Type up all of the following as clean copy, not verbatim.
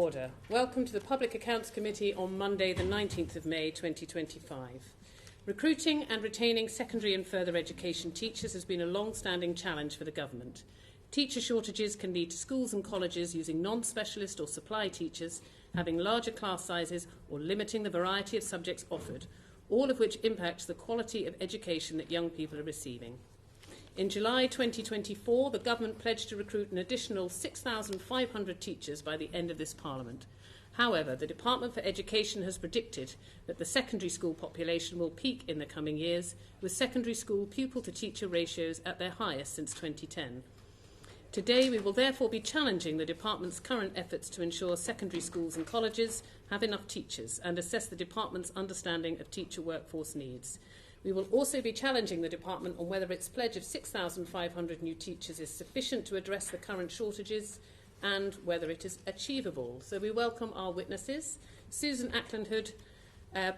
Order. Welcome to the Public Accounts Committee on Monday the 19th of May 2025. Recruiting and retaining secondary and further education teachers has been a long-standing challenge for the government. Teacher shortages can lead to schools and colleges using non-specialist or supply teachers, having larger class sizes or limiting the variety of subjects offered, all of which impacts the quality of education that young people are receiving. In July 2024, the government pledged to recruit an additional 6,500 teachers by the end of this Parliament. However, the Department for Education has predicted that the secondary school population will peak in the coming years, with secondary school pupil-to-teacher ratios at their highest since 2010. Today, we will therefore be challenging the Department's current efforts to ensure secondary schools and colleges have enough teachers and assess the Department's understanding of teacher workforce needs. We will also be challenging the Department on whether its pledge of 6,500 new teachers is sufficient to address the current shortages and whether it is achievable. So we welcome our witnesses. Susan Acland-Hood,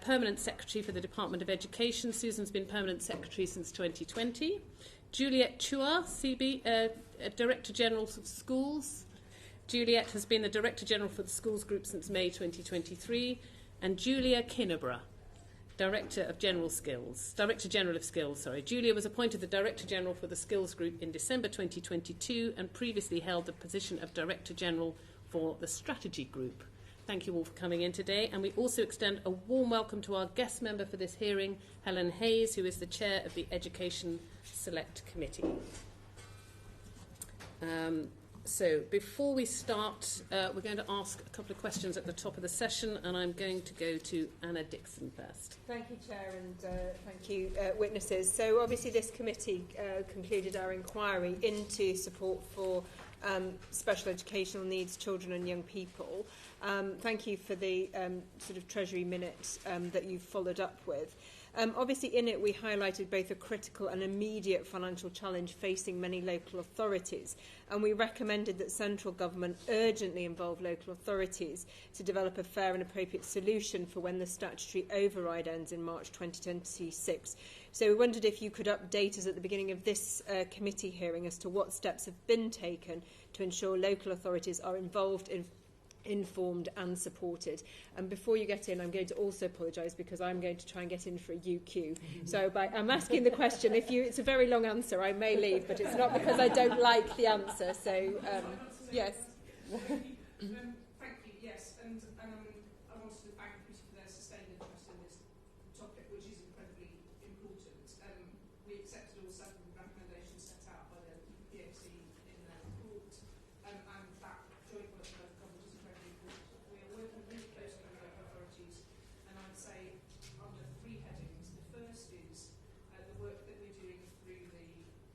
Permanent Secretary for the Department of Education. Susan's been Permanent Secretary since 2020. Juliet Chua, CB, Director General for Schools. Juliet has been the Director General for the Schools Group since May 2023. And Julia Kinniburgh, Director General of Skills. Julia was appointed the Director General for the Skills Group in December 2022 and previously held the position of Director General for the Strategy Group. Thank you all for coming in today, and we also extend a warm welcome to our guest member for this hearing, Helen Hayes, who is the Chair of the Education Select Committee. So before we start, we're going to ask a couple of questions at the top of the session, and I'm going to go to Anna Dixon first. Thank you, Chair, and thank you, witnesses. So obviously this committee concluded our inquiry into support for special educational needs children and young people. Thank you for the sort of Treasury minute that you've followed up with. Obviously, in it, we highlighted both a critical and immediate financial challenge facing many local authorities, and we recommended that central government urgently involve local authorities to develop a fair and appropriate solution for when the statutory override ends in March 2026. So we wondered if you could update us at the beginning of this committee hearing as to what steps have been taken to ensure local authorities are involved in informed and supported. And before you get in, I'm going to also apologise because I'm going to try and get in for a UQ. So I'm asking the question. It's a very long answer, I may leave, but it's not because I don't like the answer. So, yes. Thank you. Yes, and I wanted to thank the committee for their sustained interest in this topic, which is incredibly important. We accepted all 7 recommendations set out by the PAC in their report, and that joint work with local government is incredibly important. We are working really closely with local authorities, and I would say under 3 headings. The first is the work that we're doing through the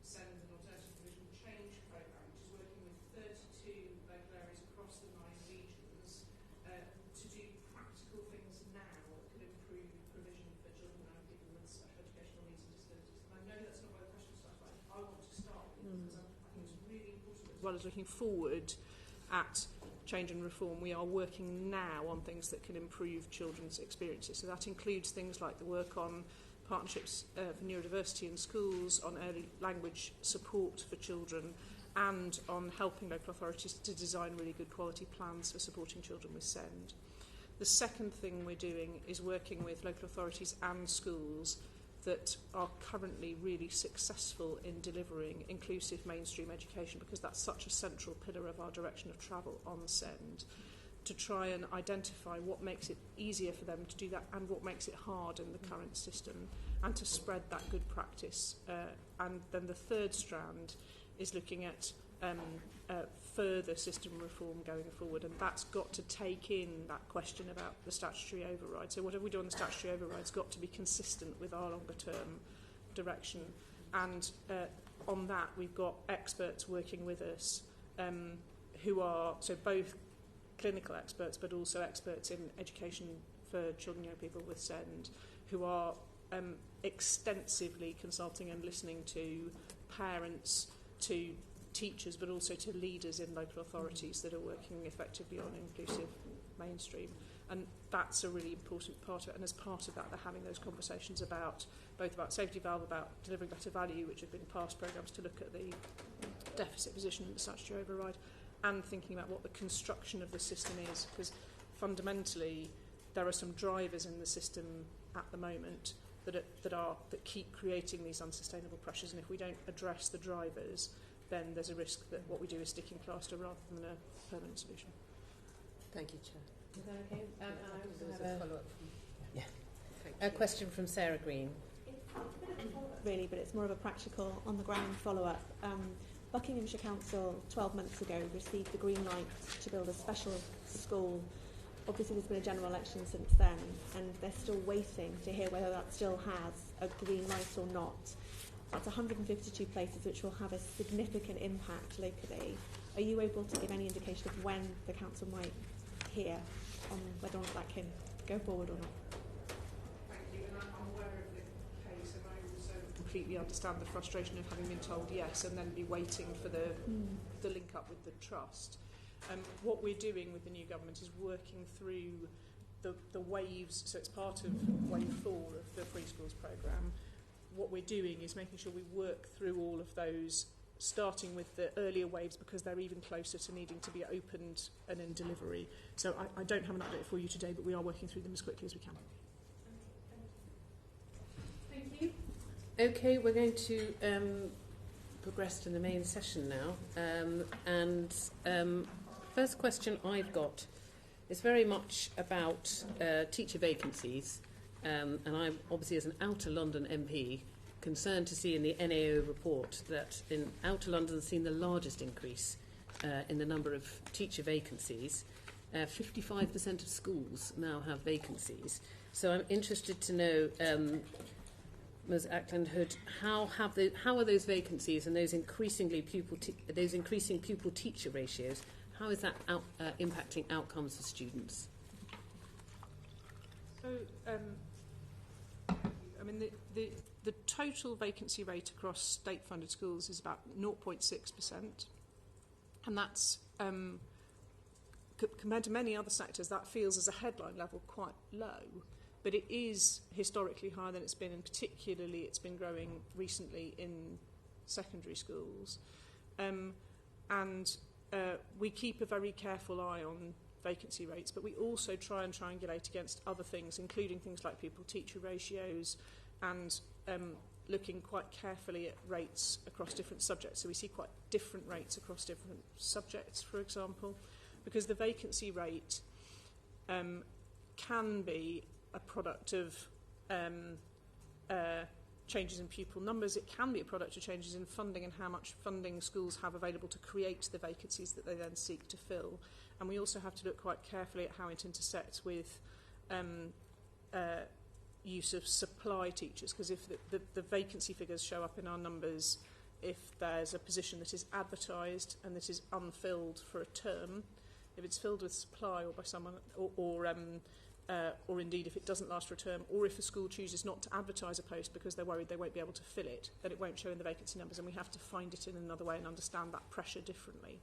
SEND and Alternative Provision Change Programme, which is working with 32 local areas across the 9 regions to do practical things now that could improve provision for children and people with special educational needs and disabilities. And I know that's not where the question starts, but I want to start with it because I think it's really important. As well as looking forward at change and reform, we are working now on things that can improve children's experiences. So that includes things like the work on partnerships for neurodiversity in schools, on early language support for children, and on helping local authorities to design really good quality plans for supporting children with SEND. The second thing we're doing is working with local authorities and schools that are currently really successful in delivering inclusive mainstream education, because that's such a central pillar of our direction of travel on SEND, to try and identify what makes it easier for them to do that and what makes it hard in the current system, and to spread that good practice. And then the third strand is looking at further system reform going forward, and that's got to take in that question about the statutory override. So whatever we do on the statutory override has got to be consistent with our longer term direction, and on that we've got experts working with us who are so both clinical experts but also experts in education for children and young people with SEND, who are extensively consulting and listening to parents, to teachers, but also to leaders in local authorities that are working effectively on inclusive mainstream. And that's a really important part of it. And as part of that, they're having those conversations about both about safety valve, about delivering better value, which have been past programmes to look at the deficit position in the statutory override, and thinking about what the construction of the system is, because fundamentally there are some drivers in the system at the moment that keep creating these unsustainable pressures, and if we don't address the drivers, then there's a risk that what we do is sticking plaster rather than a permanent solution. Thank you, Chair. Is that okay? I also have a follow-up from A question from Sarah Green. Really, but it's more of a practical, on-the-ground follow-up. Buckinghamshire Council 12 months ago received the green light to build a special school. Obviously there's been a general election since then, and they're still waiting to hear whether that still has a green light or not. That's 152 places, which will have a significant impact locally. Are you able to give any indication of when the council might hear on whether or not that can go forward or not? Thank you, and I'm aware of the case, and I also completely understand the frustration of having been told yes and then be waiting for the link up with the trust. What we're doing with the new government is working through the waves, so it's part of wave 4 of the Free Schools programme. What we're doing is making sure we work through all of those, starting with the earlier waves because they're even closer to needing to be opened and in delivery. So I don't have an update for you today, but we are working through them as quickly as we can. Thank you. Okay, we're going to progress to the main session now. First question I've got is very much about teacher vacancies. And I'm obviously, as an Outer London MP, concerned to see in the NAO report that in Outer London has seen the largest increase in the number of teacher vacancies. 55% of schools now have vacancies. So I'm interested to know, Ms. Acland-Hood, how are those vacancies and those increasing pupil-teacher ratios, how is that impacting outcomes for students? So, I mean, the total vacancy rate across state-funded schools is about 0.6%, and that's compared to many other sectors, that feels as a headline level quite low, but it is historically higher than it's been, and particularly it's been growing recently in secondary schools. We keep a very careful eye on vacancy rates, but we also try and triangulate against other things, including things like pupil-teacher ratios and looking quite carefully at rates across different subjects. So we see quite different rates across different subjects, for example, because the vacancy rate can be a product of changes in pupil numbers. It can be a product of changes in funding and how much funding schools have available to create the vacancies that they then seek to fill. And we also have to look quite carefully at how it intersects with use of supply teachers, because if the vacancy figures show up in our numbers, if there's a position that is advertised and that is unfilled for a term, if it's filled with supply or by someone, or indeed if it doesn't last for a term, or if a school chooses not to advertise a post because they're worried they won't be able to fill it, then it won't show in the vacancy numbers, and we have to find it in another way and understand that pressure differently.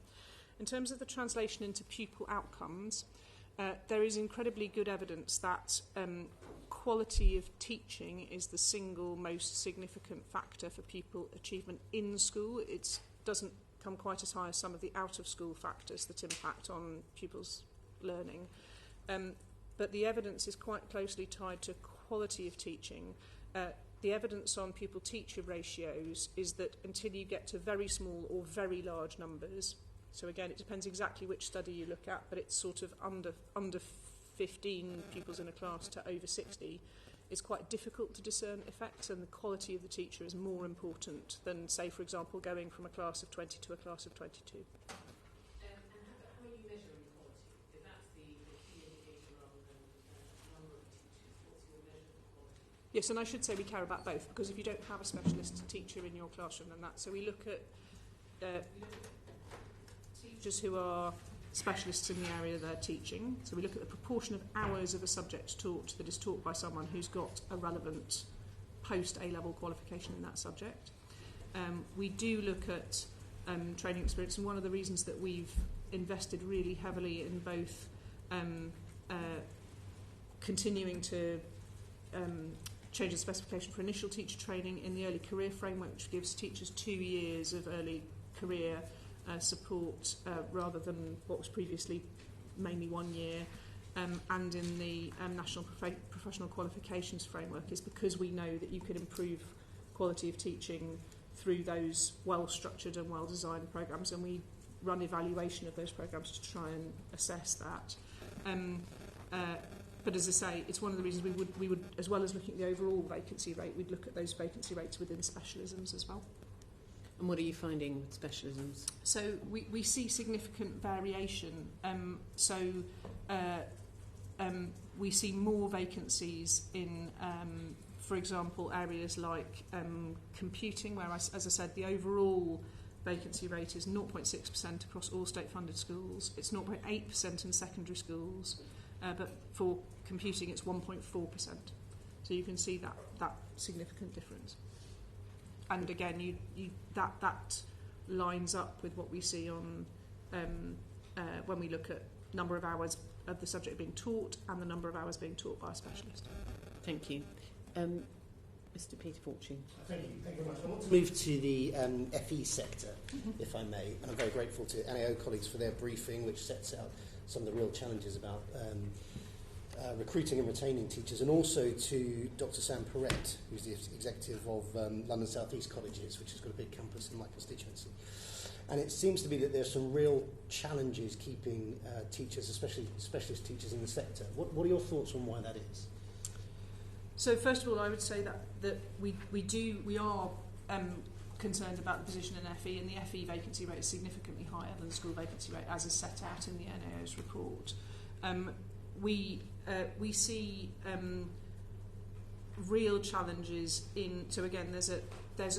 In terms of the translation into pupil outcomes, there is incredibly good evidence that quality of teaching is the single most significant factor for pupil achievement in school. It doesn't come quite as high as some of the out-of-school factors that impact on pupils' learning. But the evidence is quite closely tied to quality of teaching. The evidence on pupil-teacher ratios is that until you get to very small or very large numbers, so again, it depends exactly which study you look at, but it's sort of under 15 pupils in a class to over 60, it's quite difficult to discern effects, and the quality of the teacher is more important than, say, for example, going from a class of 20 to a class of 22. And how are you measuring quality? If that's the key indicator rather than number of teachers, what's your measure of quality? Yes, and I should say we care about both, because if you don't have a specialist teacher in your classroom, then that. So we look at teachers who are specialists in the area they're teaching. So we look at the proportion of hours of a subject taught that is taught by someone who's got a relevant post-A-level qualification in that subject. We do look at training experience, and one of the reasons that we've invested really heavily in both continuing to change the specification for initial teacher training in the early career framework, which gives teachers 2 years of early career support rather than what was previously mainly 1 year, and in the National Professional Qualifications Framework, is because we know that you could improve quality of teaching through those well-structured and well-designed programmes, and we run evaluation of those programmes to try and assess that. But as I say, it's one of the reasons we would, as well as looking at the overall vacancy rate, we'd look at those vacancy rates within specialisms as well. And what are you finding with specialisms? So we see significant variation. We see more vacancies in, for example, areas like computing, where, as I said, the overall vacancy rate is 0.6% across all state-funded schools. It's 0.8% in secondary schools, but for computing it's 1.4%. So you can see that significant difference. And again, that lines up with what we see on when we look at number of hours of the subject being taught and the number of hours being taught by a specialist. Thank you. Mr. Peter Fortune. Thank you very much. I want to move to the FE sector, if I may, and I'm very grateful to NAO colleagues for their briefing, which sets out some of the real challenges about recruiting and retaining teachers, and also to Dr. Sam Perrett, who's the executive of London South East Colleges, which has got a big campus in my constituency. And it seems to be that there's some real challenges keeping teachers, especially specialist teachers, in the sector. What are your thoughts on why that is? So first of all, I would say that we are concerned about the position in FE, and the FE vacancy rate is significantly higher than the school vacancy rate, as is set out in the NAO's report. We see real challenges in. So again, there's a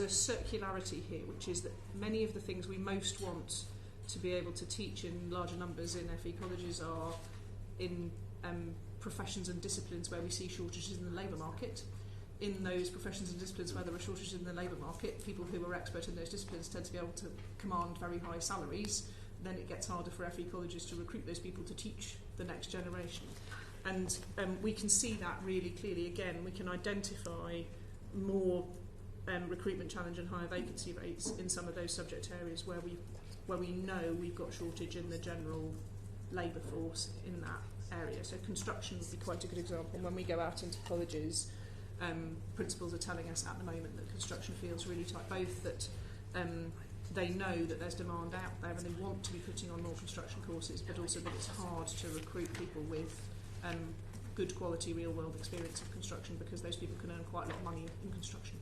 circularity here, which is that many of the things we most want to be able to teach in larger numbers in FE colleges are in professions and disciplines where we see shortages in the labour market. In those professions and disciplines where there are shortages in the labour market, people who are expert in those disciplines tend to be able to command very high salaries. Then it gets harder for FE colleges to recruit those people to teach the next generation. And we can see that really clearly. Again, we can identify more recruitment challenge and higher vacancy rates in some of those subject areas where we know we've got shortage in the general labour force in that area. So construction would be quite a good example. When we go out into colleges, principals are telling us at the moment that construction feels really tight, both that they know that there's demand out there and they want to be putting on more construction courses, but also that it's hard to recruit people with good quality real world experience of construction, because those people can earn quite a lot of money in construction.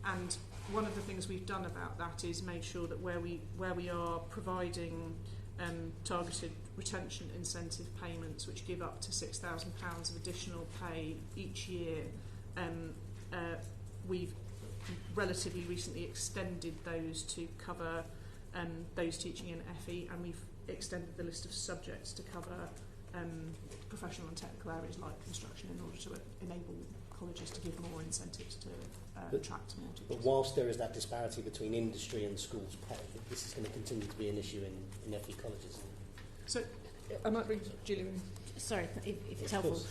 And one of the things we've done about that is made sure that where we are providing targeted retention incentive payments, which give up to £6,000 of additional pay each year, we've relatively recently extended those to cover those teaching in FE, and we've extended the list of subjects to cover professional and technical areas like construction, in order to enable colleges to give more incentives to attract more teachers. But whilst there is that disparity between industry and schools' pay, this is going to continue to be an issue in FE colleges. So I might bring Juliet in. Sorry, if it's helpful.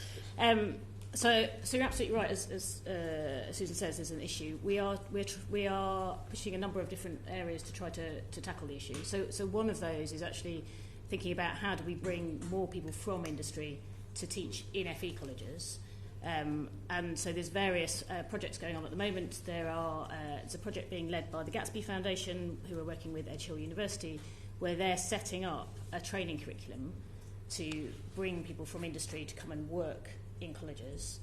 So you're absolutely right. As Susan says, there's an issue. We are pushing a number of different areas to try to tackle the issue. So one of those is actually thinking about how do we bring more people from industry to teach in FE colleges. And so there's various projects going on at the moment. There's a project being led by the Gatsby Foundation, who are working with Edge Hill University, where they're setting up a training curriculum to bring people from industry to come and work in colleges,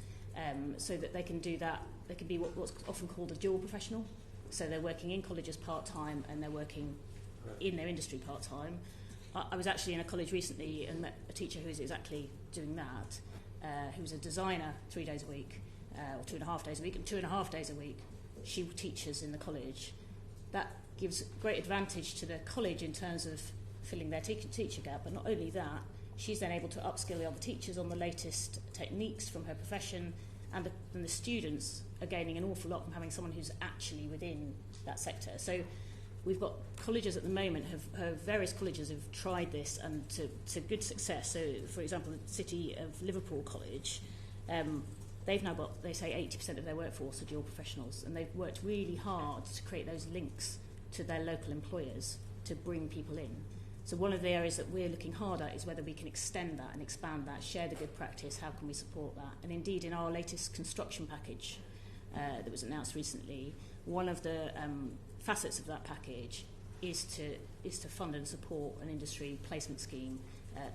so that they can do that. They can be what's often called a dual professional. So they're working in colleges part-time and they're working in their industry part-time. I was actually in a college recently and met a teacher who is exactly doing that, who's a designer 3 days a week, or 2.5 days a week, and 2.5 days a week she teaches in the college. That gives great advantage to the college in terms of filling their teacher gap, but not only that, she's then able to upskill the other teachers on the latest techniques from her profession, and the students are gaining an awful lot from having someone who's actually within that sector. So we've got colleges at the moment, various colleges have tried this and to good success. So, for example, the City of Liverpool College, they've now got, they say 80% of their workforce are dual professionals, and they've worked really hard to create those links to their local employers to bring people in. So one of the areas that we're looking hard at is whether we can extend that and expand that, share the good practice, how can we support that. And indeed, in our latest construction package that was announced recently, one of the facets of that package is to fund and support an industry placement scheme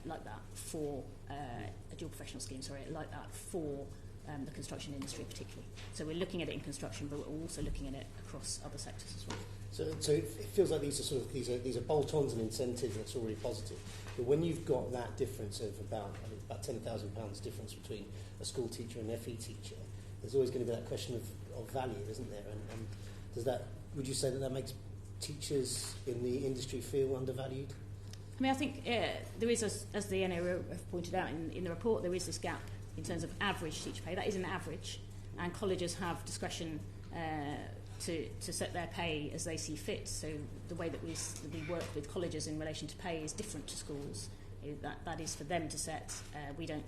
like that for a dual professional scheme, like that for the construction industry particularly. So we're looking at it in construction, but we're also looking at it across other sectors as well. So it feels like these are bolt-ons and incentives that's already positive. But when you've got that difference of about £10,000 difference between a school teacher and an FE teacher, there's always going to be that question of value, isn't there? And does that, would you say that makes teachers in the industry feel undervalued? I mean, I think there is, as the NAO have pointed out in the report, there is this gap in terms of average teacher pay. That is an average, and colleges have discretion to set their pay as they see fit. So the way that we work with colleges in relation to pay is different to schools. That is for them to set. We don't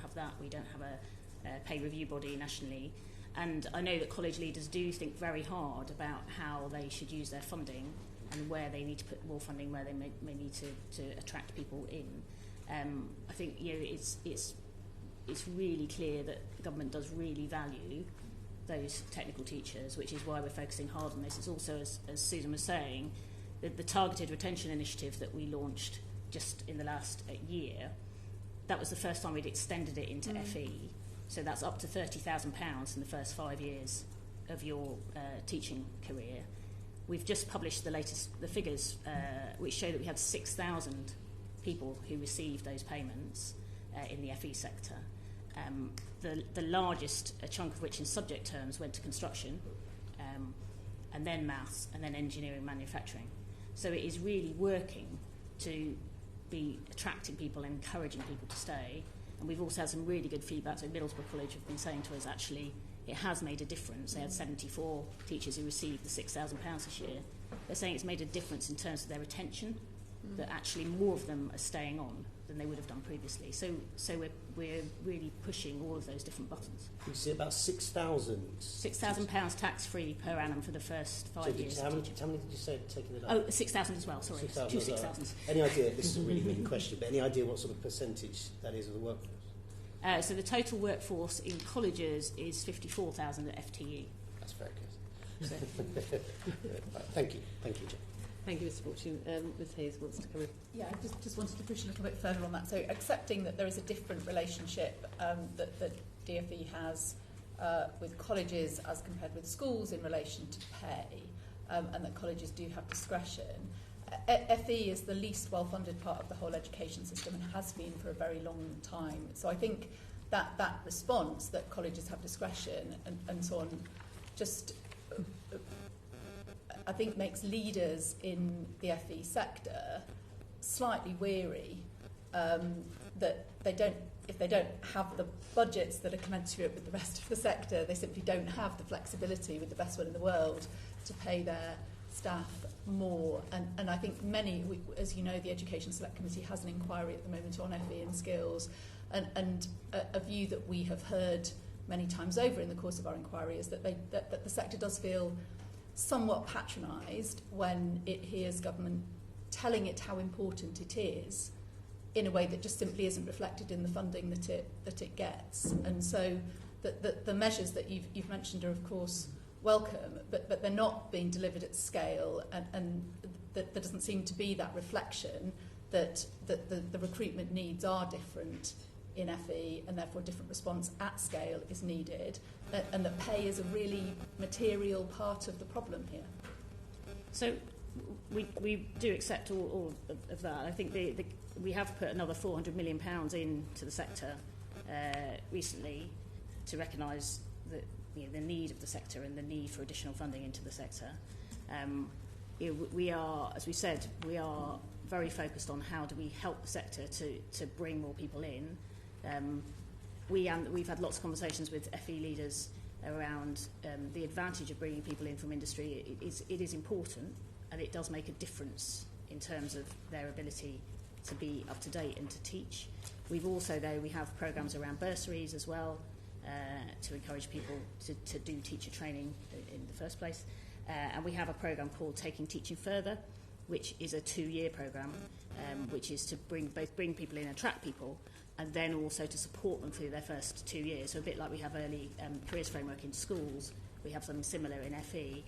have that. We don't have a pay review body nationally. And I know that college leaders do think very hard about how they should use their funding and where they need to put more funding, where they may need to attract people in. I think it's really clear that the government does really value those technical teachers, which is why we're focusing hard on this. It's also, as Susan was saying, the targeted retention initiative that we launched just in the last year, that was the first time we'd extended it into FE. So that's up to £30,000 in the first 5 years of your teaching career. We've just published the figures, which show that we had 6,000 people who received those payments in the FE sector. The largest chunk of which in subject terms went to construction, and then maths, and then engineering, manufacturing. So it is really working to be attracting people and encouraging people to stay. And we've also had some really good feedback. So Middlesbrough College have been saying to us, actually, it has made a difference. They had 74 teachers who received the £6,000 this year. They're saying it's made a difference in terms of their retention, that actually more of them are staying on than they would have done previously. So we're really pushing all of those different buttons. You see about 6,000? £6,000 tax-free per annum for the first 5 years. How many did you say taking it up? Oh, 6,000 as well, sorry. 6,000 Two as well. 6,000s. Any idea, this is a really good question, but any idea what sort of percentage that is of the workforce? So the total workforce in colleges is 54,000 at FTE. That's very good. Thank you, Jim. Thank you, Mr. Fortune. Ms Hayes wants to come in. Yeah, I just wanted to push a little bit further on that. So accepting that there is a different relationship that DfE has with colleges as compared with schools in relation to pay, and that colleges do have discretion. FE is the least well-funded part of the whole education system and has been for a very long time. So I think that response, that colleges have discretion and so on, just I think makes leaders in the FE sector slightly weary that if they don't have the budgets that are commensurate with the rest of the sector, they simply don't have the flexibility with the best will in the world to pay their staff more. And I think as you know, the Education Select Committee has an inquiry at the moment on FE and skills, and a view that we have heard many times over in the course of our inquiry is that that the sector does feel somewhat patronised when it hears government telling it how important it is in a way that just simply isn't reflected in the funding that it gets. And so the measures that you've mentioned are of course welcome, but they're not being delivered at scale, and there doesn't seem to be that reflection that the recruitment needs are different in FE, and therefore a different response at scale is needed, and that pay is a really material part of the problem here. So we do accept all of that. I think we have put another £400 million into the sector recently to recognise that the need of the sector and the need for additional funding into the sector. We are, as we said, we are very focused on how do we help the sector to bring more people in. We've had lots of conversations with FE leaders around the advantage of bringing people in from industry. It is important, and it does make a difference in terms of their ability to be up to date and to teach. We've also, though, we have programmes around bursaries as well to encourage people to do teacher training in the first place. And we have a programme called Taking Teaching Further, which is a 2-year programme, which is to bring people in and attract people, and then also to support them through their first 2 years. So a bit like we have early careers framework in schools, we have something similar in FE.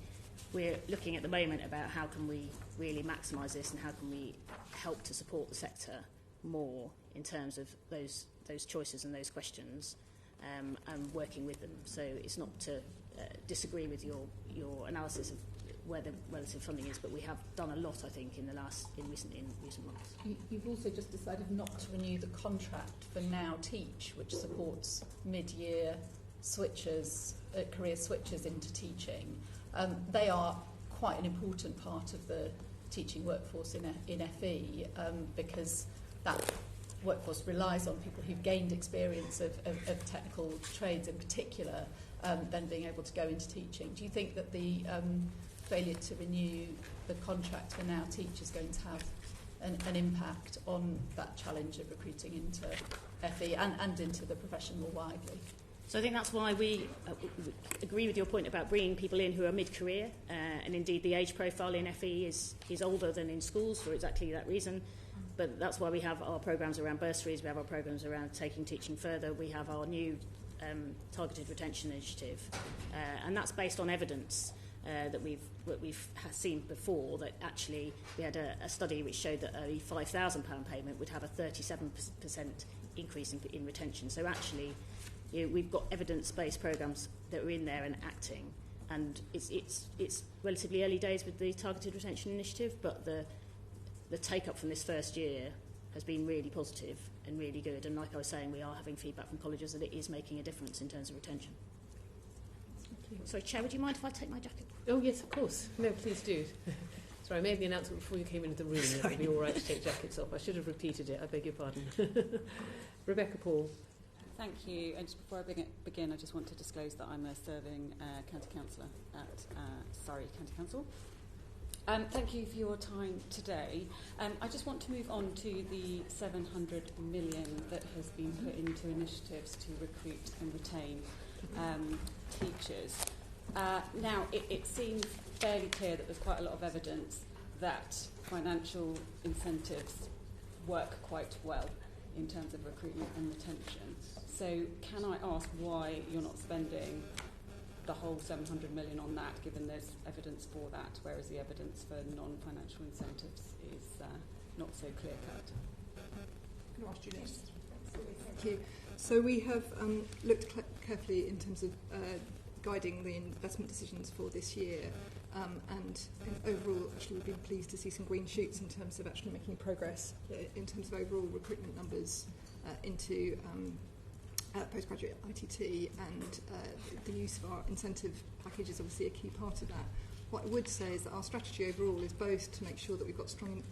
We're looking at the moment about how can we really maximise this and how can we help to support the sector more in terms of those choices and those questions, and working with them. So it's not to disagree with your analysis of where the relative funding is, but we have done a lot, I think, in recent months. You've also just decided not to renew the contract for Now Teach, which supports mid-year switchers, career switchers into teaching. They are quite an important part of the teaching workforce in FE, because that workforce relies on people who've gained experience of technical trades in particular, then being able to go into teaching. Do you think that the failure to renew the contract for Now Teach is going to have an impact on that challenge of recruiting into FE and into the profession more widely? So I think that's why we agree with your point about bringing people in who are mid-career, and indeed the age profile in FE is older than in schools for exactly that reason. But that's why we have our programmes around bursaries, we have our programmes around taking teaching further, we have our new targeted retention initiative, and that's based on evidence that we've seen before, that actually we had a study which showed that a £5,000 payment would have a 37% increase in retention. So actually, we've got evidence-based programmes that are in there and acting, and it's relatively early days with the targeted retention initiative, but the take-up from this first year has been really positive and really good. And like I was saying, we are having feedback from colleges that it is making a difference in terms of retention. Sorry, Chair, would you mind if I take my jacket? Oh, yes, of course. No, please do. Sorry, I made the announcement before you came into the room that it would be all right to take jackets off. I should have repeated it. I beg your pardon. Rebecca Paul. Thank you. And just before I begin, I just want to disclose that I'm a serving county councillor at Surrey County Council. Thank you for your time today. I just want to move on to the 700 million that has been put into initiatives to recruit and retain teachers. Now, it seems fairly clear that there's quite a lot of evidence that financial incentives work quite well in terms of recruitment and retention. So can I ask why you're not spending the whole 700 million on that, given there's evidence for that, whereas the evidence for non-financial incentives is not so clear-cut? Can I ask Juliet? Thank you. So we have looked carefully in terms of guiding the investment decisions for this year, and overall actually we've been pleased to see some green shoots in terms of actually making progress in terms of overall recruitment numbers into postgraduate ITT, and the use of our incentive package is obviously a key part of that. What I would say is that our strategy overall is both to make sure that we've got strong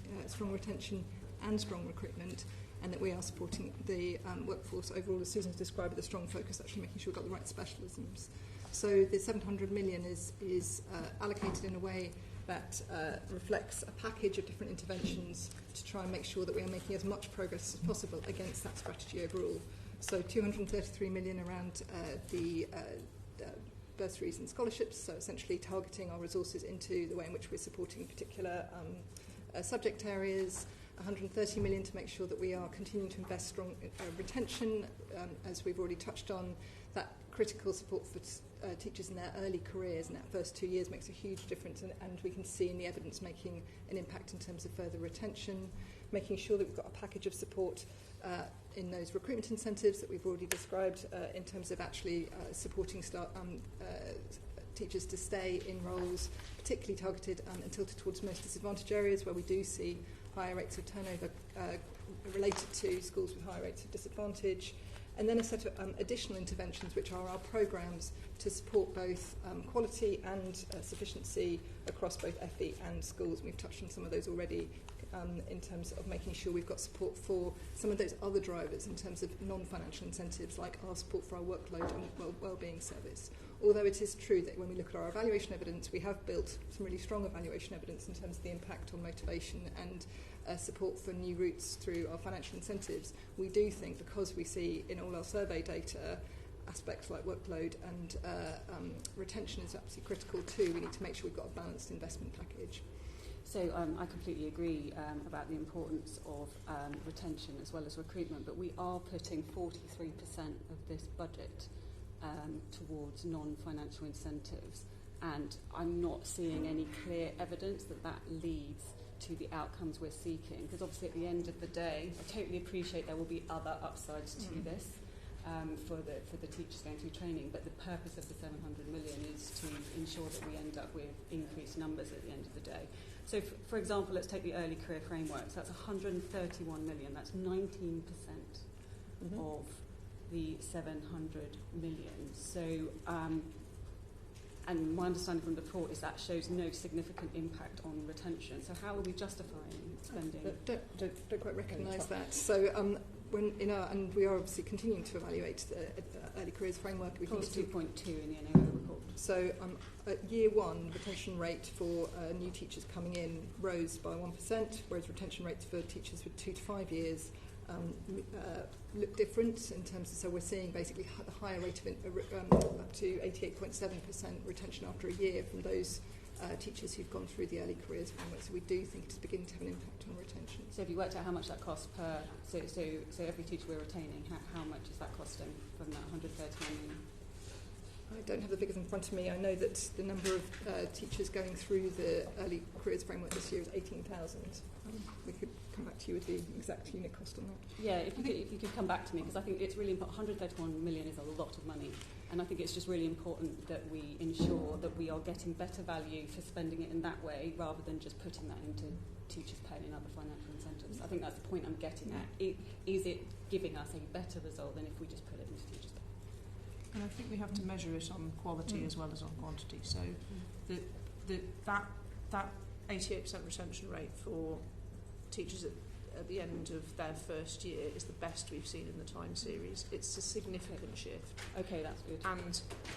retention and strong recruitment, and that we are supporting the workforce overall, as Susan's described, with a strong focus actually making sure we've got the right specialisms. So the 700 million is allocated in a way that reflects a package of different interventions to try and make sure that we are making as much progress as possible against that strategy overall. So 233 million around the bursaries and scholarships, so essentially targeting our resources into the way in which we're supporting particular subject areas. 130 million to make sure that we are continuing to invest strong retention, as we've already touched on. That critical support for teachers in their early careers in that first 2 years makes a huge difference, and we can see in the evidence making an impact in terms of further retention. Making sure that we've got a package of support in those recruitment incentives that we've already described, in terms of actually supporting teachers to stay in roles particularly targeted and tilted towards most disadvantaged areas where we do see higher rates of turnover related to schools with higher rates of disadvantage. And then a set of additional interventions, which are our programmes to support both quality and sufficiency across both FE and schools. We've touched on some of those already, in terms of making sure we've got support for some of those other drivers in terms of non-financial incentives, like our support for our workload and wellbeing service. Although it is true that when we look at our evaluation evidence, we have built some really strong evaluation evidence in terms of the impact on motivation and support for new routes through our financial incentives. We do think, because we see in all our survey data aspects like workload and retention is absolutely critical too, we need to make sure we've got a balanced investment package. So I completely agree about the importance of retention as well as recruitment, but we are putting 43% of this budget towards non-financial incentives, and I'm not seeing any clear evidence that that leads to the outcomes we're seeking, because obviously at the end of the day, I totally appreciate there will be other upsides to this for the teachers going through training, but the purpose of the 700 million is to ensure that we end up with increased numbers at the end of the day. So for example, let's take the early career frameworks. That's 131 million. That's 19% of the 700 million. So, and my understanding from the report is that shows no significant impact on retention. So how are we justifying spending? Don't quite recognise that. So and we are obviously continuing to evaluate the early careers framework. We think it's 2.2 in the NAO report. So at year one, retention rate for new teachers coming in rose by 1%, whereas retention rates for teachers with 2 to 5 years look different in terms of, so we're seeing basically the higher rate of up to 88.7% retention after a year from those teachers who've gone through the early careers framework. So we do think it's beginning to have an impact on retention. So have you worked out how much that costs per, so every teacher we're retaining, how much is that costing from that 131 million? I don't have the figures in front of me. I know that the number of teachers going through the early careers framework this year is 18,000. We could come back to you with the exact unit cost on that. Yeah, if you could come back to me, because I think it's really important. 131 million is a lot of money, and I think it's just really important that we ensure that we are getting better value for spending it in that way, rather than just putting that into teachers' pay and other financial incentives. I think that's the point I'm getting at. Is it giving us a better result than if we just put it into teachers' pay? And I think we have to measure it on quality as well as on quantity. So that 88% retention rate for teachers at the end of their first year is the best we've seen in the time series. It's a significant shift. Okay, that's good.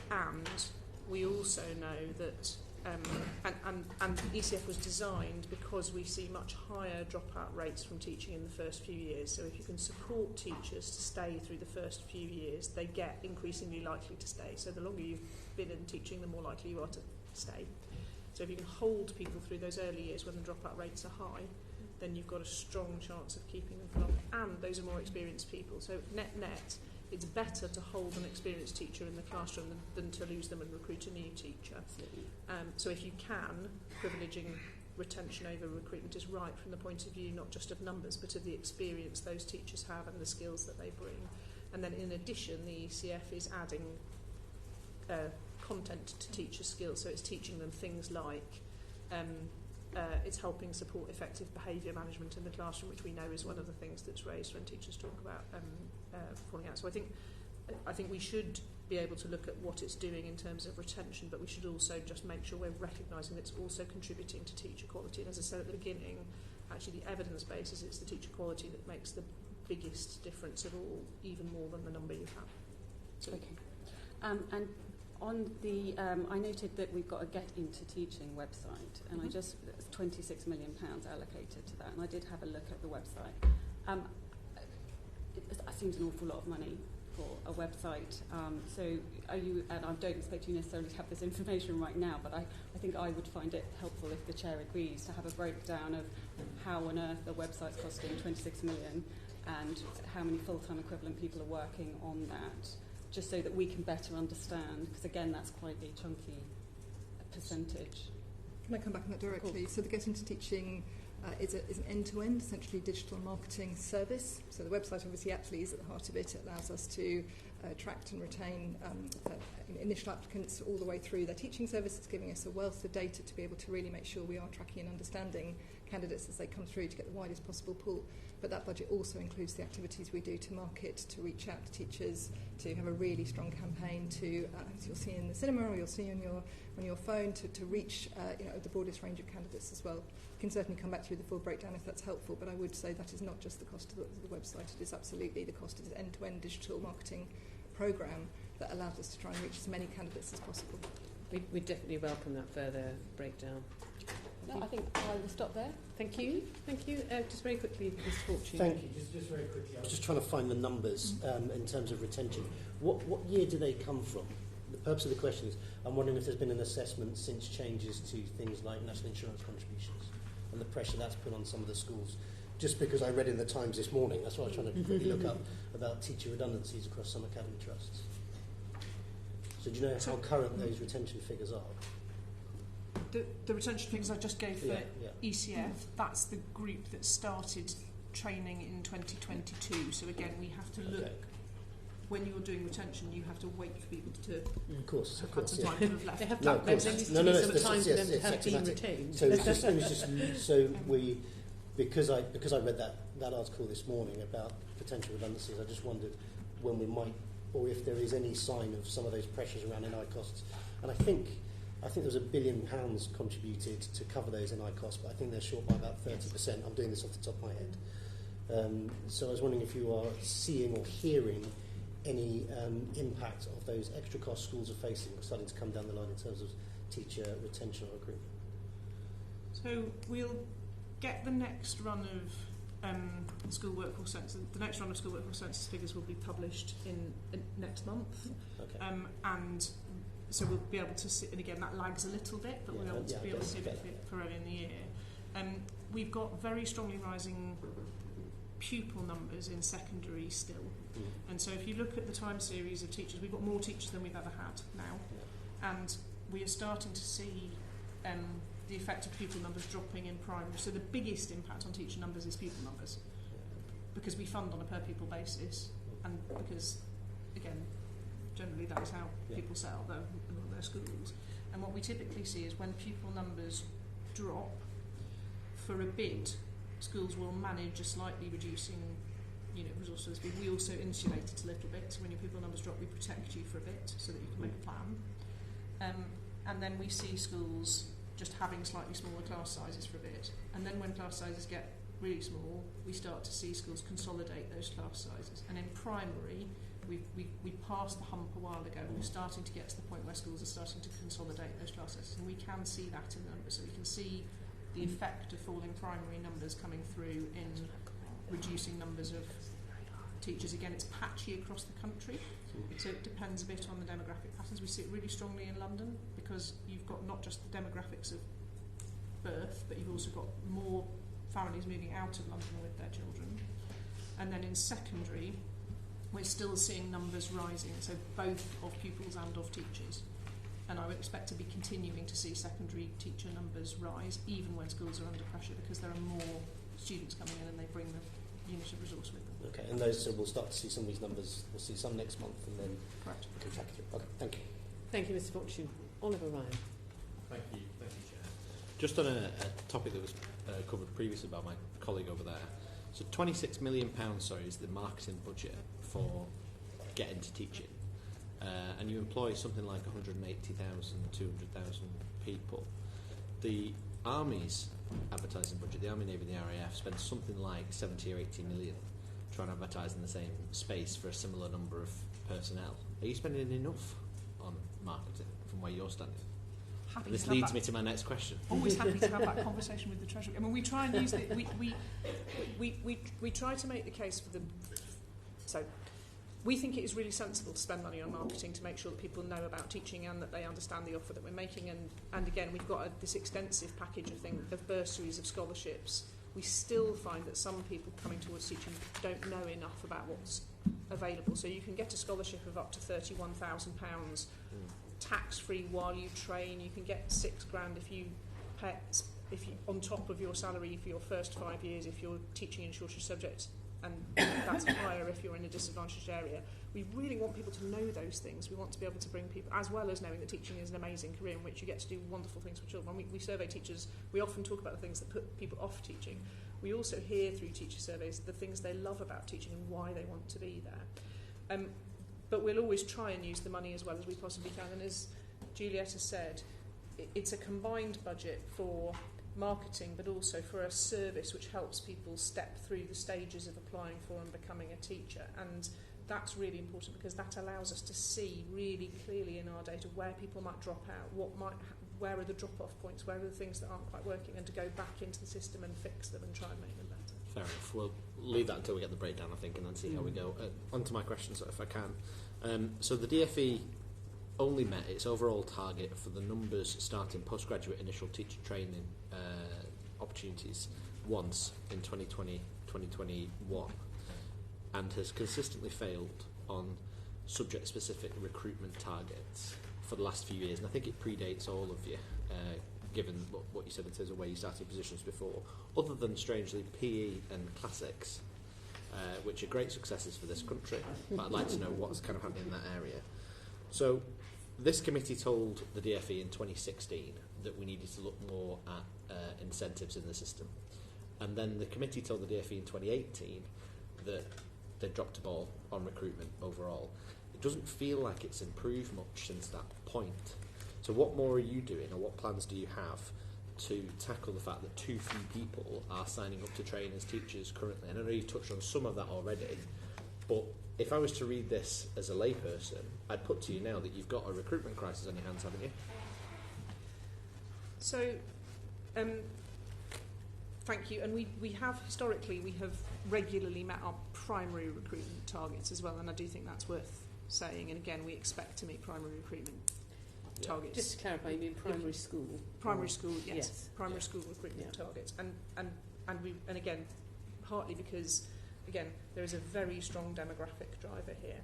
And we also know that and ECF was designed because we see much higher dropout rates from teaching in the first few years. So if you can support teachers to stay through the first few years, they get increasingly likely to stay. So the longer you've been in teaching, the more likely you are to stay. So if you can hold people through those early years when the dropout rates are high, then you've got a strong chance of keeping them for longer. And those are more experienced people. So net, it's better to hold an experienced teacher in the classroom than to lose them and recruit a new teacher. So if you can, privileging retention over recruitment is right from the point of view not just of numbers, but of the experience those teachers have and the skills that they bring. And then in addition, the ECF is adding content to teacher skills. So it's teaching them things like it's helping support effective behaviour management in the classroom, which we know is one of the things that's raised when teachers talk about falling out. So I think we should be able to look at what it's doing in terms of retention, but we should also just make sure we're recognising that it's also contributing to teacher quality. And as I said at the beginning, actually the evidence base is it's the teacher quality that makes the biggest difference of all, even more than the number you have. So okay. And on the, I noted that we've got a Get Into Teaching website, and there's £26 million allocated to that, and I did have a look at the website. It seems an awful lot of money for a website. So are you, and I don't expect you necessarily to have this information right now, but I think I would find it helpful if the chair agrees to have a breakdown of how on earth the website's costing 26 million and how many full-time equivalent people are working on that, just so that we can better understand, because again that's quite a chunky percentage. Can I come back on that directly? So the Get Into Teaching is an end-to-end, essentially digital marketing service. So the website obviously actually is at the heart of it. It allows us to attract and retain initial applicants all the way through their teaching service. It's giving us a wealth of data to be able to really make sure we are tracking and understanding candidates as they come through to get the widest possible pool. But that budget also includes the activities we do to market, to reach out to teachers, to have a really strong campaign to, as you'll see in the cinema or you'll see on your phone, to reach the broadest range of candidates as well. I can certainly come back to you with a full breakdown if that's helpful, but I would say that is not just the cost of the website, it is absolutely the cost of the end-to-end digital marketing programme that allows us to try and reach as many candidates as possible. We definitely welcome that further breakdown. No, I think I will stop there. Thank you. Just very quickly, Mr. Fortune. Thank you. Just very quickly. I was just trying to find the numbers in terms of retention. What year do they come from? The purpose of the question is I'm wondering if there's been an assessment since changes to things like national insurance contributions and the pressure that's put on some of the schools. Just because I read in the Times this morning, that's why I was trying to quickly look up about teacher redundancies across some academy trusts. So do you know how current those retention figures are? The retention figures I just gave for Yeah. ECF, that's the group that started training in 2022. So again, we have to look, when you're doing retention, you have to wait for people to Of course, have some time to have left. They have No, to, of there course. needs to No, be no, some it's- time for yes, them to yes, have been systematic. retained. So it was just so we, because I read that article this morning about potential redundancies, I just wondered when we might, or if there is any sign of some of those pressures around NI costs. And I think there was £1 billion contributed to cover those NI costs, but I think they're short by about 30%. I'm doing this off the top of my head. So I was wondering if you are seeing or hearing any impact of those extra costs schools are facing starting to come down the line in terms of teacher retention or recruitment. So we'll get the next run of school workforce census. The next run of school workforce census figures will be published in next month. Okay. And so we'll be able to see, and again that lags a little bit, but we'll be able to see a bit for early in the year. We've got very strongly rising pupil numbers in secondary still. And so if you look at the time series of teachers, we've got more teachers than we've ever had now. And we are starting to see the effect of pupil numbers dropping in primary. So the biggest impact on teacher numbers is pupil numbers, because we fund on a per pupil basis, and because, again, generally that is how people settle their schools. And what we typically see is when pupil numbers drop, for a bit, schools will manage a slightly reducing resources. We also insulate it a little bit, so when your pupil numbers drop, we protect you for a bit so that you can make a plan. And then we see schools just having slightly smaller class sizes for a bit. And then when class sizes get really small, we start to see schools consolidate those class sizes. And in primary, we passed the hump a while ago, and we're starting to get to the point where schools are starting to consolidate those class sizes. And we can see that in the numbers. So we can see the effect of falling primary numbers coming through in reducing numbers of teachers. Again, it's patchy across the country, so it depends a bit on the demographic patterns. We see it really strongly in London because you've got not just the demographics of birth, but you've also got more families moving out of London with their children. And then in secondary, we're still seeing numbers rising, so both of pupils and of teachers. And I would expect to be continuing to see secondary teacher numbers rise, even when schools are under pressure, because there are more students coming in and they bring the unit of resource with them. Okay, and those, so we'll start to see some of these numbers, we'll see some next month, and then Correct. we can track it through. Okay, thank you. Thank you, Mr. Fortune. Oliver Ryan. Thank you, Chair. Just on a topic that was covered previously by my colleague over there. So £26 million, is the marketing budget for getting to teaching. And you employ something like 180,000, 200,000 people. The Army's advertising budget, the Army, Navy and the RAF, spend something like 70 or 80 million trying to advertise in the same space for a similar number of personnel. Are you spending enough on marketing from where you're standing? And this leads me to my next question. Always happy to have that conversation with the Treasury. I mean, we try and use the, we try to make the case for the. So, we think it is really sensible to spend money on marketing to make sure that people know about teaching and that they understand the offer that we're making. And again, we've got this extensive package of bursaries, of scholarships. We still find that some people coming towards teaching don't know enough about what's available. So you can get a scholarship of up to £31,000 tax-free while you train. You can get £6,000 if you pay, on top of your salary for your first 5 years if you're teaching in shorter subjects, and that's higher if you're in a disadvantaged area. We really want people to know those things. We want to be able to bring people, as well as knowing that teaching is an amazing career in which you get to do wonderful things for children. We survey teachers. We often talk about the things that put people off teaching. We also hear through teacher surveys the things they love about teaching and why they want to be there. But we'll always try and use the money as well as we possibly can. And as Juliet has said, it's a combined budget for marketing, but also for a service which helps people step through the stages of applying for and becoming a teacher. And that's really important because that allows us to see really clearly in our data where people might drop out, where are the drop-off points, where are the things that aren't quite working, and to go back into the system and fix them and try and make them better. Fair enough. We'll leave that until we get the breakdown, I think, and then see how we go. On to my questions, if I can. So the DFE only met its overall target for the numbers starting postgraduate initial teacher training opportunities once in 2020-2021 and has consistently failed on subject-specific recruitment targets for the last few years, and I think it predates all of you, given what you said in terms of where you started positions before, other than, strangely, PE and classics, which are great successes for this country, but I'd like to know what's kind of happening in that area. So this committee told the DFE in 2016 that we needed to look more at incentives in the system, and then the committee told the DFE in 2018 that they dropped a ball on recruitment overall. It doesn't feel like it's improved much since that point. So what more are you doing, or what plans do you have to tackle the fact that too few people are signing up to train as teachers currently? And I know you've touched on some of that already, but if I was to read this as a layperson, I'd put to you now that you've got a recruitment crisis on your hands, haven't you? So, thank you. And we have regularly met our primary recruitment targets as well, and I do think that's worth saying. And again, we expect to meet primary recruitment targets. Just to clarify, you mean primary school? Primary school, yes. Yes. Primary school recruitment targets. And again, partly because, again, there is a very strong demographic driver here.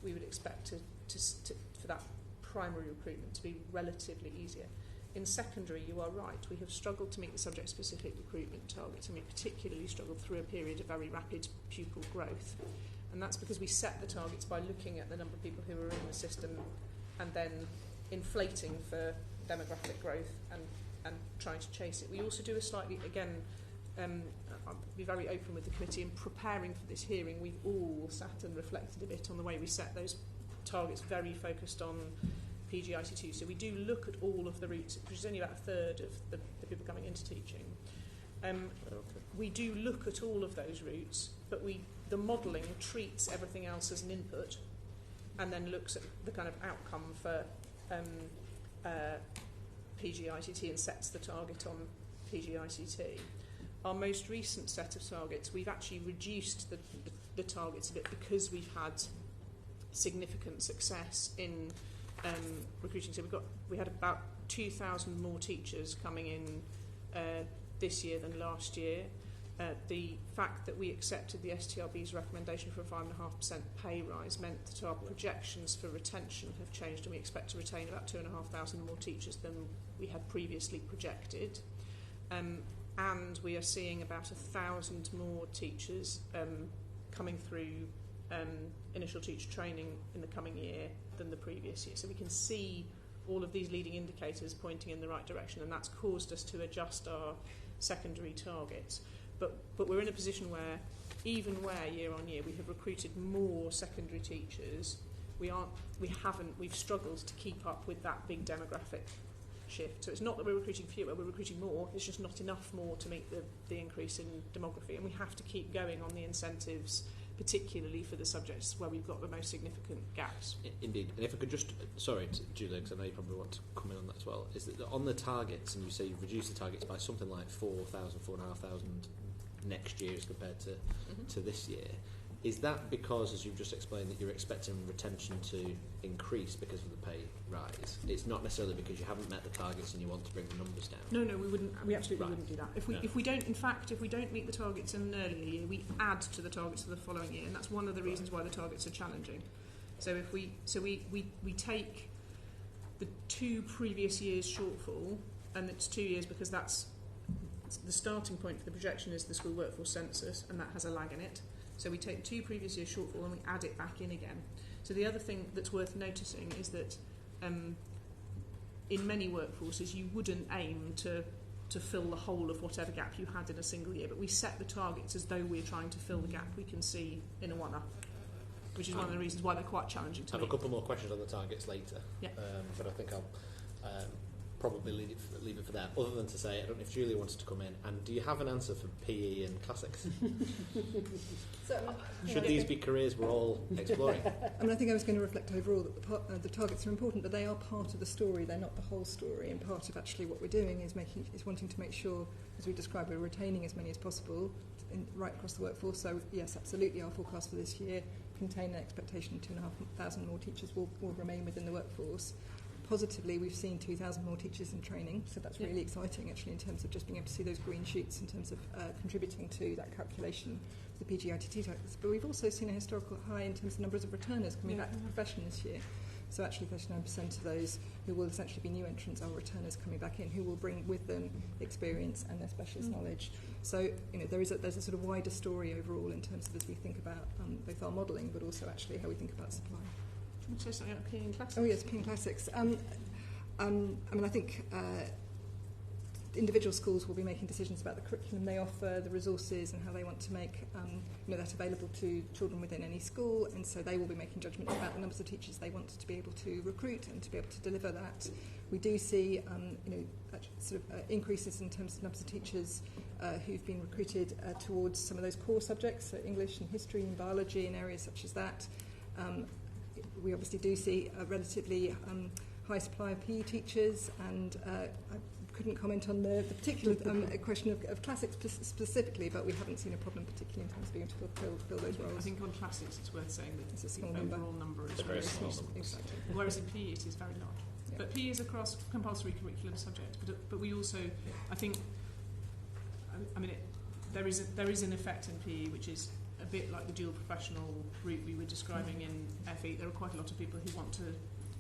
We would expect for that primary recruitment to be relatively easier. In secondary, you are right, we have struggled to meet the subject-specific recruitment targets, and we particularly struggled through a period of very rapid pupil growth. And that's because we set the targets by looking at the number of people who are in the system and then inflating for demographic growth and trying to chase it. We also do a slightly, again, I'll be very open with the committee, in preparing for this hearing, we've all sat and reflected a bit on the way we set those targets, very focused on PGIT2. So we do look at all of the routes, which is only about a third of the people coming into teaching. We do look at all of those routes, but the modelling treats everything else as an input and then looks at the kind of outcome for PGIT and sets the target on PGIT. Our most recent set of targets, we've actually reduced the targets a bit because we've had significant success in recruiting. So we had about 2,000 more teachers coming in this year than last year. The fact that we accepted the STRB's recommendation for a 5.5% pay rise meant that our projections for retention have changed, and we expect to retain about 2,500 more teachers than we had previously projected. And we are seeing about 1,000 more teachers coming through initial teacher training in the coming year than the previous year. So we can see all of these leading indicators pointing in the right direction, and that's caused us to adjust our secondary targets. But we're in a position where, even where year on year we have recruited more secondary teachers, we've struggled to keep up with that big demographic shift. So it's not that we're recruiting fewer, we're recruiting more. It's just not enough more to meet the increase in demography, and we have to keep going on the incentives, particularly for the subjects where we've got the most significant gaps. Indeed. And if I could just, sorry, Juliet, because I know you probably want to come in on that as well, is that on the targets, and you say you've reduced the targets by something like 4,000, 4,500 next year as compared to this year, is that because, as you've just explained, that you're expecting retention to increase because of the pay rise? It's not necessarily because you haven't met the targets and you want to bring the numbers down? No, we wouldn't. We absolutely wouldn't do that. If we don't meet the targets in an earlier year, we add to the targets for the following year, and that's one of the reasons why the targets are challenging. So we take the 2 previous years' shortfall, and it's 2 years because that's the starting point for the projection is the school workforce census, and that has a lag in it. So we take 2 previous years' shortfall and we add it back in again. So the other thing that's worth noticing is that in many workforces you wouldn't aim to fill the whole of whatever gap you had in a single year, but we set the targets as though we're trying to fill the gap we can see in a one-up, which is one of the reasons why they're quite challenging to I have a couple more questions on the targets later, but I think I'll probably leave it for that, other than to say, I don't know if Julia wanted to come in, and do you have an answer for PE and classics? Should these be careers we're all exploring? I mean, I think I was going to reflect overall that the targets are important, but they are part of the story, they're not the whole story, and part of actually what we're doing is wanting to make sure, as we described, we're retaining as many as possible right across the workforce. So yes, absolutely, our forecast for this year contain an expectation of 2,500 more teachers will remain within the workforce. positively, we've seen 2,000 more teachers in training, so that's really exciting actually in terms of just being able to see those green shoots in terms of contributing to that calculation of the PGITT targets. But we've also seen a historical high in terms of numbers of returners coming back to the profession this year. So actually 39% of those who will essentially be new entrants are returners coming back in, who will bring with them experience and their specialist knowledge. So there's a sort of wider story overall in terms of as we think about both our modelling but also actually how we think about supply. Do you want to say something about PE and Classics? Oh yes, PE and Classics. I think individual schools will be making decisions about the curriculum they offer, the resources, and how they want to make that available to children within any school. And so they will be making judgments about the numbers of teachers they want to be able to recruit and to be able to deliver that. We do see increases in terms of numbers of teachers who've been recruited towards some of those core subjects, so English and history and biology and areas such as that. We obviously do see a relatively high supply of PE teachers, and I couldn't comment on the particular question of classics specifically, but we haven't seen a problem particularly in terms of being able to fill those roles. I think on classics it's worth saying that It's a the small number. overall number is very very small. Exactly. whereas in PE it is very large. Yeah. But PE is across compulsory curriculum subject, but we also, I think, there is an effect in PE which is a bit like the dual professional route we were describing in FE. There are quite a lot of people who want to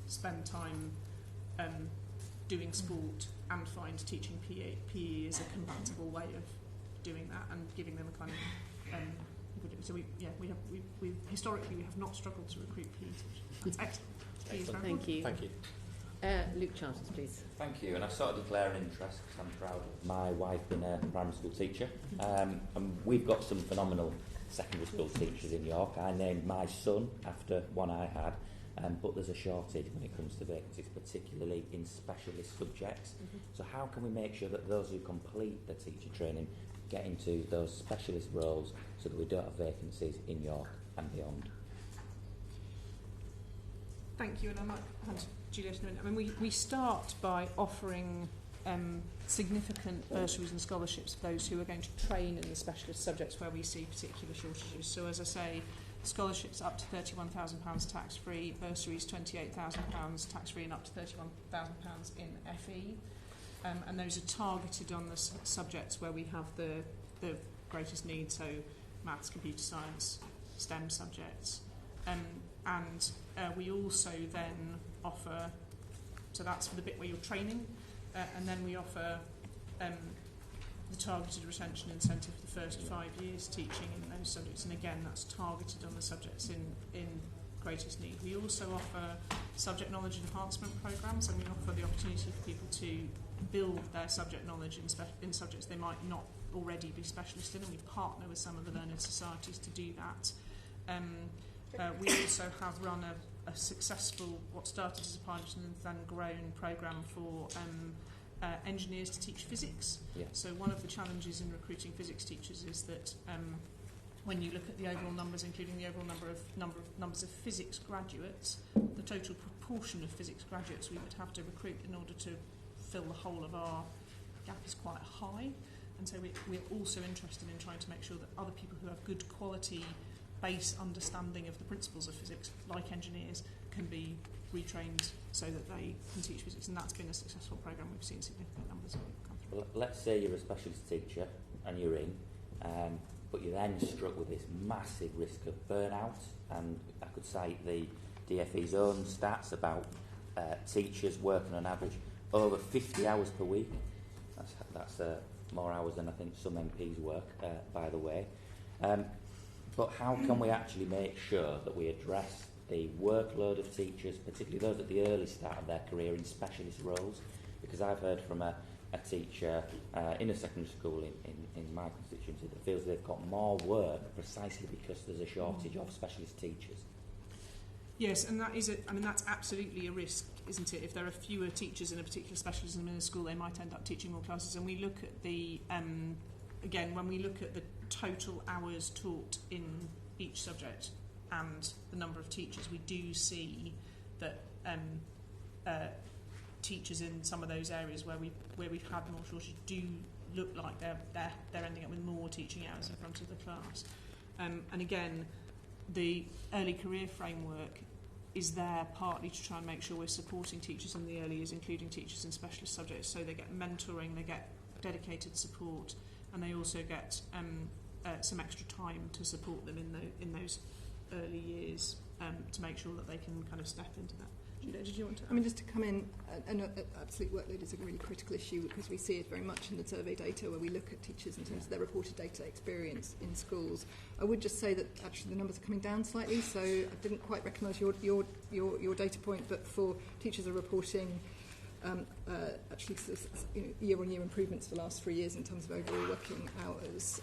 spend time doing sport and find teaching PE is a compatible way of doing that and giving them a kind of so we historically we have not struggled to recruit PE teachers. That's excellent. PE is very Thank you. Thank you. Luke Charters, please. Thank you, and I sort of declare an interest because I'm proud of my wife being a primary school teacher. And we've got some phenomenal secondary school teachers in York. I named my son after one I had, but there's a shortage when it comes to vacancies, particularly in specialist subjects. So how can we make sure that those who complete the teacher training get into those specialist roles so that we don't have vacancies in York and beyond? Thank you, and I might hand to Juliet in a minute. We start by offering significant bursaries and scholarships for those who are going to train in the specialist subjects where we see particular shortages. So as I say, scholarships up to £31,000 tax-free, bursaries £28,000 tax-free and up to £31,000 in FE. And those are targeted on the subjects where we have the greatest need, so maths, computer science, STEM subjects. And we also then offer, so that's for the bit where you're training, and then we offer the targeted retention incentive for the first 5 years teaching in those subjects, and again that's targeted on the subjects in greatest need. We also offer subject knowledge enhancement programmes, and we offer the opportunity for people to build their subject knowledge in subjects they might not already be specialist in, and we partner with some of the learned societies to do that. We also have run a successful, what started as a pilot and then grown programme for engineers to teach physics. Yeah. So one of the challenges in recruiting physics teachers is that when you look at the overall numbers, including the overall numbers of physics graduates, the total proportion of physics graduates we would have to recruit in order to fill the whole of our gap is quite high. And so we're also interested in trying to make sure that other people who have good quality base understanding of the principles of physics, like engineers, can be retrained so that they can teach physics, and that's been a successful programme. We've seen significant numbers come through. Well, let's say you're a specialist teacher and you're in, but you're then struck with this massive risk of burnout, and I could cite the DFE's own stats about teachers working on average over 50 hours per week. That's more hours than I think some MPs work, by the way. But how can we actually make sure that we address the workload of teachers, particularly those at the early start of their career in specialist roles? Because I've heard from a teacher in a secondary school in my constituency that feels they've got more work precisely because there's a shortage of specialist teachers. Yes, and that is that's absolutely a risk, isn't it? If there are fewer teachers in a particular specialism in a school, they might end up teaching more classes. And we look at the again, when we look at the total hours taught in each subject and the number of teachers, we do see that teachers in some of those areas where we've had more shortage do look like they're ending up with more teaching hours in front of the class. And again, the early career framework is there partly to try and make sure we're supporting teachers in the early years, including teachers in specialist subjects, so they get mentoring, they get dedicated support, and they also get some extra time to support them in those early years to make sure that they can kind of step into that. Juliet, did you want to? I mean, just to come in, absolute workload is a really critical issue because we see it very much in the survey data where we look at teachers in terms of their reported data experience in schools. I would just say that actually the numbers are coming down slightly, so I didn't quite recognise your data point, but for teachers are reporting actually year-on-year improvements for the last 3 years in terms of overall working hours.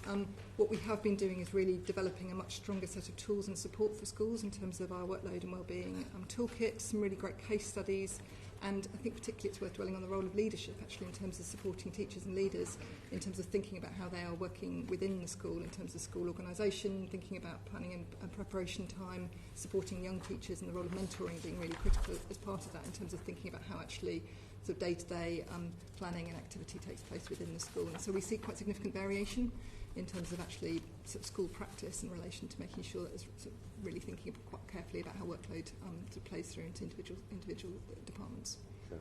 What we have been doing is really developing a much stronger set of tools and support for schools in terms of our workload and wellbeing toolkit, some really great case studies, and I think particularly it's worth dwelling on the role of leadership actually in terms of supporting teachers and leaders in terms of thinking about how they are working within the school in terms of school organisation, thinking about planning and preparation time, supporting young teachers, and the role of mentoring being really critical as part of that in terms of thinking about how actually sort of day-to-day planning and activity takes place within the school. And so we see quite significant variation in terms of actually sort of school practice in relation to making sure that it's sort of really thinking quite carefully about how workload sort of plays through into individual departments. Sure.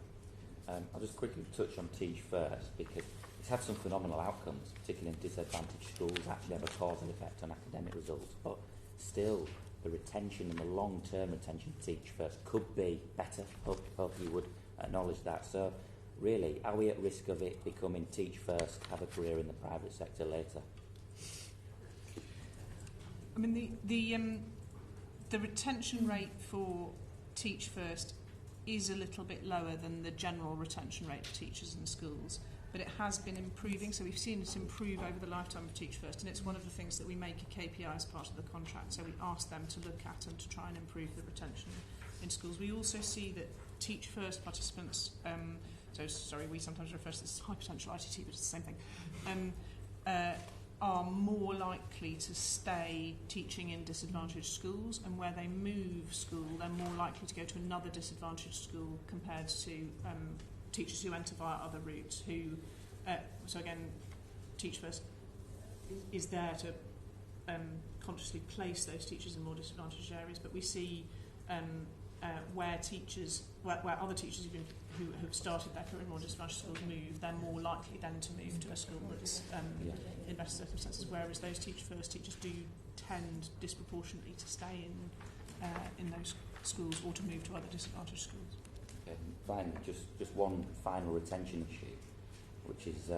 I'll just quickly touch on Teach First because it's had some phenomenal outcomes, particularly in disadvantaged schools, actually have a causal effect on academic results, but still the retention and the long-term retention of Teach First could be better. Hope you would acknowledge that. So really, are we at risk of it becoming Teach First, have a career in the private sector later? I mean, the retention rate for Teach First is a little bit lower than the general retention rate for teachers in schools, but it has been improving. So we've seen it improve over the lifetime of Teach First, and it's one of the things that we make a KPI as part of the contract. So we ask them to look at and to try and improve the retention in schools. We also see that Teach First participants, we sometimes refer to this as high potential ITT, but it's the same thing, are more likely to stay teaching in disadvantaged schools, and where they move school, they're more likely to go to another disadvantaged school compared to teachers who enter via other routes. So again, Teach First is there to consciously place those teachers in more disadvantaged areas, but we see where other teachers who have started their career in more disadvantaged schools move, they're more likely then to move to a school that's in better circumstances, whereas those Teach First teachers do tend disproportionately to stay in those schools or to move to other disadvantaged schools. Finally, just one final retention issue, which is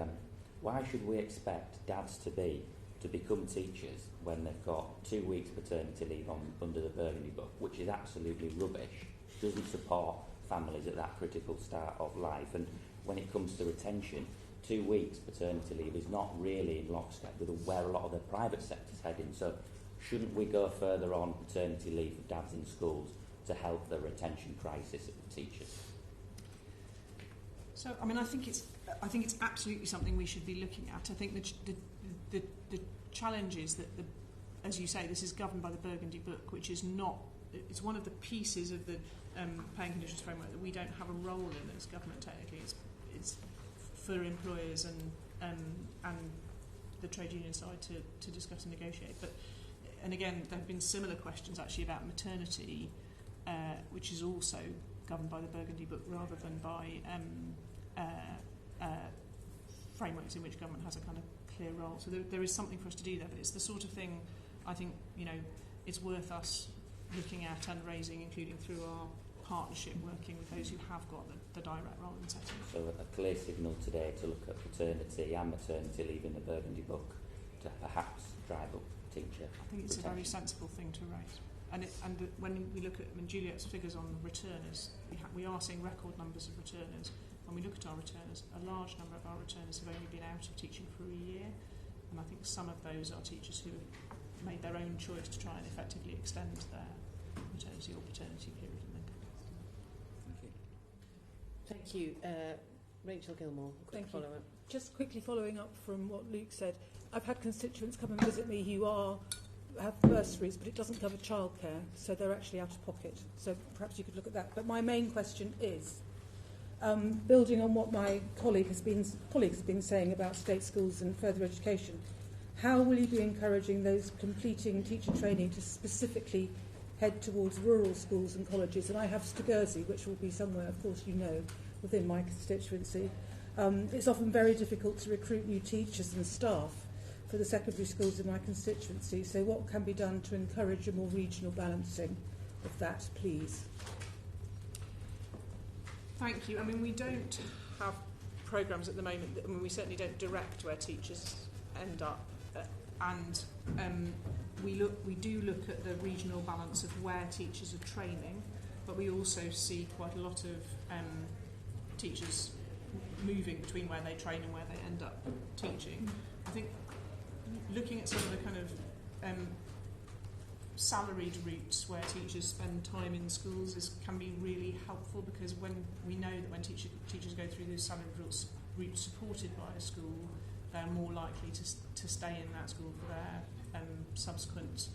why should we expect dads to become teachers when they've got 2 weeks paternity leave under the Burgundy Book, which is absolutely rubbish, doesn't support families at that critical start of life. And when it comes to retention, 2 weeks paternity leave is not really in lockstep with where a lot of the private sector's heading. So shouldn't we go further on paternity leave for dads in schools to help the retention crisis of teachers? So, I mean, I think it's absolutely something we should be looking at. I think the challenge is that, as you say, this is governed by the Burgundy Book, which is not. It's one of the pieces of the paying conditions framework that we don't have a role in as government. Technically, it's for employers and the trade union side to discuss and negotiate. And again, there have been similar questions actually about maternity, which is also governed by the Burgundy Book rather than by frameworks in which government has a kind of clear role. So there is something for us to do there, but it's the sort of thing I think it's worth us looking at and raising, including through our partnership, working with those who have got the direct role in setting. So a clear signal today to look at paternity and maternity leave in the Burgundy Book to perhaps drive up teacher. I think it's a very sensible thing to raise. And when we look at Juliet's figures on returners, we are seeing record numbers of returners. When we look at our returners, a large number of our returners have only been out of teaching for a year, and I think some of those are teachers who have made their own choice to try and effectively extend their maternity or paternity period. Thank you. Rachel Gilmore, quick follow-up. Just quickly following up from what Luke said, I've had constituents come and visit me who have bursaries, but it doesn't cover childcare, so they're actually out of pocket. So perhaps you could look at that. But my main question is, building on what my colleagues have been saying about state schools and further education, how will you be encouraging those completing teacher training to specifically head towards rural schools and colleges, and I have Stagursey, which will be somewhere, of course, you know, within my constituency. It's often very difficult to recruit new teachers and staff for the secondary schools in my constituency, so what can be done to encourage a more regional balancing of that, please? Thank you. I mean, we don't have programmes at the moment. I mean, we certainly don't direct where teachers end up, and we do look at the regional balance of where teachers are training, but we also see quite a lot of teachers moving between where they train and where they end up teaching. I think looking at some of the kind of salaried routes where teachers spend time in schools can be really helpful, because when we know that when teachers go through those salaried routes supported by a school, they're more likely to stay in that school for their subsequent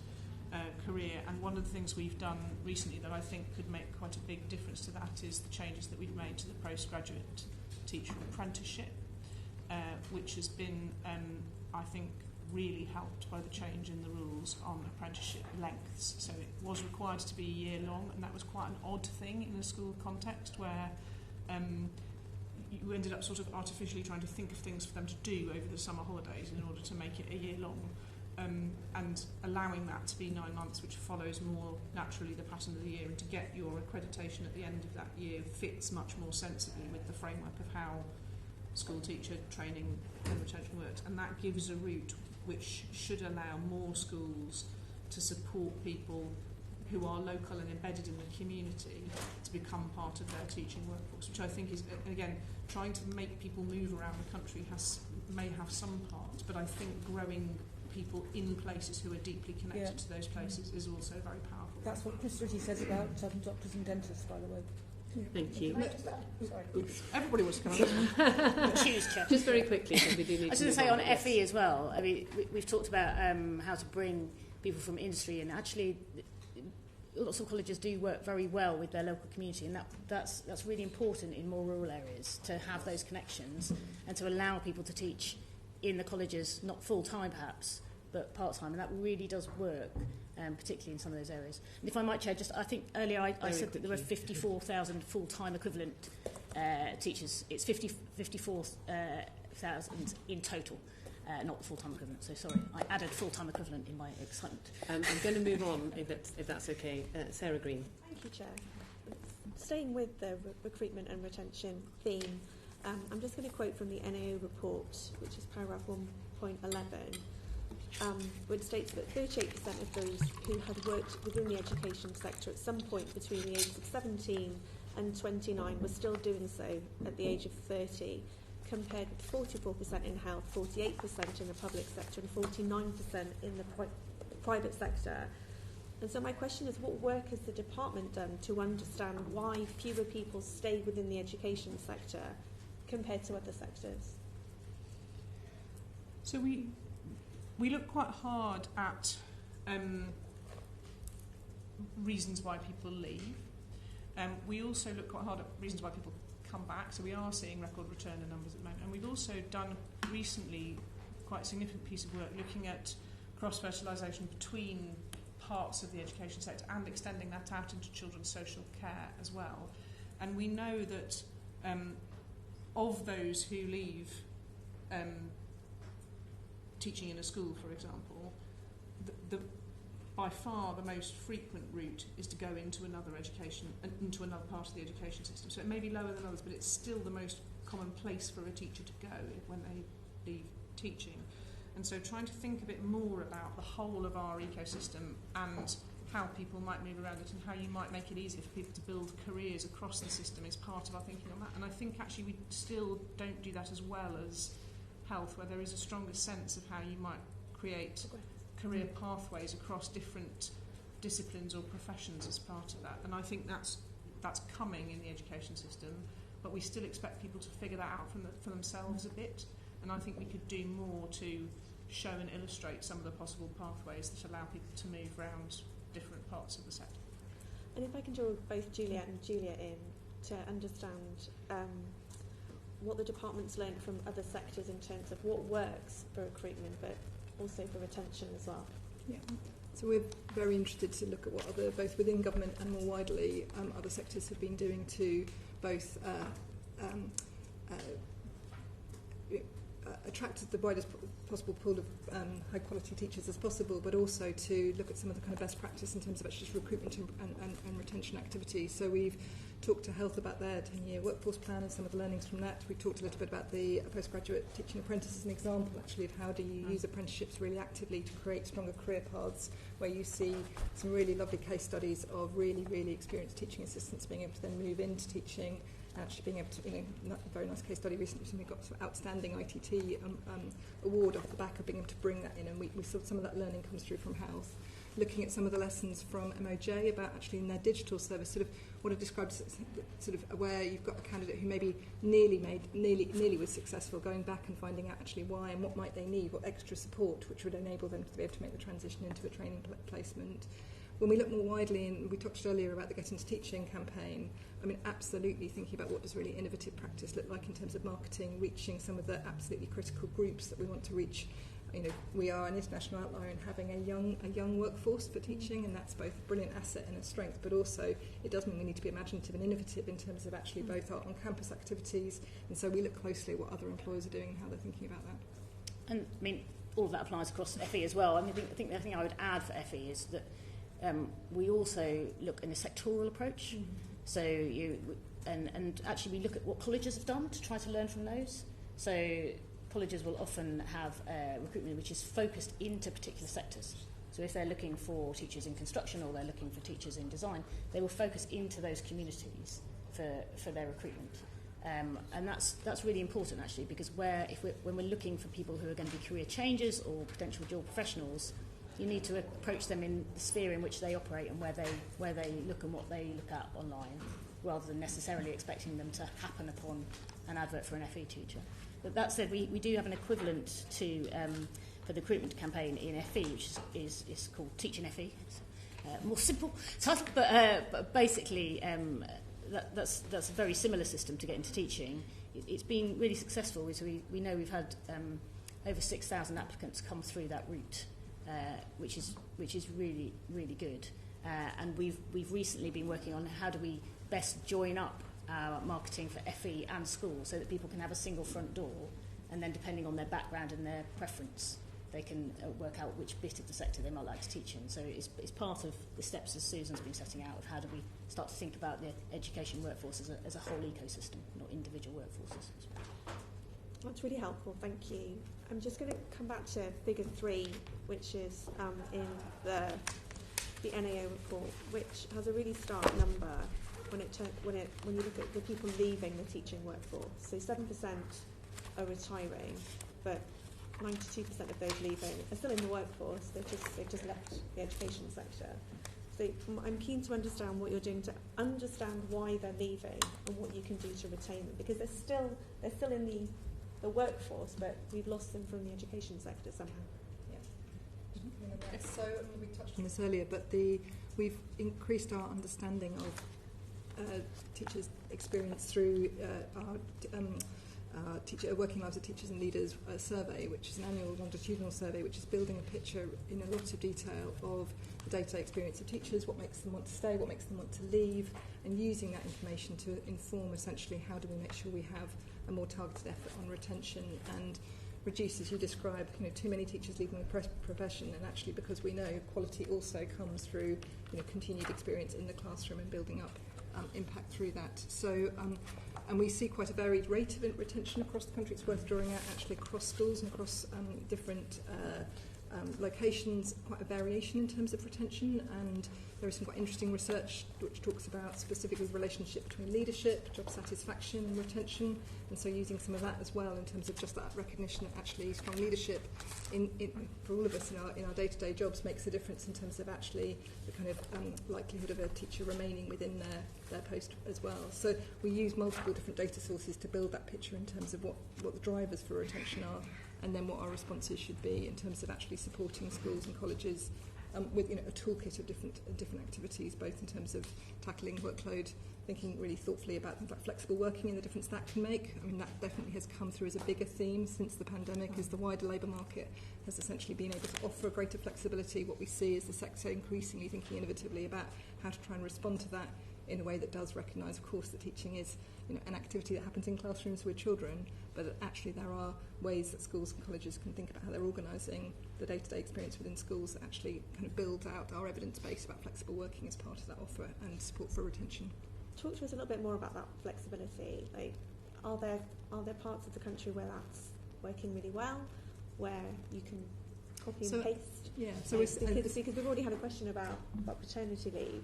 career. And one of the things we've done recently that I think could make quite a big difference to that is the changes that we've made to the postgraduate teacher apprenticeship, which has been, I think, really helped by the change in the rules on apprenticeship lengths. So it was required to be a year long, and that was quite an odd thing in a school context where you ended up sort of artificially trying to think of things for them to do over the summer holidays in order to make it a year long, and allowing that to be 9 months, which follows more naturally the pattern of the year, and to get your accreditation at the end of that year fits much more sensibly with the framework of how school teacher training and retention works. And that gives a route which should allow more schools to support people who are local and embedded in the community to become part of their teaching workforce, which I think is, again, trying to make people move around the country may have some part, but I think growing people in places who are deeply connected to those places is also very powerful. That's what Chris Ritty says about doctors and dentists, by the way. Thank you. Everybody wants to come on. Choose, Chair. Just very quickly, because we do need I was to going to say move on FE as well. I mean, we've talked about how to bring people from industry, and actually lots of colleges do work very well with their local community, and that's really important in more rural areas, to have those connections and to allow people to teach in the colleges, not full-time perhaps, but part-time, and that really does work, particularly in some of those areas. And if I might, Chair, I think earlier I said that there were 54,000 full-time equivalent teachers. It's 54,000 in total, not full-time equivalent. So sorry, I added full-time equivalent in my excitement. I'm going to move on, if that's okay. Sarah Green. Thank you, Chair. Staying with the recruitment and retention theme, I'm just going to quote from the NAO report, which is paragraph 1.11. Which states that 38% of those who had worked within the education sector at some point between the ages of 17 and 29 were still doing so at the age of 30, compared with 44% in health, 48% in the public sector and 49% in the private sector. And so my question is, what work has the department done to understand why fewer people stay within the education sector compared to other sectors? So we look quite hard at reasons why people leave. We also look quite hard at reasons why people come back. So we are seeing record return in numbers at the moment. And we've also done recently quite a significant piece of work looking at cross-fertilisation between parts of the education sector and extending that out into children's social care as well. And we know that of those who leave teaching in a school, for example, by far the most frequent route is to go into another part of the education system. So it may be lower than others, but it's still the most common place for a teacher to go when they leave teaching. And so trying to think a bit more about the whole of our ecosystem and how people might move around it and how you might make it easier for people to build careers across the system is part of our thinking on that. And I think actually we still don't do that as well as health, where there is a stronger sense of how you might create career pathways across different disciplines or professions as part of that. And I think that's coming in the education system, but we still expect people to figure that out for themselves a bit. And I think we could do more to show and illustrate some of the possible pathways that allow people to move around different parts of the sector. And if I can draw both Juliet and Julia in to understand what the department's learned from other sectors in terms of what works for recruitment but also for retention as well. Yeah. So we're very interested to look at what other, both within government and more widely, other sectors have been doing to both attract the widest possible pool of high quality teachers as possible, but also to look at some of the kind of best practice in terms of actually just recruitment and retention activities. So we've talked to Health about their 10-year workforce plan and some of the learnings from that. We talked a little bit about the postgraduate teaching apprentice as an example, actually, of how do you use apprenticeships really actively to create stronger career paths, where you see some really lovely case studies of really, really experienced teaching assistants being able to then move into teaching, and actually being able to, a very nice case study recently, we got some outstanding ITT award off the back of being able to bring that in, and we saw some of that learning comes through from Health. Looking at some of the lessons from MOJ about actually in their digital service, sort of what I described as sort of where you've got a candidate who maybe nearly was successful, going back and finding out actually why and what might they need, what extra support, which would enable them to be able to make the transition into a training placement. When we look more widely, and we talked earlier about the Get Into Teaching campaign, I mean, absolutely thinking about what does really innovative practice look like in terms of marketing, reaching some of the absolutely critical groups that we want to reach. We are an international outlier in having a young workforce for teaching, and that's both a brilliant asset and a strength, but also it does mean we need to be imaginative and innovative in terms of actually both our on-campus activities, and so we look closely at what other employers are doing and how they're thinking about that. And I mean, all of that applies across FE as well. I mean, I think the thing I would add for FE is that we also look in a sectoral approach. So and actually we look at what colleges have done to try to learn from those. So colleges will often have recruitment which is focused into particular sectors. So if they're looking for teachers in construction or they're looking for teachers in design, they will focus into those communities for their recruitment. And that's really important actually, because when we're looking for people who are going to be career changers or potential dual professionals, you need to approach them in the sphere in which they operate and where they look and what they look at online, rather than necessarily expecting them to happen upon an advert for an FE teacher. But that said, we do have an equivalent to for the recruitment campaign in FE, which is called Teaching FE. It's a more simple title, but basically that's a very similar system to get into teaching. It's been really successful. So we know we've had over 6,000 applicants come through that route, which is really, really good. And we've recently been working on how do we best join up our marketing for FE and school so that people can have a single front door, and then depending on their background and their preference, they can work out which bit of the sector they might like to teach in. So it's part of the steps that Susan's been setting out of how do we start to think about the education workforce as a whole ecosystem, not individual workforces. That's really helpful, thank you. I'm just going to come back to figure 3, which is in the NAO report, which has a really stark number when you look at the people leaving the teaching workforce. So 7% are retiring, but 92% of those leaving are still in the workforce. They've just left the education sector. So I'm keen to understand what you're doing to understand why they're leaving and what you can do to retain them, because they're still in the workforce, but we've lost them from the education sector somehow. Yeah. So we touched on this earlier, but we've increased our understanding of teachers' experience through our Working Lives of Teachers and Leaders survey, which is an annual longitudinal survey which is building a picture in a lot of detail of the day-to-day experience of teachers, what makes them want to stay, what makes them want to leave, and using that information to inform essentially how do we make sure we have a more targeted effort on retention and reduce, as you described, too many teachers leaving the profession, and actually because we know quality also comes through continued experience in the classroom and building up impact through that. So and we see quite a varied rate of retention across the country. It's worth drawing out actually across schools and across different locations, quite a variation in terms of retention, and there is some quite interesting research which talks about specifically the relationship between leadership, job satisfaction and retention, and so using some of that as well in terms of just that recognition that actually strong leadership for all of us in our day-to-day jobs makes a difference in terms of actually the kind of likelihood of a teacher remaining within their post as well. So we use multiple different data sources to build that picture in terms of what the drivers for retention are, and then what our responses should be in terms of actually supporting schools and colleges with a toolkit of different activities, both in terms of tackling workload, thinking really thoughtfully about things like flexible working and the difference that can make. I mean, that definitely has come through as a bigger theme since the pandemic, as the wider labour market has essentially been able to offer greater flexibility. What we see is the sector increasingly thinking innovatively about how to try and respond to that in a way that does recognise, of course, that teaching is an activity that happens in classrooms with children, but that actually there are ways that schools and colleges can think about how they're organising the day-to-day experience within schools that actually kind of build out our evidence base about flexible working as part of that offer and support for retention. Talk to us a little bit more about that flexibility. Like, are there parts of the country where that's working really well, where you can copy and paste? Yeah. So because we've already had a question about paternity leave.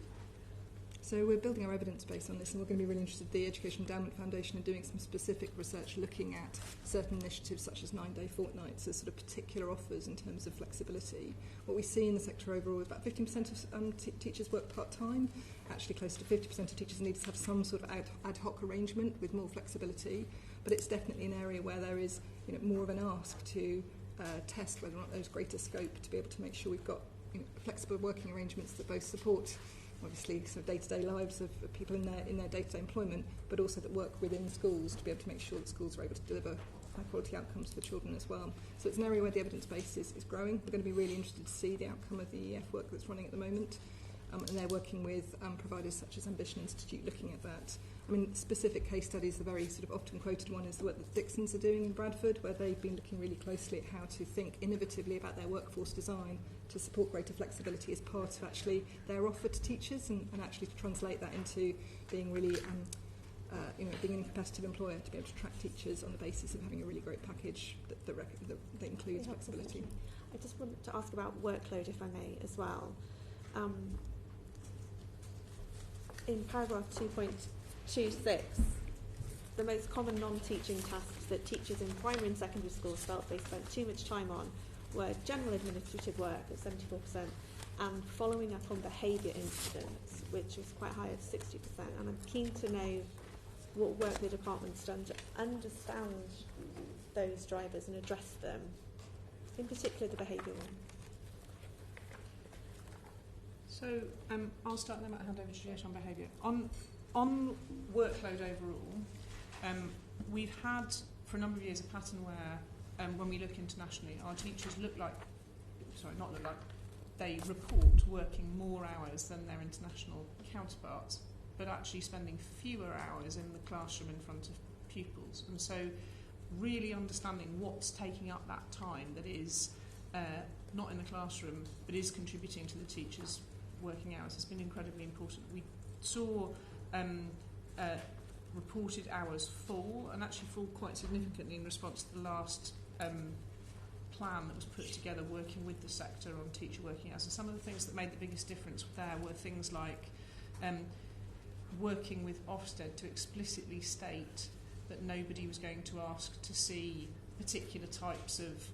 So we're building our evidence base on this, and we're going to be really interested in the Education Endowment Foundation in doing some specific research looking at certain initiatives such as 9-day fortnights as sort of particular offers in terms of flexibility. What we see in the sector overall is about 15% of teachers work part-time. Actually, close to 50% of teachers need to have some sort of ad hoc arrangement with more flexibility. But it's definitely an area where there is more of an ask to test whether or not there's greater scope to be able to make sure we've got flexible working arrangements that both support obviously sort of day-to-day lives of people in their day-to-day employment, but also that work within schools to be able to make sure that schools are able to deliver high-quality outcomes for children as well. So it's an area where the evidence base is growing. We're going to be really interested to see the outcome of the EF work that's running at the moment, and they're working with providers such as Ambition Institute looking at that. I mean, specific case studies, the very sort of often quoted one is the work that Dixons are doing in Bradford, where they've been looking really closely at how to think innovatively about their workforce design to support greater flexibility as part of actually their offer to teachers, and actually to translate that into being really, being a competitive employer to be able to attract teachers on the basis of having a really great package that includes flexibility. I just wanted to ask about workload, if I may, as well. In paragraph 2.26, the most common non-teaching tasks that teachers in primary and secondary schools felt they spent too much time on were general administrative work at 74% and following up on behaviour incidents, which was quite high at 60%. And I'm keen to know what work the department's done to understand those drivers and address them, in particular the behaviour one. So I'll start and then I'll hand over to Juliet on behaviour. On workload overall, we've had for a number of years a pattern where when we look internationally, our teachers they report working more hours than their international counterparts, but actually spending fewer hours in the classroom in front of pupils. And so really understanding what's taking up that time that is not in the classroom but is contributing to the teachers' working hours has been incredibly important. We saw reported hours fall, and actually fall quite significantly in response to the last plan that was put together working with the sector on teacher working hours. And some of the things that made the biggest difference there were things like working with Ofsted to explicitly state that nobody was going to ask to see particular types of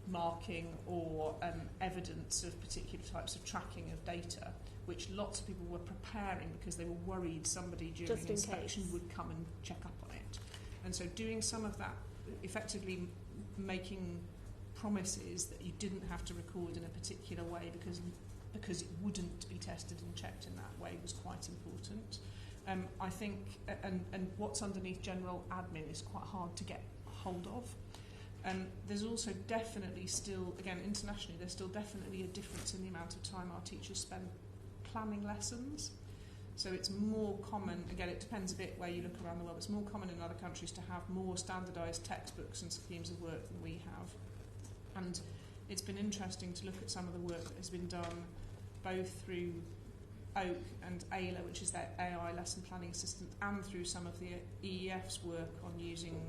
marking or evidence of particular types of tracking of data, which lots of people were preparing because they were worried somebody during an inspection would come and check up on it. And so doing some of that, effectively making promises that you didn't have to record in a particular way because it wouldn't be tested and checked in that way, was quite important. I think, and what's underneath general admin is quite hard to get hold of. There's also definitely still, again, internationally, there's still definitely a difference in the amount of time our teachers spend planning lessons. So it's more common, again, it depends a bit where you look around the world, it's more common in other countries to have more standardised textbooks and schemes of work than we have. And it's been interesting to look at some of the work that has been done both through Oak and Ayla, which is their AI lesson planning assistant, and through some of the EEF's work on using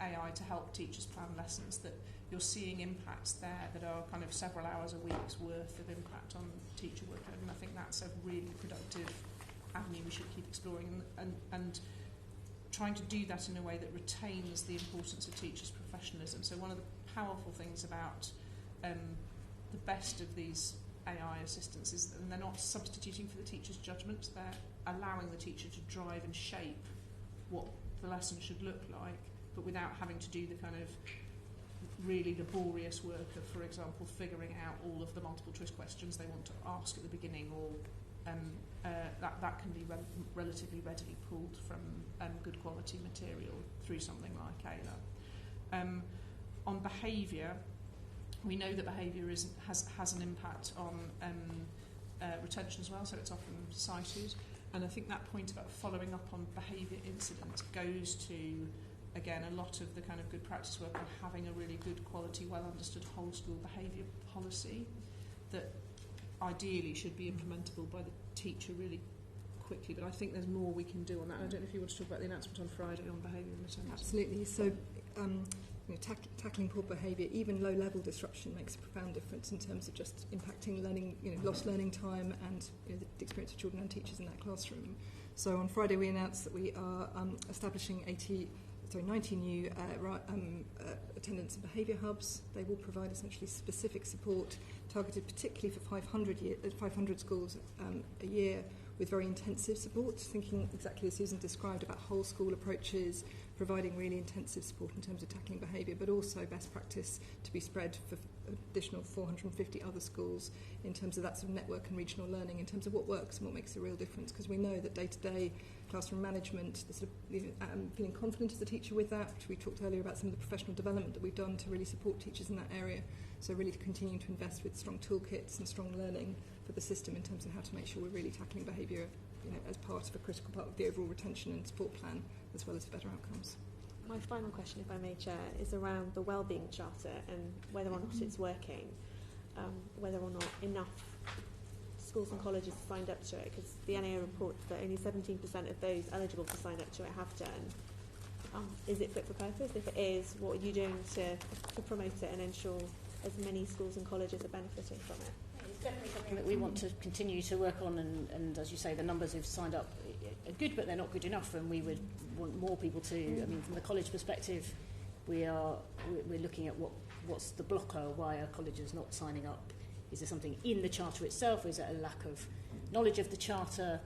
AI to help teachers plan lessons, that you're seeing impacts there that are kind of several hours a week's worth of impact on teacher workload, and I think that's a really productive avenue we should keep exploring, and trying to do that in a way that retains the importance of teachers' professionalism. So one of the powerful things about the best of these AI assistants is that they're not substituting for the teacher's judgment, they're allowing the teacher to drive and shape what the lesson should look like, but without having to do the kind of really laborious work of, for example, figuring out all of the multiple choice questions they want to ask at the beginning, or that can be relatively readily pulled from good quality material through something like Ayla. On behaviour, we know that behaviour has an impact on retention as well, so it's often cited. And I think that point about following up on behaviour incidents goes to, again, a lot of the kind of good practice work on having a really good quality, well understood whole school behaviour policy that ideally should be implementable by the teacher really quickly. But I think there's more we can do on that. I don't know if you want to talk about the announcement on Friday on behaviour and retention. Absolutely. So tackling poor behaviour, even low-level disruption, makes a profound difference in terms of just impacting learning, lost learning time and the experience of children and teachers in that classroom. So on Friday we announced that we are establishing 90 new attendance and behaviour hubs. They will provide essentially specific support targeted particularly for 500 schools a year, with very intensive support, thinking exactly as Susan described about whole school approaches, providing really intensive support in terms of tackling behaviour, but also best practice to be spread for additional 450 other schools in terms of that sort of network and regional learning, in terms of what works and what makes a real difference, because we know that day-to-day classroom management, the sort of, feeling confident as a teacher with that. We talked earlier about some of the professional development that we've done to really support teachers in that area, so really continuing to invest with strong toolkits and strong learning for the system in terms of how to make sure we're really tackling behaviour as part of a critical part of the overall retention and support plan, as well as better outcomes. My final question, if I may, Chair, is around the Wellbeing Charter and whether or not it's working, whether or not enough schools and colleges have signed up to it, because the NAO reports that only 17% of those eligible to sign up to it have done. Is it fit for purpose? If it is, what are you doing to promote it and ensure as many schools and colleges are benefiting from it? It's definitely something that we want to continue to work on, and as you say, the numbers who've signed up are good, but they're not good enough, and we would want more people to. I mean, from the college perspective, we're looking at what's the blocker. Why are colleges not signing up? Is there something in the charter itself? Is it a lack of knowledge of the charter?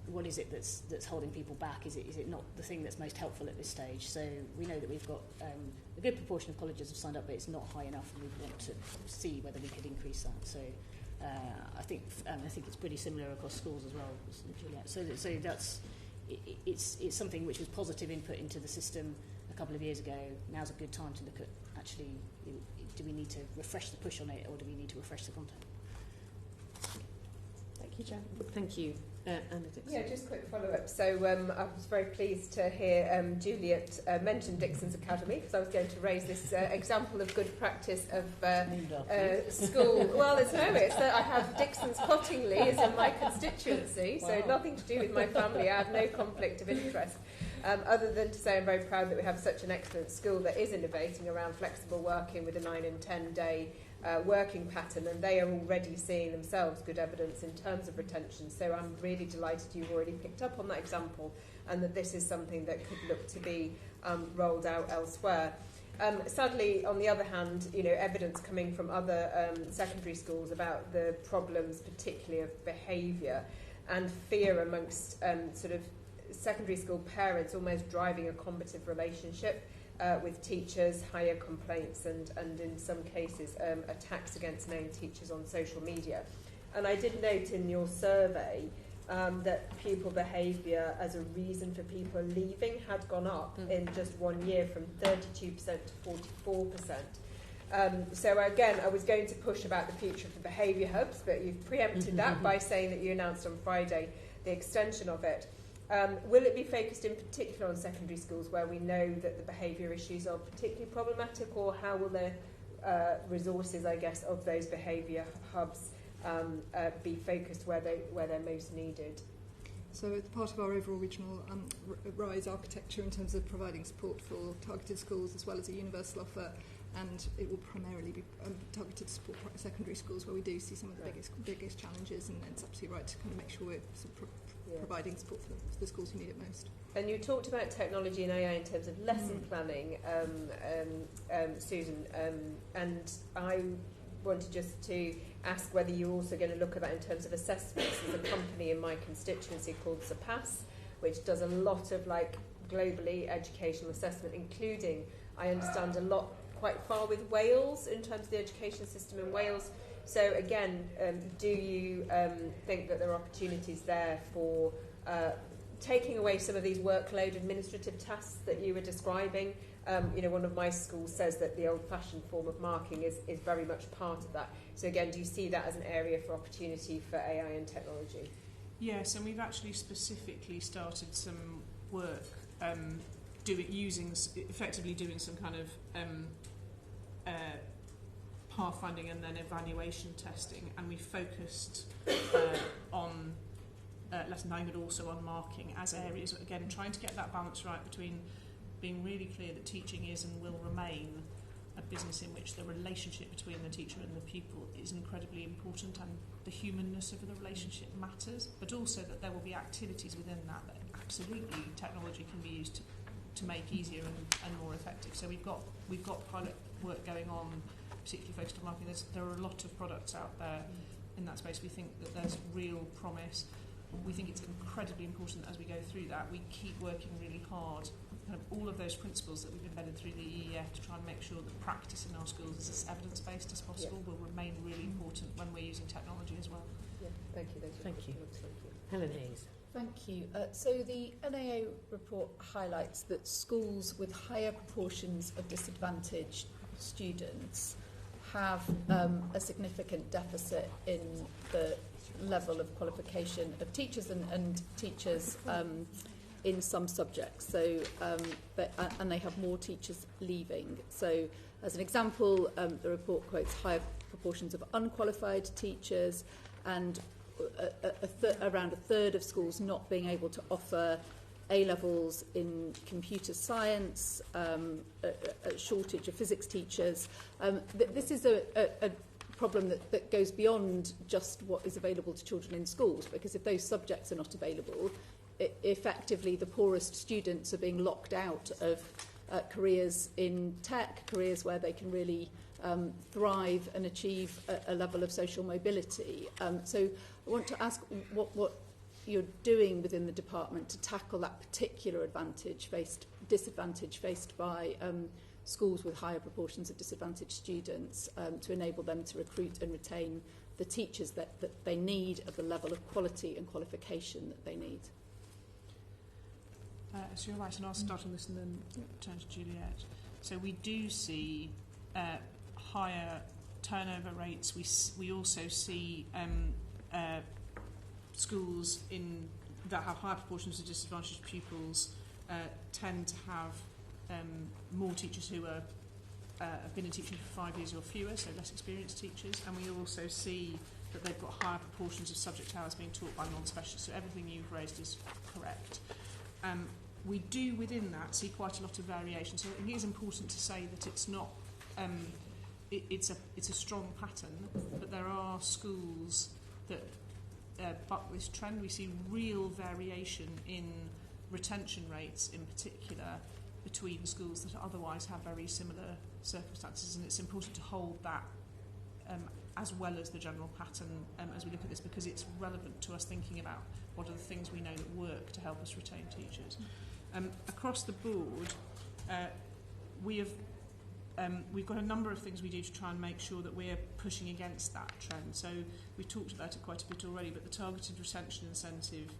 What is it that's holding people back? Is it not the thing that's most helpful at this stage? So we know that we've got a good proportion of colleges have signed up, but it's not high enough, and we want to see whether we could increase that. So I think it's pretty similar across schools as well, Juliet. So that's it's something which was positive input into the system a couple of years ago. Now's a good time to look at actually, do we need to refresh the push on it, or do we need to refresh the content? Thank you, Chair. Thank you. Anna Dixon. Yeah, just quick follow-up. So I was very pleased to hear Juliet mention Dixon's Academy, because I was going to raise this example of good practice of school. Well, I have Dixon's Pottingley is in my constituency, so nothing to do with my family. I have no conflict of interest. Other than to say I'm very proud that we have such an excellent school that is innovating around flexible working with a 9 and 10 day working pattern, and they are already seeing themselves good evidence in terms of retention. So I'm really delighted you've already picked up on that example, and that this is something that could look to be rolled out elsewhere. Sadly, on the other hand, evidence coming from other secondary schools about the problems, particularly of behaviour and fear amongst sort of secondary school parents, almost driving a combative relationship with teachers, higher complaints, and in some cases attacks against known teachers on social media. And I did note in your survey that pupil behaviour as a reason for people leaving had gone up in just 1 year, from 32% to 44%. So again, I was going to push about the future of the behaviour hubs, but you've preempted that by saying that you announced on Friday the extension of it. Will it be focused in particular on secondary schools where we know that the behaviour issues are particularly problematic, or how will the resources, I guess, of those behaviour hubs be focused where they're most needed? So it's part of our overall regional RISE architecture in terms of providing support for targeted schools as well as a universal offer, and it will primarily be targeted to support secondary schools where we do see some of the biggest challenges, and it's absolutely right to kind of make sure we're providing support for the schools who need it most. And you talked about technology and AI in terms of lesson planning, Susan, and I wanted just to ask whether you're also going to look at that in terms of assessments. There's a company in my constituency called Surpass, which does a lot of globally educational assessment, including, I understand, quite far with Wales in terms of the education system in Wales. So again, do you think that there are opportunities there for taking away some of these workload administrative tasks that you were describing? One of my schools says that the old-fashioned form of marking is very much part of that. So again, do you see that as an area for opportunity for AI and technology? Yes, and we've actually specifically started some work effectively doing some kind of pathfinding and then evaluation testing, and we focused on lesson planning but also on marking as areas, again trying to get that balance right between being really clear that teaching is and will remain a business in which the relationship between the teacher and the pupil is incredibly important, and the humanness of the relationship matters, but also that there will be activities within that absolutely technology can be used to make easier and more effective. So we've got pilot work going on, particularly focused on marketing. There are a lot of products out there in that space. We think that there's real promise. We think it's incredibly important as we go through that we keep working really hard. Kind of all of those principles that we've embedded through the EEF to try and make sure that practice in our schools is as evidence-based as possible will remain really important when we're using technology as well. Yeah, thank you. Thank you. Helen Hayes. Thank you. So the NAO report highlights that schools with higher proportions of disadvantaged students have a significant deficit in the level of qualification of teachers and teachers in some subjects. So, and they have more teachers leaving. So, as an example, the report quotes higher proportions of unqualified teachers and around a third of schools not being able to offer A-levels in computer science, a shortage of physics teachers. This is a problem that goes beyond just what is available to children in schools, because if those subjects are not available, effectively the poorest students are being locked out of careers in tech, careers where they can really thrive and achieve a level of social mobility. So I want to ask what you're doing within the department to tackle that particular disadvantage faced by schools with higher proportions of disadvantaged students, to enable them to recruit and retain the teachers that they need at the level of quality and qualification that they need. So you're right, and I'll start on this and then turn to Juliet. So we do see higher turnover rates. We also see schools that have higher proportions of disadvantaged pupils tend to have more teachers who have been in teaching for 5 years or fewer, so less experienced teachers, and we also see that they've got higher proportions of subject hours being taught by non-specialists. So everything you've raised is correct. We do within that see quite a lot of variation. So it is important to say that it's not it's a strong pattern, but there are schools that buck this trend. We see real variation in retention rates in particular between schools that otherwise have very similar circumstances, and it's important to hold that as well as the general pattern as we look at this, because it's relevant to us thinking about what are the things we know that work to help us retain teachers. Across the board, we've got a number of things we do to try and make sure that we're pushing against that trend. So we've talked about it quite a bit already, but the targeted retention incentive,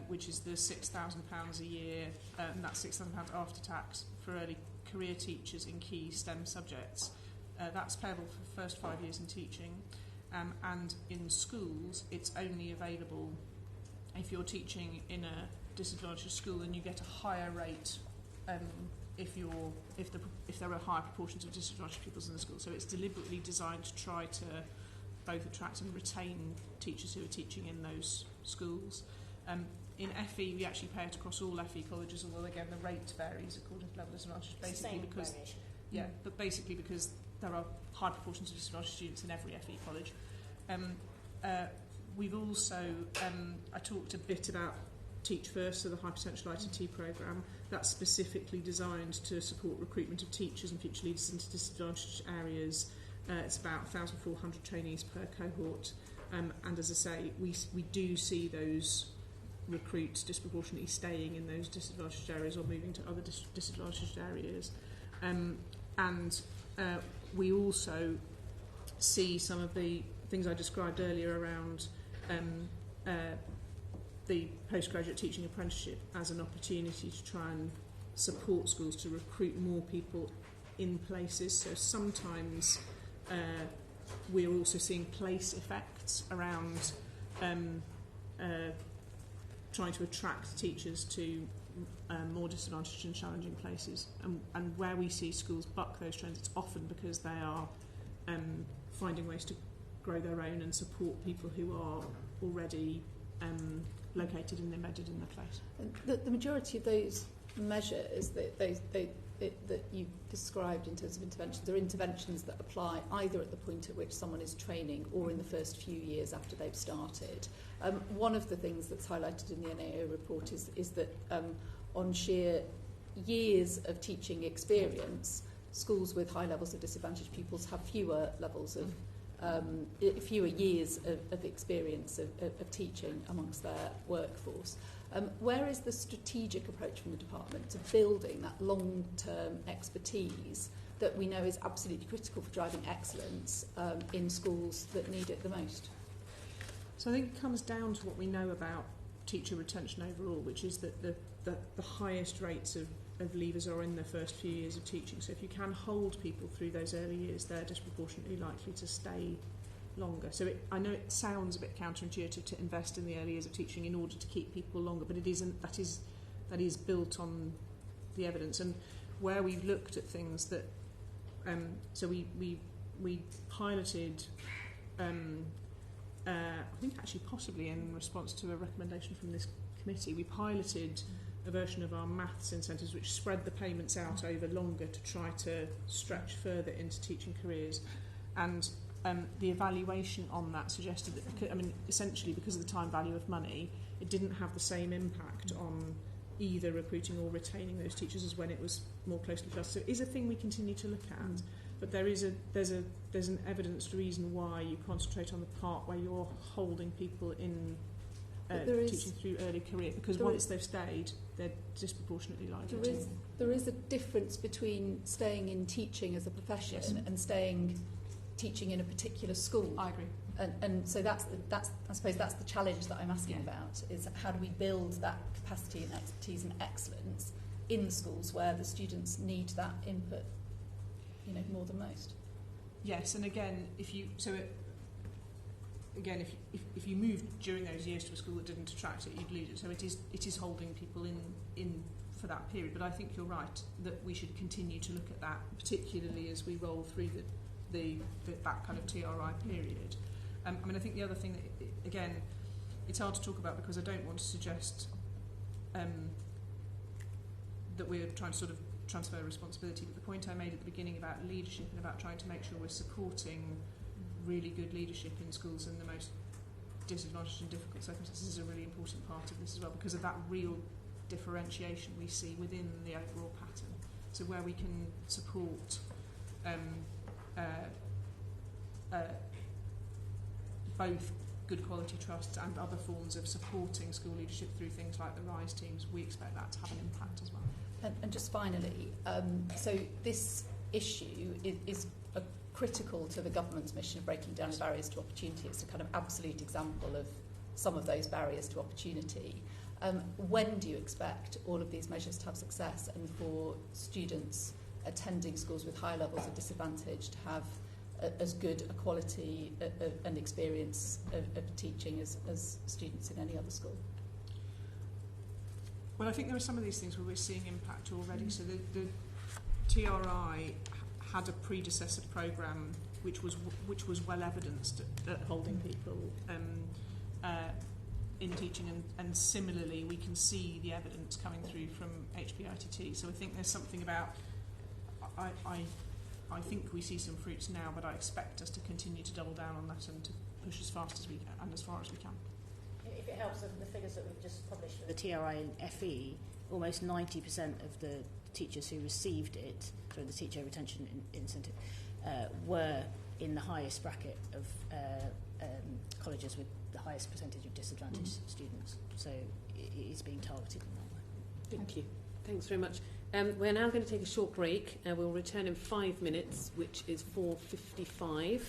which is the £6,000 a year, and that's £6,000 after tax for early career teachers in key STEM subjects. That's payable for the first 5 years in teaching, and in schools it's only available if you're teaching in a disadvantaged school, and you get a higher rate if there are higher proportions of disadvantaged pupils in the school. So it's deliberately designed to try to both attract and retain teachers who are teaching in those schools. In FE, we actually pay it across all FE colleges, although again the rate varies according to level of disadvantage. Basically because there are high proportions of disadvantaged students in every FE college. We've also, I talked a bit about Teach First, so the high potential ITT programme. That's specifically designed to support recruitment of teachers and future leaders into disadvantaged areas. It's about 1,400 trainees per cohort, and as I say, we do see those recruits disproportionately staying in those disadvantaged areas or moving to other disadvantaged areas. and we also see some of the things I described earlier around the postgraduate teaching apprenticeship as an opportunity to try and support schools to recruit more people in places. So sometimes we're also seeing place effects around trying to attract teachers to more disadvantaged and challenging places. And where we see schools buck those trends, it's often because they are finding ways to grow their own and support people who are already located and embedded in the place. And the majority of those measures that you described in terms of interventions are interventions that apply either at the point at which someone is training or in the first few years after they've started. One of the things that's highlighted in the NAO report is that on sheer years of teaching experience, schools with high levels of disadvantaged pupils have fewer levels of fewer years of experience of teaching amongst their workforce. Where is the strategic approach from the department to building that long-term expertise that we know is absolutely critical for driving excellence in schools that need it the most? So I think it comes down to what we know about teacher retention overall, which is that the highest rates of leavers are in the first few years of teaching. So if you can hold people through those early years, they're disproportionately likely to stay longer. So I know it sounds a bit counterintuitive to invest in the early years of teaching in order to keep people longer, but it isn't. That is built on the evidence. And where we've looked at things that, so we piloted, I think actually possibly in response to a recommendation from this committee, we piloted a version of our maths incentives which spread the payments out over longer to try to stretch further into teaching careers. And the evaluation on that suggested that, essentially because of the time value of money, it didn't have the same impact on either recruiting or retaining those teachers as when it was more closely trusted. So it is a thing we continue to look at, but there's an evidenced reason why you concentrate on the part where you're holding people in teaching through early career, because once they've stayed, they're disproportionately likely to. There is a difference between staying in teaching as a profession and staying teaching in a particular school. I agree. And so that's I suppose that's the challenge that I'm asking about, is how do we build that capacity and expertise and excellence in schools where the students need that input, more than most. Yes, and again, if you moved during those years to a school that didn't attract it, you'd lose it. So it is holding people in for that period. But I think you're right that we should continue to look at that, particularly as we roll through that kind of TRI period. I think the other thing that, again, it's hard to talk about because I don't want to suggest that we're trying to sort of transfer responsibility. But the point I made at the beginning about leadership and about trying to make sure we're supporting really good leadership in schools in the most disadvantaged and difficult circumstances is a really important part of this as well, because of that real differentiation we see within the overall pattern. So where we can support both good quality trusts and other forms of supporting school leadership through things like the RISE teams, we expect that to have an impact as well. And just finally, so this issue is critical to the government's mission of breaking down barriers to opportunity. It's a kind of absolute example of some of those barriers to opportunity. When do you expect all of these measures to have success and for students attending schools with high levels of disadvantage to have as good a quality and experience of teaching as students in any other school? Well, I think there are some of these things where we're seeing impact already. So the TRI had a predecessor programme which was well evidenced at holding people in teaching, and similarly we can see the evidence coming through from HPITT. So I think there's something about I think we see some fruits now, but I expect us to continue to double down on that and to push as fast as we can and as far as we can. If it helps, the figures that we've just published for the TRI and FE, almost 90% of the teachers who received it, so the teacher retention incentive, were in the highest bracket of colleges with the highest percentage of disadvantaged students. So it is being targeted in that way. Thank you. Thanks very much. We're now going to take a short break. We'll return in 5 minutes, which is 4:55.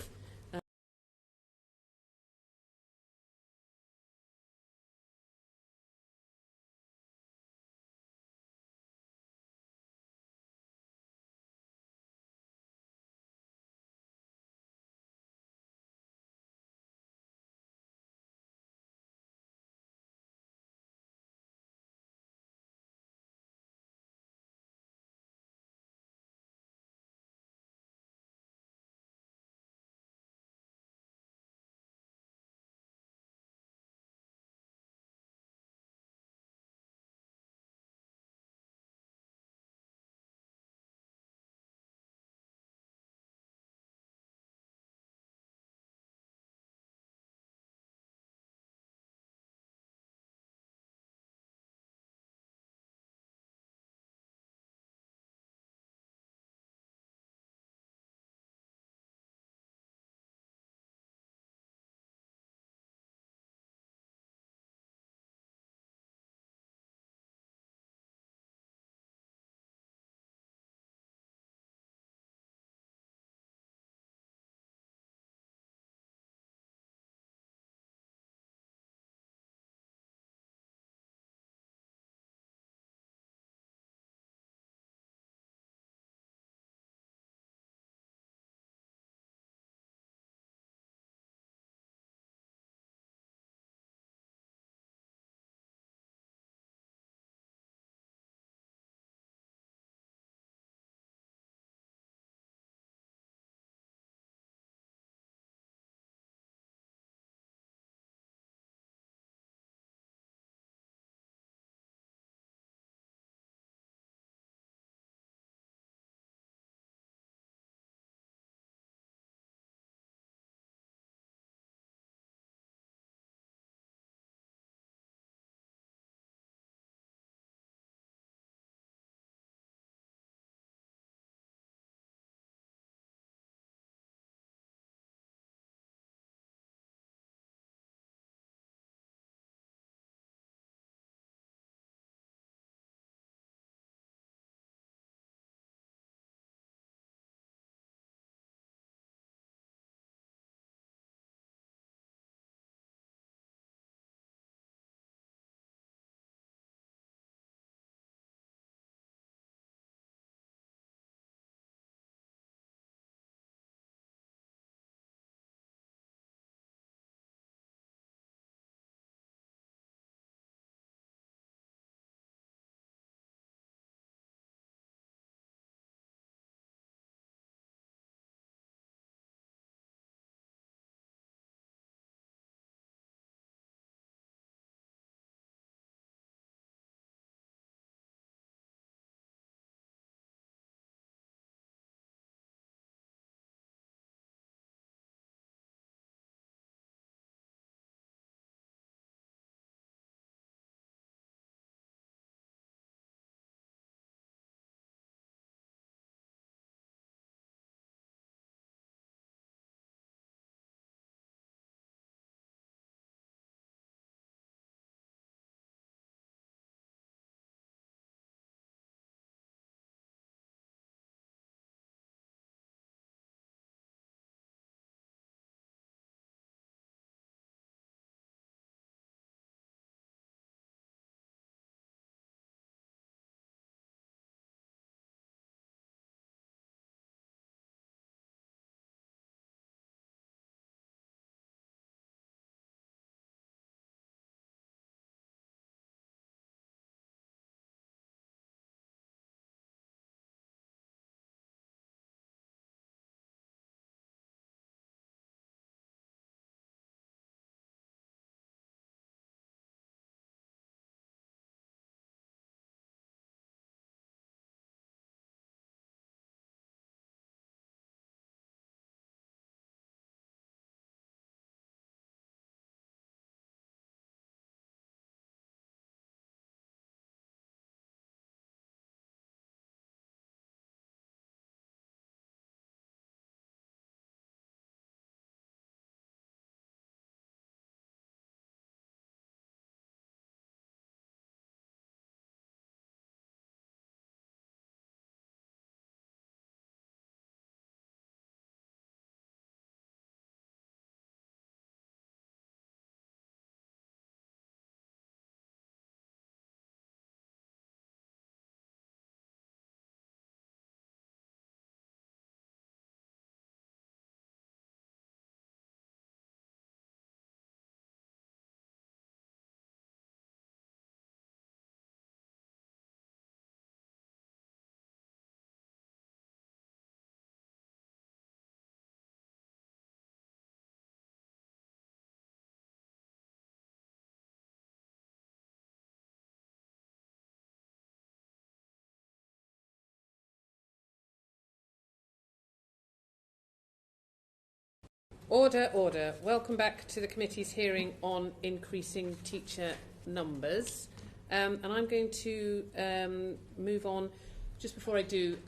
Order, order. Welcome back to the committee's hearing on increasing teacher numbers. And I'm going to move on. Just before I do,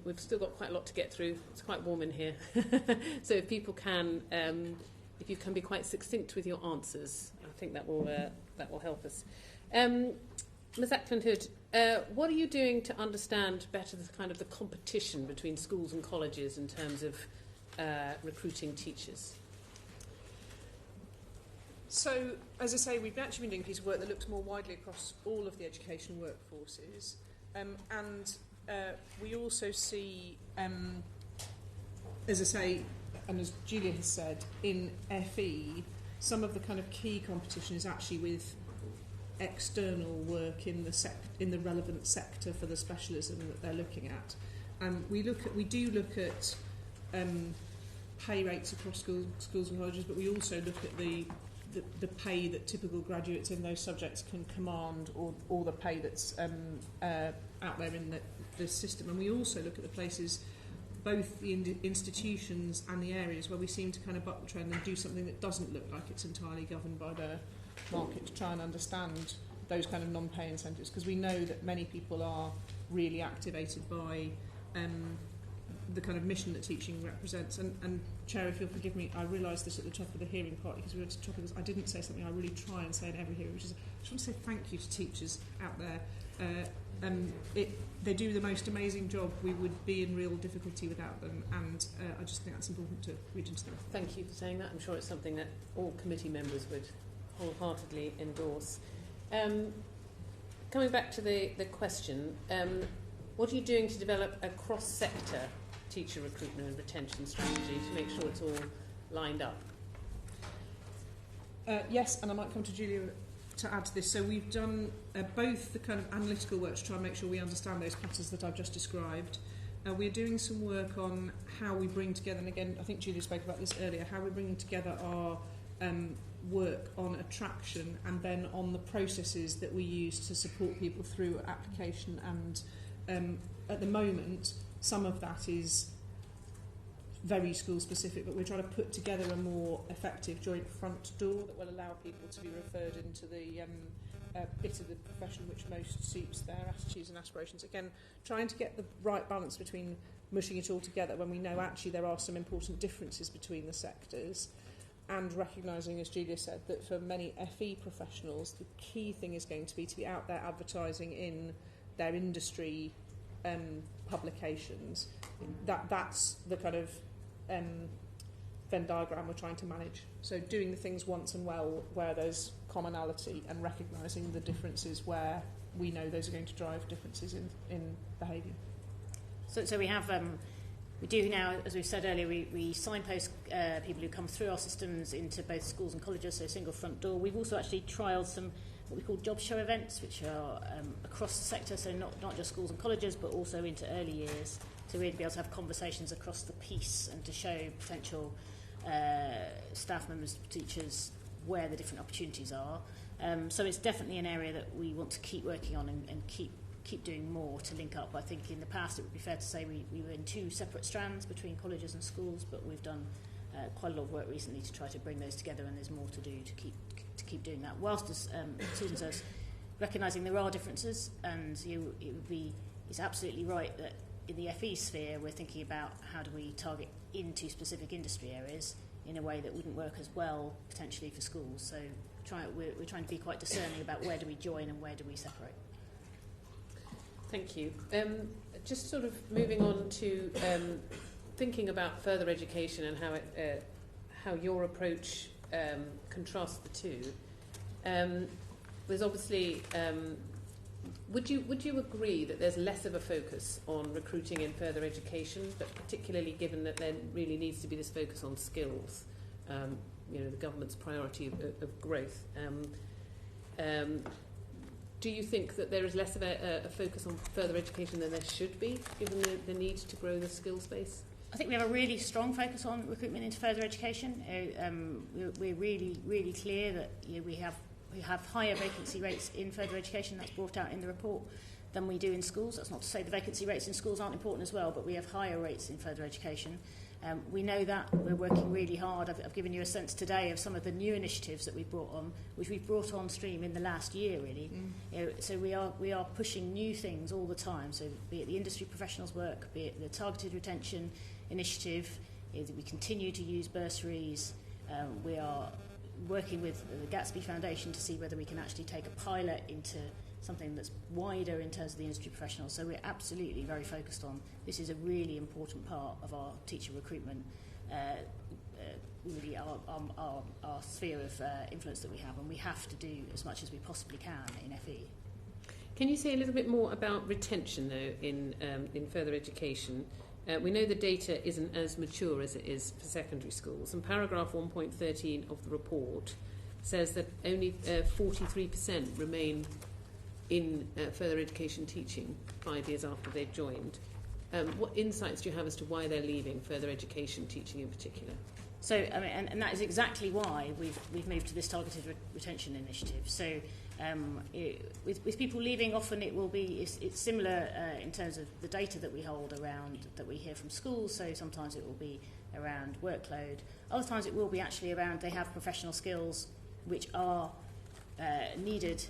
we've still got quite a lot to get through. It's quite warm in here. So if people can, if you can be quite succinct with your answers, I think that will help us. Ms. Acland-Hood, what are you doing to understand better the kind of the competition between schools and colleges in terms of recruiting teachers? So, as I say, we've actually been doing a piece of work that looks more widely across all of the education workforces. And we also see, as I say, and as Juliet has said, in FE, some of the kind of key competition is actually with external work in the relevant sector for the specialism that they're looking at. We do look at pay rates across schools and colleges, but we also look at the pay that typical graduates in those subjects can command, or the pay that's out there in the system. And we also look at the places, both the institutions and the areas, where we seem to kind of buck the trend and do something that doesn't look like it's entirely governed by the market, to try and understand those kind of non-pay incentives, because we know that many people are really activated by the kind of mission that teaching represents. And Chair, if you'll forgive me, I realised this at the top of the hearing partly because we were at the top of this. I didn't say something I really try and say in every hearing, which is I just want to say thank you to teachers out there. They do the most amazing job. We would be in real difficulty without them, and I just think that's important to read into them. Thank you for saying that. I'm sure it's something that all committee members would wholeheartedly endorse. Coming back to the question, what are you doing to develop a cross-sector teacher recruitment and retention strategy to make sure it's all lined up? Yes, and I might come to Julia to add to this. So we've done both the kind of analytical work to try and make sure we understand those patterns that I've just described. We're doing some work on how we bring together, and again, I think Julia spoke about this earlier, how we're bringing together our work on attraction and then on the processes that we use to support people through application. And at the moment, some of that is very school specific, but we're trying to put together a more effective joint front door that will allow people to be referred into the bit of the profession which most suits their attitudes and aspirations. Again, trying to get the right balance between mushing it all together when we know actually there are some important differences between the sectors, and recognising, as Julia said, that for many FE professionals the key thing is going to be out there advertising in their industry publications. That's the kind of Venn diagram we're trying to manage. So doing the things once and well where there's commonality, and recognising the differences where we know those are going to drive differences in behaviour. So we have we do now, as we've said earlier, we signpost people who come through our systems into both schools and colleges, so single front door. We've also actually trialled some what we call job show events, which are across the sector, so not just schools and colleges, but also into early years, to really be able to have conversations across the piece and to show potential staff members, teachers, where the different opportunities are. So it's definitely an area that we want to keep working on and keep doing more to link up. I think in the past it would be fair to say we were in two separate strands between colleges and schools, but we've done quite a lot of work recently to try to bring those together, and there's more to do to keep doing that. Whilst, as Susan says, recognising there are differences, and it's absolutely right that in the FE sphere we're thinking about how do we target into specific industry areas in a way that wouldn't work as well potentially for schools. So we're trying to be quite discerning about where do we join and where do we separate. Thank you. Just sort of moving on to thinking about further education and how your approach contrasts the two. There's obviously, would you agree that there's less of a focus on recruiting in further education, but particularly given that there really needs to be this focus on skills, the government's priority of growth? Do you think that there is less of a focus on further education than there should be, given the need to grow the skills base? I think we have a really strong focus on recruitment into further education. We're really, really clear that we have higher vacancy rates in further education. That's brought out in the report than we do in schools. That's not to say the vacancy rates in schools aren't important as well, but we have higher rates in further education. We know that. We're working really hard. I've given you a sense today of some of the new initiatives that we've brought on, which we've brought on stream in the last year, really. You know, so we are pushing new things all the time. So be it the industry professionals work, be it the targeted retention initiative, we continue to use bursaries. We are working with the Gatsby Foundation to see whether we can actually take a pilot into something that's wider in terms of the industry professionals. So we're absolutely very focused on this. Is a really important part of our teacher recruitment, really our sphere of influence that we have, and we have to do as much as we possibly can in FE. Can you say a little bit more about retention, though, in further education? We know the data isn't as mature as it is for secondary schools, and paragraph 1.13 of the report says that only 43% remain in further education teaching 5 years after they've joined. What insights do you have as to why they're leaving further education teaching in particular? So, I mean, and that is exactly why we've moved to this targeted retention initiative. So, with people leaving, often it will be it's similar in terms of the data that we hold around, that we hear from schools. So sometimes it will be around workload. Other times it will be actually around they have professional skills which are needed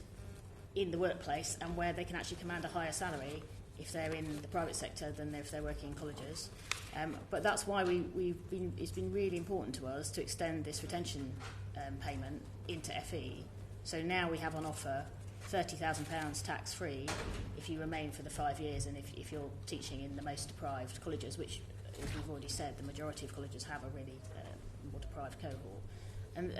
in the workplace, and where they can actually command a higher salary if they're in the private sector than if they're working in colleges. But that's why it's been really important to us to extend this retention payment into FE. So now we have on offer £30,000 tax-free if you remain for the 5 years, and if you're teaching in the most deprived colleges, which, as we've already said, the majority of colleges have a really more deprived cohort. And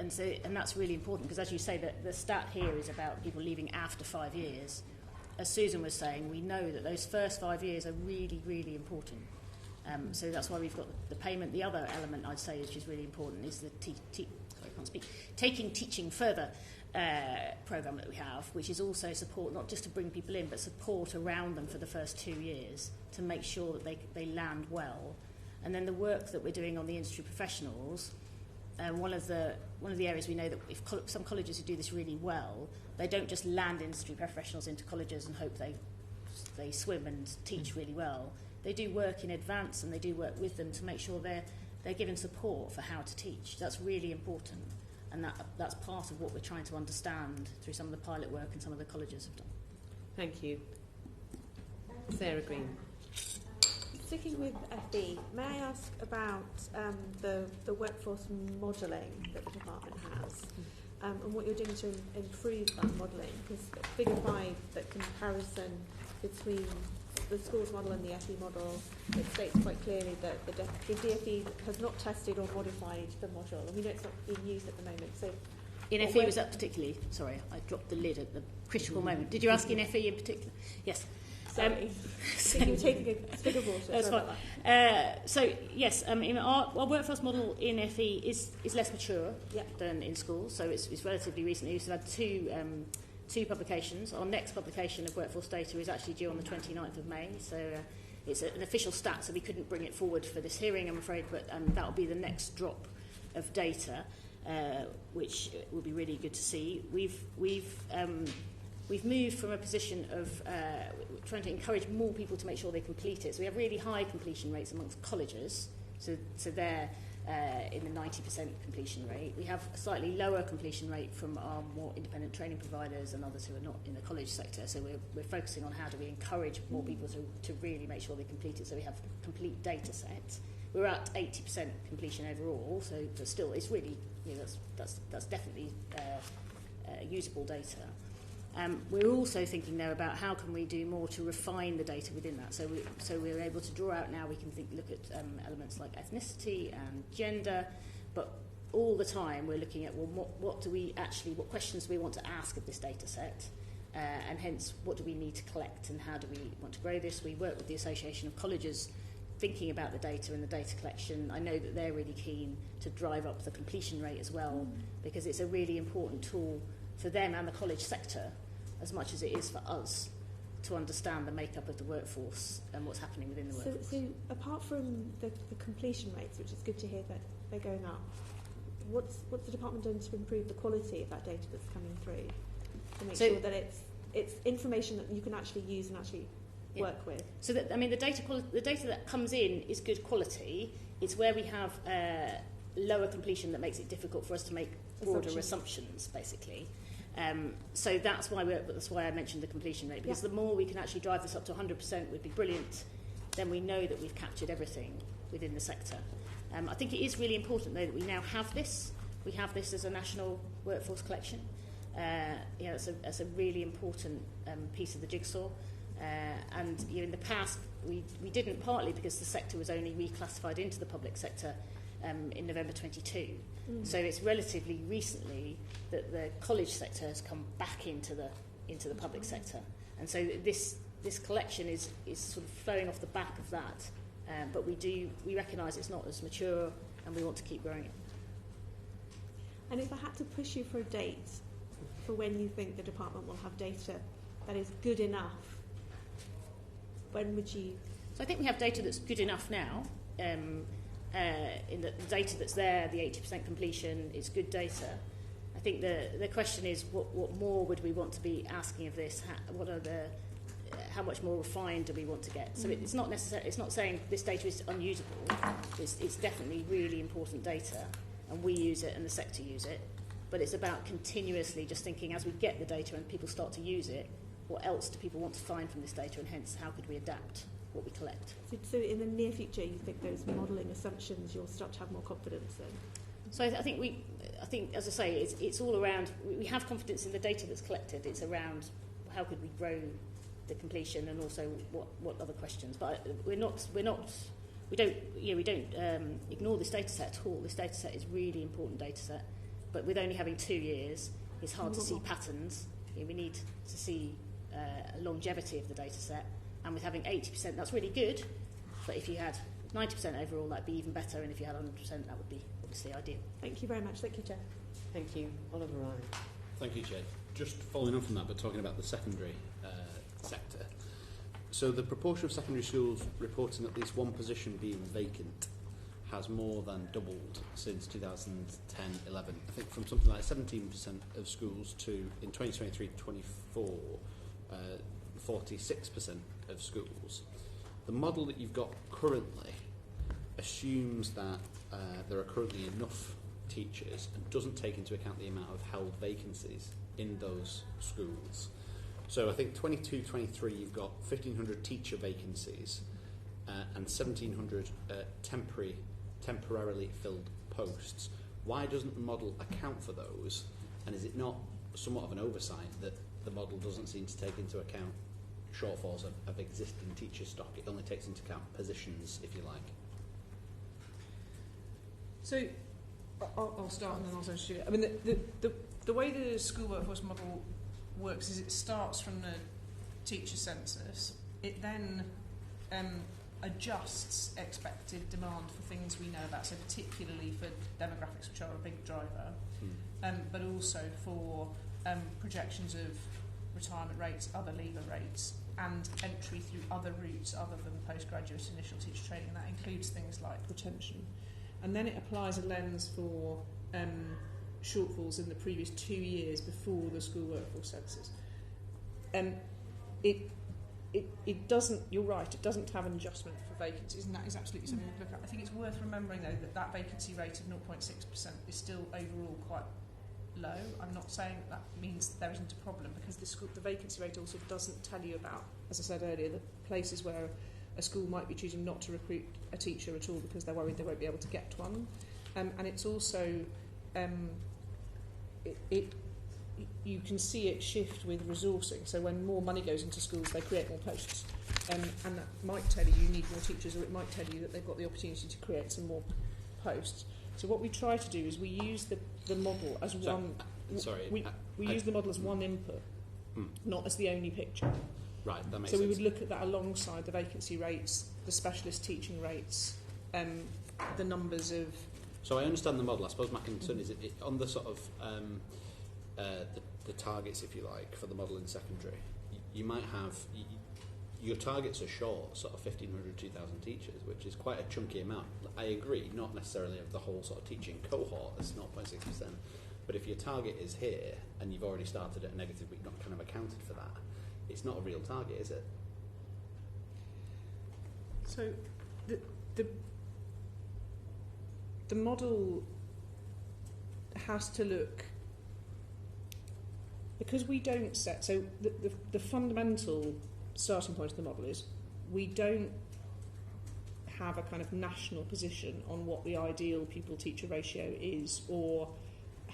that's really important, because, as you say, the stat here is about people leaving after 5 years. As Susan was saying, we know that those first 5 years are really, really important. So that's why we've got the payment. The other element I'd say which is really important is the Taking Teaching Further programme that we have, which is also support, not just to bring people in, but support around them for the first 2 years to make sure that they land well. And then the work that we're doing on the industry professionals, one of the areas we know that if some colleges who do this really well, they don't just land industry professionals into colleges and hope they swim and teach really well. They do work in advance, and they do work with them to make sure they're given support for how to teach. That's really important, and that's part of what we're trying to understand through some of the pilot work and some of the colleges have done. Thank you. Sarah Green. Sticking with FE, may I ask about the workforce modelling that the department has, and what you're doing to improve that modelling? Because figure 5, that comparison between the schools model and the FE model, it states quite clearly that the DFE has not tested or modified the model, and we know it's not being used at the moment. So, in FE was that particularly? Sorry, I dropped the lid at the critical moment. Did you ask in FE in particular? Yes. Sorry, so you were taking a swig of water. That's fine. So yes, our workforce model in FE is less mature than in schools. So it's relatively recent. We've had two publications. Our next publication of workforce data is actually due on the 29th of May. So it's an official stat, so we couldn't bring it forward for this hearing, I'm afraid. But that will be the next drop of data, which will be really good to see. We've moved from a position of trying to encourage more people to make sure they complete it. So we have really high completion rates amongst colleges. So they're in the 90% completion rate. We have a slightly lower completion rate from our more independent training providers and others who are not in the college sector. So we're focusing on how do we encourage more people to really make sure they complete it. So we have a complete data set. We're at 80% completion overall. So still, it's really, that's definitely usable data. We're also thinking there about how can we do more to refine the data within that. So we're able to draw out now. We can look at elements like ethnicity and gender, but all the time we're looking at what questions do we want to ask of this data set, and hence what do we need to collect and how do we want to grow this. We work with the Association of Colleges, thinking about the data and the data collection. I know that they're really keen to drive up the completion rate as well, because it's a really important tool for them and the college sector, as much as it is for us, to understand the makeup of the workforce and what's happening within the workforce. So apart from the completion rates, which is good to hear that they're going up, what's the department doing to improve the quality of that data that's coming through, to make sure that it's information that you can actually use and actually work with? So that, the data that comes in is good quality. It's where we have lower completion that makes it difficult for us to make broader assumptions basically. So that's why I mentioned the completion rate, because the more we can actually drive this up to 100% would be brilliant. Then we know that we've captured everything within the sector. I think it is really important though that we now have this. We have this as a national workforce collection. It's a really important piece of the jigsaw. And in the past we didn't, partly because the sector was only reclassified into the public sector in November 22. So it's relatively recently that the college sector has come back into the public sector, and so this collection is sort of flowing off the back of that. But we recognise it's not as mature, and we want to keep growing it. And if I had to push you for a date for when you think the department will have data that is good enough, when would you? So I think we have data that's good enough now. In the data that's there, the 80% completion is good data. I think the question is what more would we want to be asking of this? How much more refined do we want to get? So it's not necessarily, it's not saying this data is unusable. It's definitely really important data, and we use it and the sector use it. But it's about continuously just thinking, as we get the data and people start to use it, what else do people want to find from this data, and hence how could we adapt what we collect? So in the near future, you think those modelling assumptions you'll start to have more confidence in? So I think, as I say, it's all around. We have confidence in the data that's collected. It's around how could we grow the completion, and also what other questions. But we don't ignore this data set at all. This data set is really important data set. But with only having 2 years, it's hard to see patterns. We need to see a longevity of the data set. And with having 80%, that's really good. But if you had 90% overall, that'd be even better. And if you had 100%, that would be obviously ideal. Thank you very much. Thank you, Chair. Thank you. Oliver Ryan. Thank you, Chair. Just following on from that, but talking about the secondary sector. So the proportion of secondary schools reporting at least one position being vacant has more than doubled since 2010-11. I think from something like 17% of schools to, in 2023-24, 46% of schools. The model that you've got currently assumes that there are currently enough teachers and doesn't take into account the amount of held vacancies in those schools. So I think 22-23 you've got 1,500 teacher vacancies and 1,700 temporarily filled posts. Why doesn't the model account for those? And is it not somewhat of an oversight that the model doesn't seem to take into account shortfalls of existing teacher stock? It only takes into account positions, if you like. So I'll start and then I'll say Juliet. I mean, the way the school workforce model works is it starts from the teacher census. It then adjusts expected demand for things we know about, so particularly for demographics, which are a big driver, but also for projections of retirement rates, other leaver rates, and entry through other routes other than postgraduate initial teacher training. And that includes things like retention. And then it applies a lens for shortfalls in the previous 2 years before the school workforce census. It doesn't, you're right, it doesn't have an adjustment for vacancies, and that is absolutely something to look at. I think it's worth remembering, though, that vacancy rate of 0.6% is still overall quite low. I'm not saying that means there isn't a problem, because the vacancy rate also doesn't tell you about, as I said earlier, the places where a school might be choosing not to recruit a teacher at all because they're worried they won't be able to get one. And it's also, you can see it shift with resourcing. So when more money goes into schools, they create more posts. And that might tell you need more teachers, or it might tell you that they've got the opportunity to create some more posts. So what we try to do is we use the model as one. We use the model as one input, not as the only picture. Right, that makes sense. So we would look at that alongside the vacancy rates, the specialist teaching rates, the numbers of. So I understand the model. I suppose my concern is it on the sort of the targets, if you like, for the model in secondary. You might have your targets are short, sort of 1,500, 2,000 teachers, which is quite a chunky amount. I agree, not necessarily of the whole sort of teaching cohort as 0.6%, but if your target is here and you've already started at a negative, but you've not kind of accounted for that, it's not a real target, is it? So the model has to look, because we don't set, so the fundamental starting point of the model is we don't have a kind of national position on what the ideal pupil-teacher ratio is or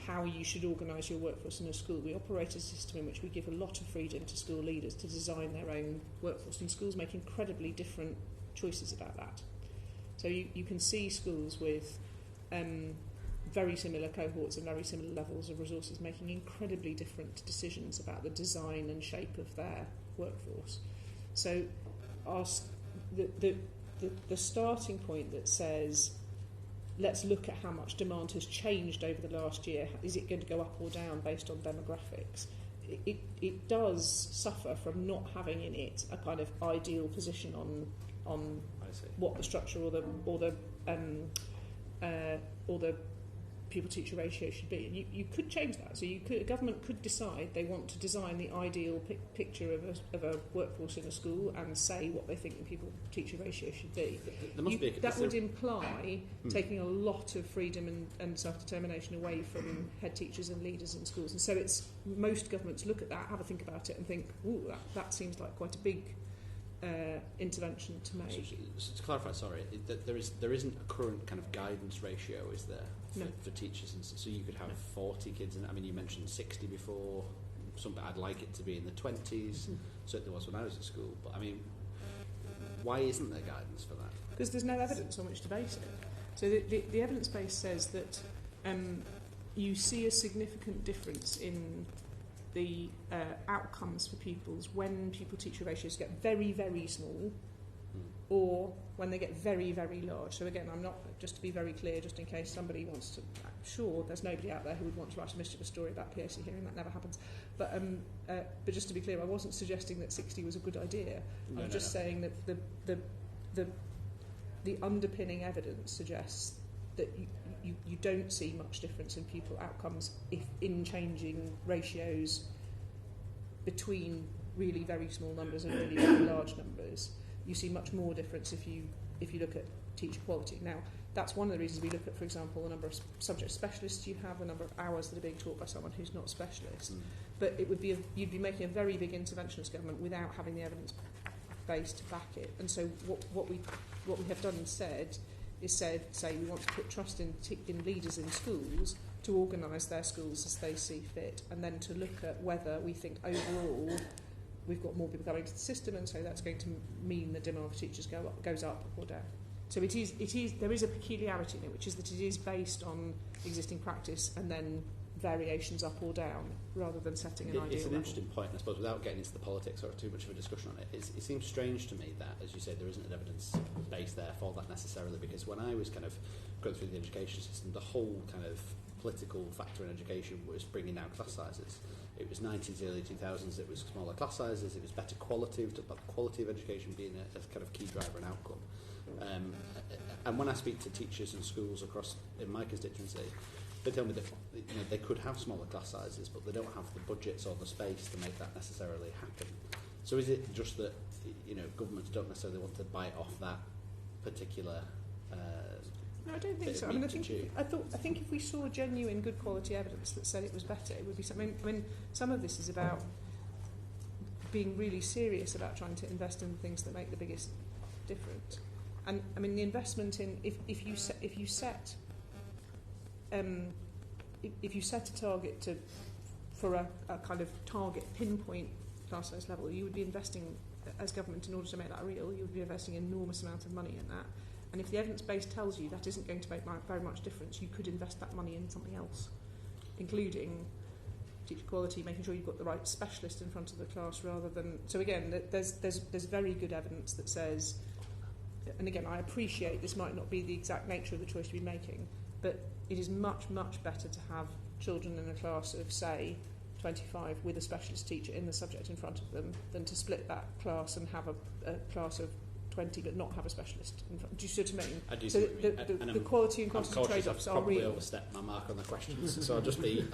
how you should organise your workforce in a school. We operate a system in which we give a lot of freedom to school leaders to design their own workforce, and schools make incredibly different choices about that. So you can see schools with very similar cohorts and very similar levels of resources making incredibly different decisions about the design and shape of their workforce. So the starting point that says, let's look at how much demand has changed over the last year, is it going to go up or down based on demographics? It does suffer from not having in it a kind of ideal position on what the structure or the pupil-teacher ratio should be. And you could change that. So a government could decide they want to design the ideal picture of a workforce in a school and say what they think the pupil-teacher ratio should be. That would imply taking a lot of freedom and self-determination away from head teachers and leaders in schools. And so most governments look at that, have a think about it and think, ooh, that seems like quite a big intervention to make. So to clarify, there isn't a current kind of guidance ratio, is there, for teachers? And so you could have 40 kids, and I mean, you mentioned 60 before. I'd like it to be in the 20s. Certainly was when I was at school. But I mean, why isn't there guidance for that? Because there's no evidence on which to base it. So the evidence base says that you see a significant difference in the outcomes for pupils when pupil-teacher ratios get very, very small or when they get very, very large. So again, I'm not, just to be very clear, just in case somebody wants to, I'm sure there's nobody out there who would want to write a mischievous story about POC hearing, that never happens. But just to be clear, I wasn't suggesting that 60 was a good idea. I was just saying that the underpinning evidence suggests that you don't see much difference in pupil outcomes in changing ratios between really very small numbers and really very large numbers. You see much more difference if you look at teacher quality. Now, that's one of the reasons we look at, for example, the number of subject specialists you have, the number of hours that are being taught by someone who's not a specialist. But it would be you'd be making a very big intervention as government without having the evidence base to back it. And so what we have done instead is say we want to put trust in leaders in schools to organise their schools as they see fit, and then to look at whether we think overall we've got more people coming to the system, and so that's going to mean the demand for teachers goes up or down. So there is a peculiarity in it, which is that it is based on existing practice and then variations up or down, rather than setting an ideal It's an level. interesting point, I suppose, without getting into the politics or too much of a discussion on it. It seems strange to me that, as you say, there isn't an evidence base there for that necessarily, because when I was kind of going through the education system, the whole kind of political factor in education was bringing down class sizes. It was 90s, early 2000s, it was smaller class sizes, it was better quality, we talked about the quality of education being a kind of key driver and outcome. And when I speak to teachers and schools across in my constituency, they tell me that they could have smaller class sizes, but they don't have the budgets or the space to make that necessarily happen. So is it just that governments don't necessarily want to bite off that particular? No, I don't think so. I think if we saw genuine good quality evidence that said it was better, it would be something. I mean, some of this is about being really serious about trying to invest in the things that make the biggest difference. And I mean, the investment in if you set a target for a kind of target pinpoint class size level, you would be investing as government in order to make that real. You would be investing an enormous amount of money in that. And if the evidence base tells you that isn't going to make very much difference, you could invest that money in something else, including teacher quality, making sure you've got the right specialist in front of the class rather than. So again, there's very good evidence that says, and again, I appreciate this might not be the exact nature of the choice to be making, but it is much, much better to have children in a class of, say, 25 with a specialist teacher in the subject in front of them than to split that class and have a class of 20 but not have a specialist in front. Do you see what I mean? I do. So the quality and quantity trade-offs are real. I've probably overstepped my mark on the questions, so I'll just be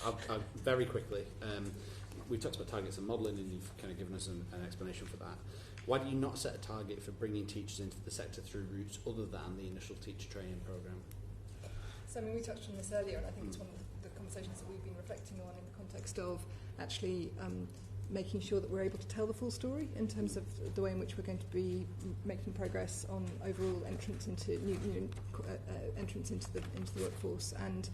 I'll very quickly. We talked about targets and modelling, and you've kind of given us an explanation for that. Why do you not set a target for bringing teachers into the sector through routes other than the initial teacher training programme? So, I mean, we touched on this earlier, and I think it's one of the conversations that we've been reflecting on in the context of actually making sure that we're able to tell the full story in terms of the way in which we're going to be making progress on overall entrance into entrance into the workforce. And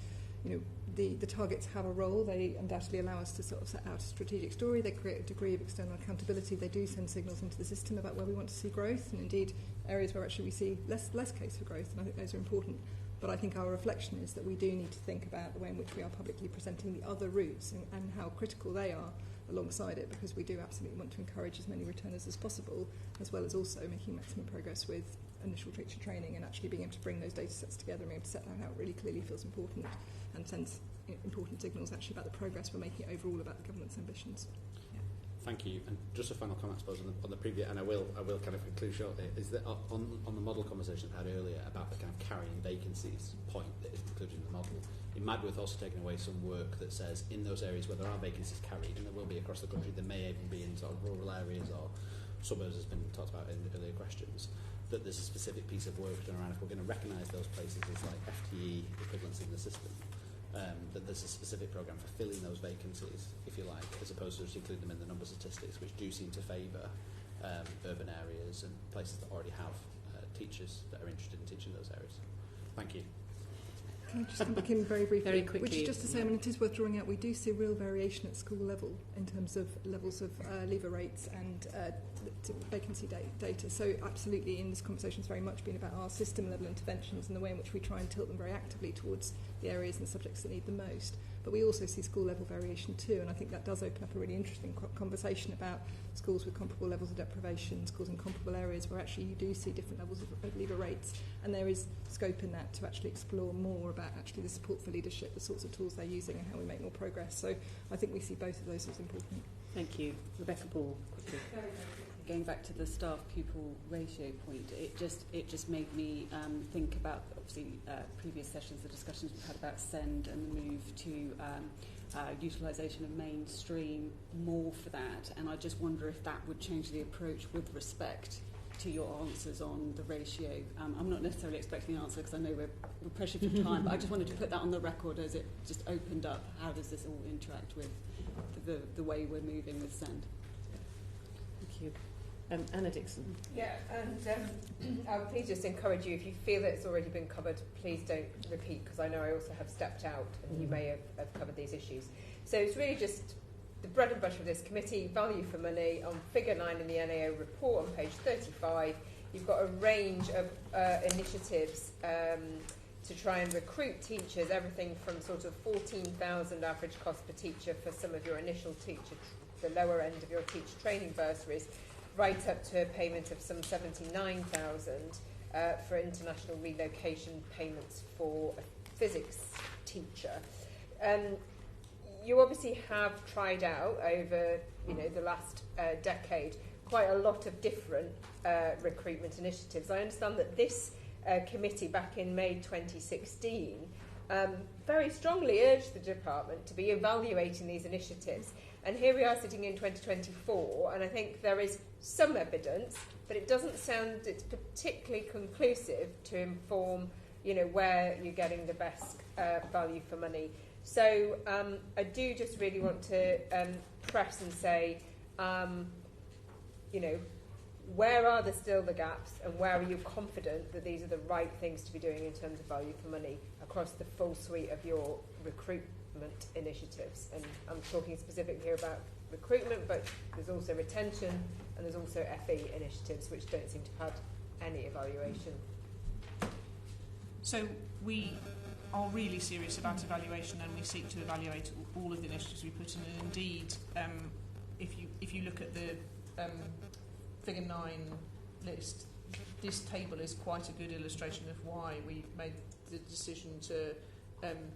the targets have a role. They undoubtedly allow us to sort of set out a strategic story. They create a degree of external accountability. They do send signals into the system about where we want to see growth, and indeed areas where actually we see less case for growth. And I think those are important. But I think our reflection is that we do need to think about the way in which we are publicly presenting the other routes and how critical they are alongside it, because we do absolutely want to encourage as many returners as possible, as well as also making maximum progress with initial teacher training and actually being able to bring those data sets together and being able to set that out really clearly feels important and sends important signals actually about the progress we're making overall about the government's ambitions. Thank you. And just a final comment, I suppose, on the previous, and I will kind of conclude shortly, is that on the model conversation I had earlier about the kind of carrying vacancies point that is included in the model, it might be worth also taking away some work that says in those areas where there are vacancies carried, and there will be across the country, there may even be in sort of rural areas or suburbs, has been talked about in earlier questions, that there's a specific piece of work done around if we're going to recognise those places as like FTE equivalents in the system. That there's a specific programme for filling those vacancies, if you like, as opposed to just including them in the number statistics, which do seem to favour urban areas and places that already have teachers that are interested in teaching those areas. Thank you. Can I just come back in very briefly? Very quickly. Which is just to say, I mean, it is worth drawing out, we do see real variation at school level in terms of levels of leaver rates and vacancy data. So absolutely, in this conversation, it's very much been about our system level interventions and the way in which we try and tilt them very actively towards the areas and subjects that need the most. But we also see school level variation too, and I think that does open up a really interesting conversation about schools with comparable levels of deprivation, schools in comparable areas where actually you do see different levels of leaver rates, and there is scope in that to actually explore more about actually the support for leadership, the sorts of tools they're using and how we make more progress. So I think we see both of those as important. Thank you. Rebecca Ball, quickly. Going back to the staff-pupil ratio point, it just made me think about, obviously, previous sessions, the discussions we've had about SEND and the move to utilisation of mainstream more for that, and I just wonder if that would change the approach with respect to your answers on the ratio. I'm not necessarily expecting an answer because I know we're pressured for time, but I just wanted to put that on the record as it just opened up. How does this all interact with the way we're moving with SEND? Thank you. Anna Dixon. Yeah, and I'll please just encourage you, if you feel that it's already been covered, please don't repeat, because I know I also have stepped out and you may have covered these issues. So it's really just the bread and butter of this committee, value for money. On figure 9 in the NAO report on page 35, you've got a range of initiatives to try and recruit teachers, everything from sort of 14,000 average cost per teacher for some of your initial teacher, the lower end of your teacher training bursaries, right up to a payment of some 79,000 for international relocation payments for a physics teacher. You obviously have tried out over the last decade quite a lot of different recruitment initiatives. I understand that this committee back in May 2016 very strongly urged the department to be evaluating these initiatives. And here we are sitting in 2024, and I think there is some evidence, but it doesn't sound it's particularly conclusive to inform, where you're getting the best value for money. So I do just really want to press and say, where are still the gaps, and where are you confident that these are the right things to be doing in terms of value for money across the full suite of your recruitment initiatives? And I'm talking specifically here about recruitment, but there's also retention and there's also FE initiatives which don't seem to have had any evaluation. So we are really serious about evaluation, and we seek to evaluate all of the initiatives we put in. And indeed, if you look at the figure 9 list, this table is quite a good illustration of why we made the decision to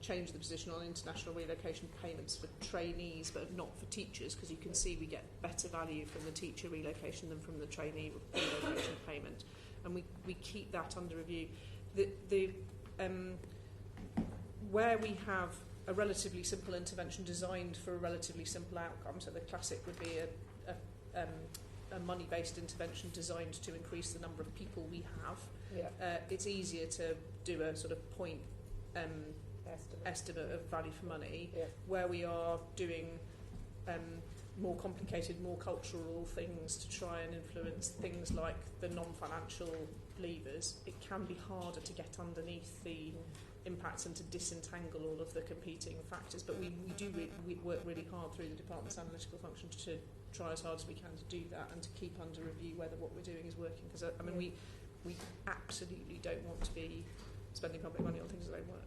change the position on international relocation payments for trainees but not for teachers, because you can see we get better value from the teacher relocation than from the trainee relocation payment, and we keep that under review. Where we have a relatively simple intervention designed for a relatively simple outcome, so the classic would be a money-based intervention designed to increase the number of people we have. Yeah. It's easier to do a sort of point estimate of value for money, where we are doing more complicated, more cultural things to try and influence things like the non-financial levers, it can be harder to get underneath the impacts and to disentangle all of the competing factors. But we work really hard through the department's analytical function to try as hard as we can to do that and to keep under review whether what we're doing is working. Because I mean, we absolutely don't want to be spending public money on things that don't work.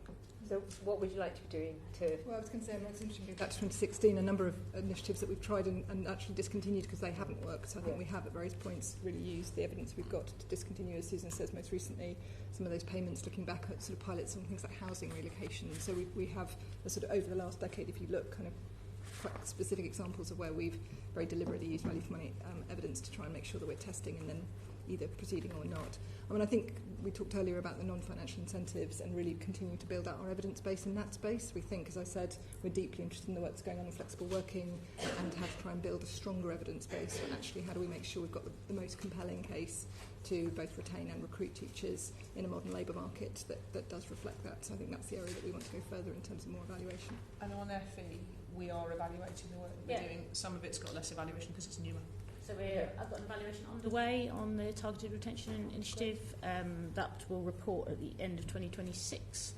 So what would you like to be doing to... Well, I was going to say, it's interesting, back to 2016, a number of initiatives that we've tried and actually discontinued because they haven't worked. So I think we have at various points really used the evidence we've got to discontinue, as Susan says, most recently, some of those payments, looking back at sort of pilots on things like housing relocation. So we have, a sort of over the last decade, if you look, kind of quite specific examples of where we've very deliberately used value for money evidence to try and make sure that we're testing and then either proceeding or not. I mean, I think we talked earlier about the non-financial incentives and really continue to build out our evidence base in that space. We think, as I said, we're deeply interested in the work that's going on in flexible working and how to try and build a stronger evidence base. And actually, how do we make sure we've got the most compelling case to both retain and recruit teachers in a modern labour market that does reflect that. So I think that's the area that we want to go further in terms of more evaluation. And on FE, we are evaluating the work that we're doing. Some of it's got less evaluation because it's newer. So I've got an evaluation underway on the Targeted Retention Initiative that will report at the end of 2026.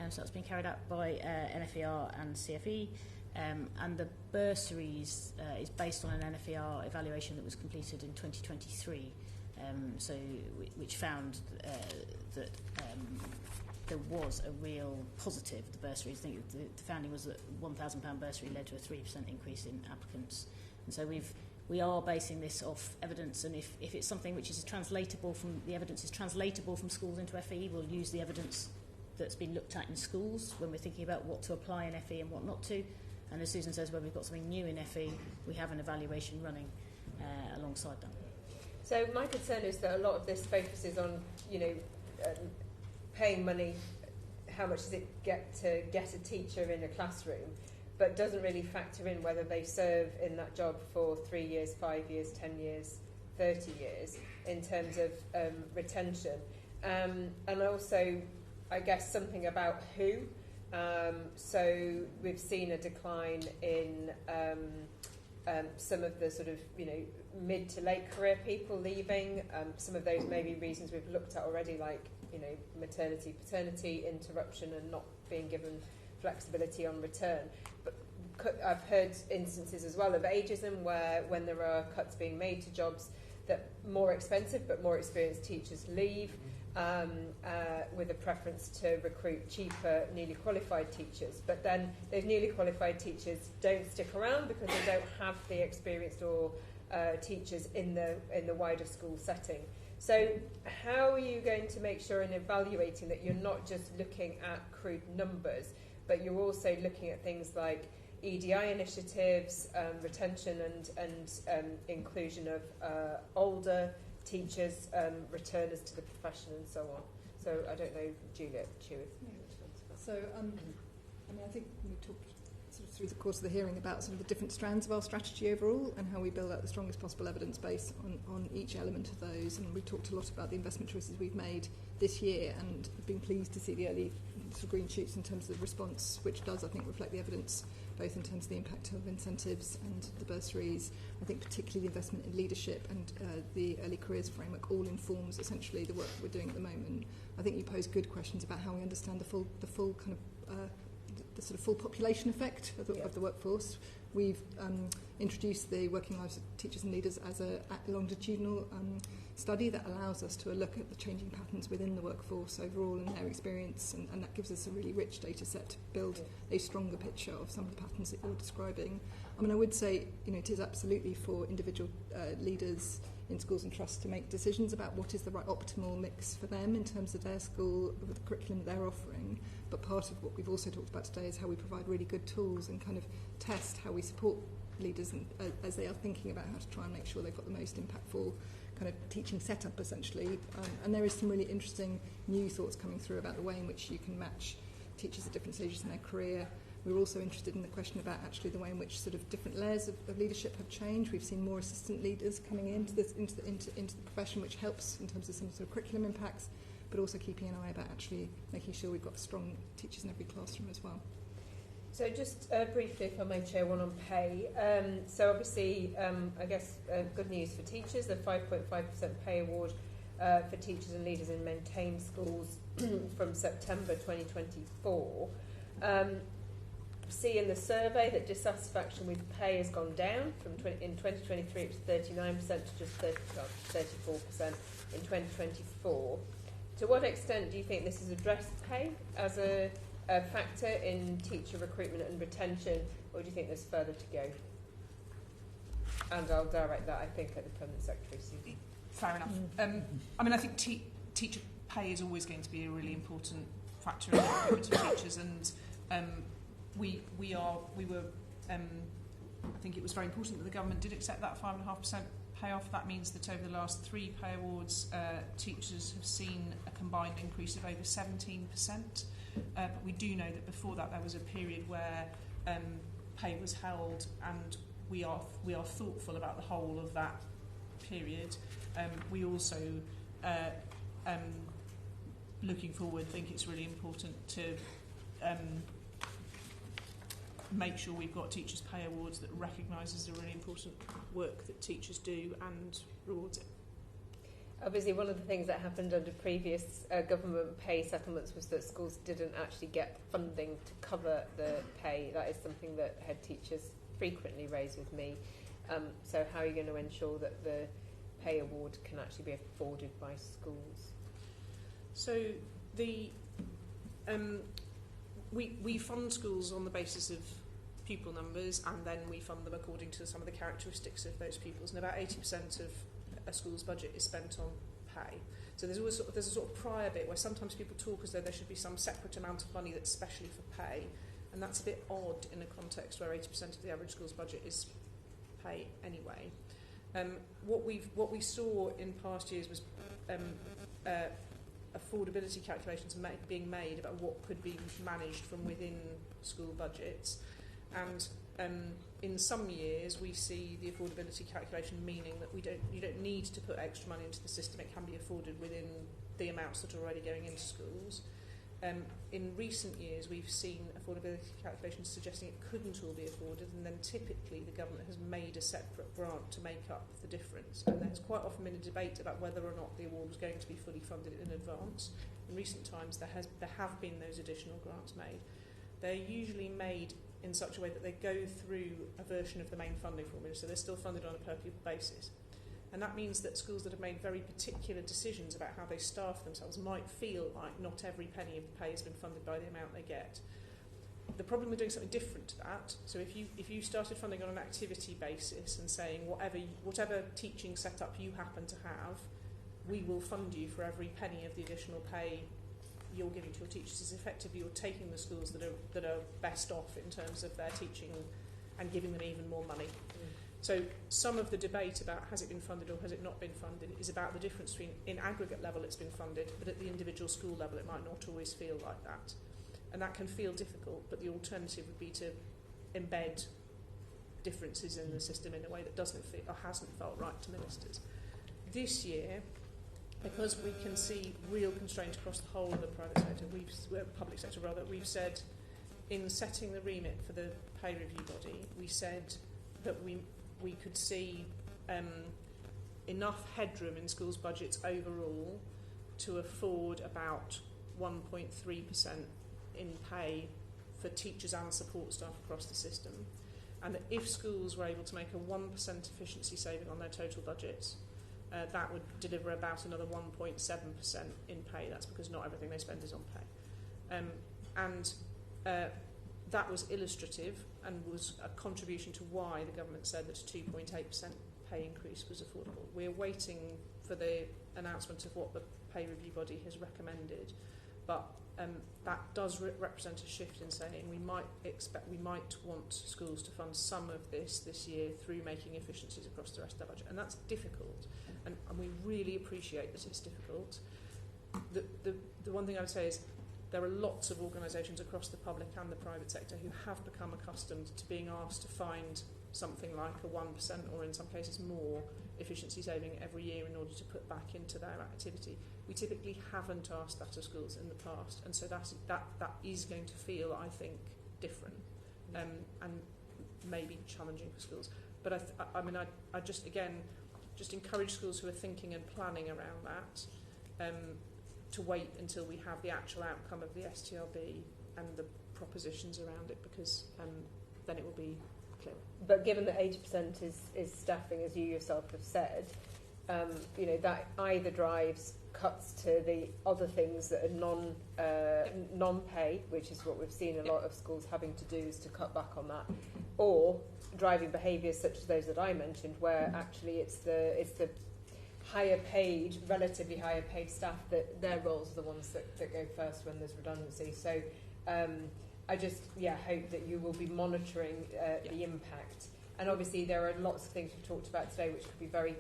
So that's been carried out by NFER and CFE. And the bursaries is based on an NFER evaluation that was completed in 2023, which found that there was a real positive, the bursaries. I think the finding was that £1,000 bursary led to a 3% increase in applicants. And so we are basing this off evidence, and if it's something which is translatable from, the evidence is translatable from schools into FE, we'll use the evidence that's been looked at in schools when we're thinking about what to apply in FE and what not to. And as Susan says, when we've got something new in FE, we have an evaluation running alongside that. So my concern is that a lot of this focuses on, paying money, how much does it get to get a teacher in a classroom, but doesn't really factor in whether they serve in that job for 3 years, 5 years, 10 years, 30 years in terms of retention. And also, I guess, something about who. So we've seen a decline in some of the sort of, mid to late career people leaving. Some of those may be reasons we've looked at already, like, maternity, paternity, interruption, and not being given flexibility on return. But I've heard instances as well of ageism where when there are cuts being made to jobs that more expensive but more experienced teachers leave with a preference to recruit cheaper newly qualified teachers. But then those newly qualified teachers don't stick around because they don't have the experienced or teachers in the wider school setting. So how are you going to make sure in evaluating that you're not just looking at crude numbers, but you're also looking at things like EDI initiatives, retention and inclusion of older teachers, returners to the profession, and so on? So I don't know, Juliet, Chua. So I think we talked sort of through the course of the hearing about some of the different strands of our strategy overall and how we build out the strongest possible evidence base on each element of those. And we talked a lot about the investment choices we've made this year, and I've been pleased to see the early sort of green shoots in terms of the response, which does, I think, reflect the evidence, both in terms of the impact of incentives and the bursaries. I think particularly the investment in leadership and the early careers framework all informs essentially the work we're doing at the moment. I think you pose good questions about how we understand the full kind of the sort of full population effect of the workforce. We've introduced the Working Lives of Teachers and Leaders as a longitudinal study that allows us to look at the changing patterns within the workforce overall and their experience, and that gives us a really rich data set to build a stronger picture of some of the patterns that you're describing. I mean, I would say, it is absolutely for individual leaders in schools and trusts to make decisions about what is the right optimal mix for them in terms of their school, with the curriculum that they're offering. But part of what we've also talked about today is how we provide really good tools and kind of test how we support leaders as they are thinking about how to try and make sure they've got the most impactful kind of teaching setup, essentially. And there is some really interesting new thoughts coming through about the way in which you can match teachers at different stages in their career. We're also interested in the question about actually the way in which sort of different layers of leadership have changed. We've seen more assistant leaders coming into the profession, which helps in terms of some sort of curriculum impacts. but also keeping an eye about actually making sure we've got strong teachers in every classroom as well. So just briefly, if I may, Chair, one on pay. So obviously, I guess good news for teachers, the 5.5% pay award for teachers and leaders in maintained schools from September 2024. See in the survey that dissatisfaction with pay has gone down from in 2023 it was 39% to just 34% in 2024. To what extent do you think this has addressed pay as a factor in teacher recruitment and retention, or do you think there's further to go? And I'll direct that, I think, at the Permanent Secretary, Susan. Fair enough. I mean, I think teacher pay is always going to be a really important factor in the recruitment of teachers, and we were. I think it was very important that the government did accept that 5.5% payoff. That means that over the last 3 pay awards, teachers have seen a combined increase of over 17%. But we do know that before that there was a period where pay was held, and we are thoughtful about the whole of that period. We also, looking forward, think it's really important to make sure we've got teachers' pay awards that recognises the really important work that teachers do and rewards it. Obviously, one of the things that happened under previous government pay settlements was that schools didn't actually get funding to cover the pay. That is something that head teachers frequently raise with me. So how are you going to ensure that the pay award can actually be afforded by schools? So we fund schools on the basis of pupil numbers, and then we fund them according to some of the characteristics of those pupils. And about 80% of a school's budget is spent on pay. So there's a sort of prior bit where sometimes people talk as though there should be some separate amount of money that's specially for pay, and that's a bit odd in a context where 80% of the average school's budget is pay anyway. What we saw in past years was affordability calculations being made about what could be managed from within school budgets, and in some years we see the affordability calculation meaning that you don't need to put extra money into the system. It can be afforded within the amounts that are already going into schools. In recent years we've seen affordability calculations suggesting it couldn't all be afforded, and then typically the government has made a separate grant to make up the difference, and there's quite often been a debate about whether or not the award was going to be fully funded in advance. In recent times there have been those additional grants made. They're usually made in such a way that they go through a version of the main funding formula, so they're still funded on a per pupil basis. And that means that schools that have made very particular decisions about how they staff themselves might feel like not every penny of the pay has been funded by the amount they get. The problem with doing something different to that, so if you started funding on an activity basis and saying whatever teaching setup you happen to have, we will fund you for every penny of the additional pay you're giving to your teachers, is effectively you're taking the schools that are best off in terms of their teaching and giving them even more money. So some of the debate about has it been funded or has it not been funded is about the difference between in aggregate level it's been funded, but at the individual school level it might not always feel like that. And that can feel difficult, but the alternative would be to embed differences in the system in a way that doesn't feel or hasn't felt right to ministers. This year, because we can see real constraint across the whole of the private sector, public sector rather, we've said in setting the remit for the pay review body, we said that we could see enough headroom in schools' budgets overall to afford about 1.3% in pay for teachers and support staff across the system, and that if schools were able to make a 1% efficiency saving on their total budgets, that would deliver about another 1.7% in pay. That's because not everything they spend is on pay. That was illustrative and was a contribution to why the government said that a 2.8% pay increase was affordable. We're waiting for the announcement of what the pay review body has recommended, but that does represent a shift in saying we might want schools to fund some of this year through making efficiencies across the rest of their budget, and that's difficult, and we really appreciate that it's difficult. The one thing I would say is there are lots of organisations across the public and the private sector who have become accustomed to being asked to find something like a 1% or in some cases more efficiency saving every year in order to put back into their activity. We typically haven't asked that of schools in the past, and so that is going to feel, I think, different and maybe challenging for schools. But I just encourage schools who are thinking and planning around that to wait until we have the actual outcome of the STRB and the propositions around it, because then it will be clear. But given that 80% is staffing, as you yourself have said, that either drives cuts to the other things that are non-pay, which is what we've seen a lot of schools having to do, is to cut back on that, or driving behaviours such as those that I mentioned, where actually it's the higher paid, relatively higher paid staff that their roles are the ones that go first when there's redundancy. So I just hope that you will be monitoring the impact. And obviously there are lots of things we've talked about today which could be very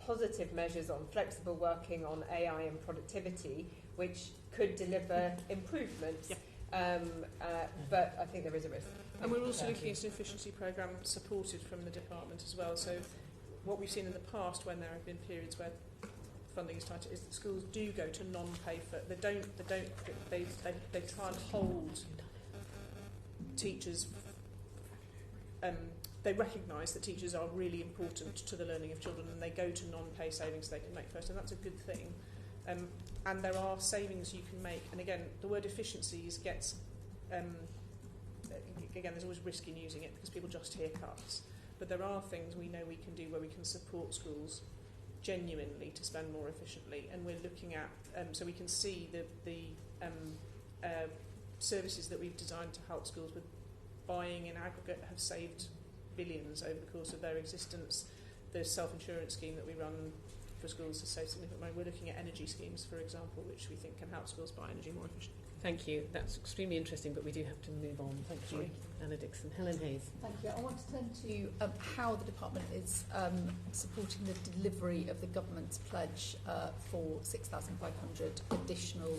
positive measures on flexible working, on AI and productivity, which could deliver improvements. But I think there is a risk. And we're also looking at an efficiency programme supported from the department as well. So what we've seen in the past, when there have been periods where funding is tighter, is that schools do go to non-pay for. They try and hold teachers. They recognise that teachers are really important to the learning of children, and they go to non-pay savings they can make first, and that's a good thing. And there are savings you can make. And again, the word efficiencies gets. Again, there's always risk in using it because people just hear cuts. But there are things we know we can do where we can support schools genuinely to spend more efficiently. And we're looking at, so we can see the services that we've designed to help schools with buying in aggregate have saved billions over the course of their existence. The self-insurance scheme that we run for schools has saved significant money. We're looking at energy schemes, for example, which we think can help schools buy energy more efficiently. Thank you. That's extremely interesting, but we do have to move on. Thank you, Anna Dixon. Helen Hayes. Thank you. I want to turn to how the department is supporting the delivery of the government's pledge for 6,500 additional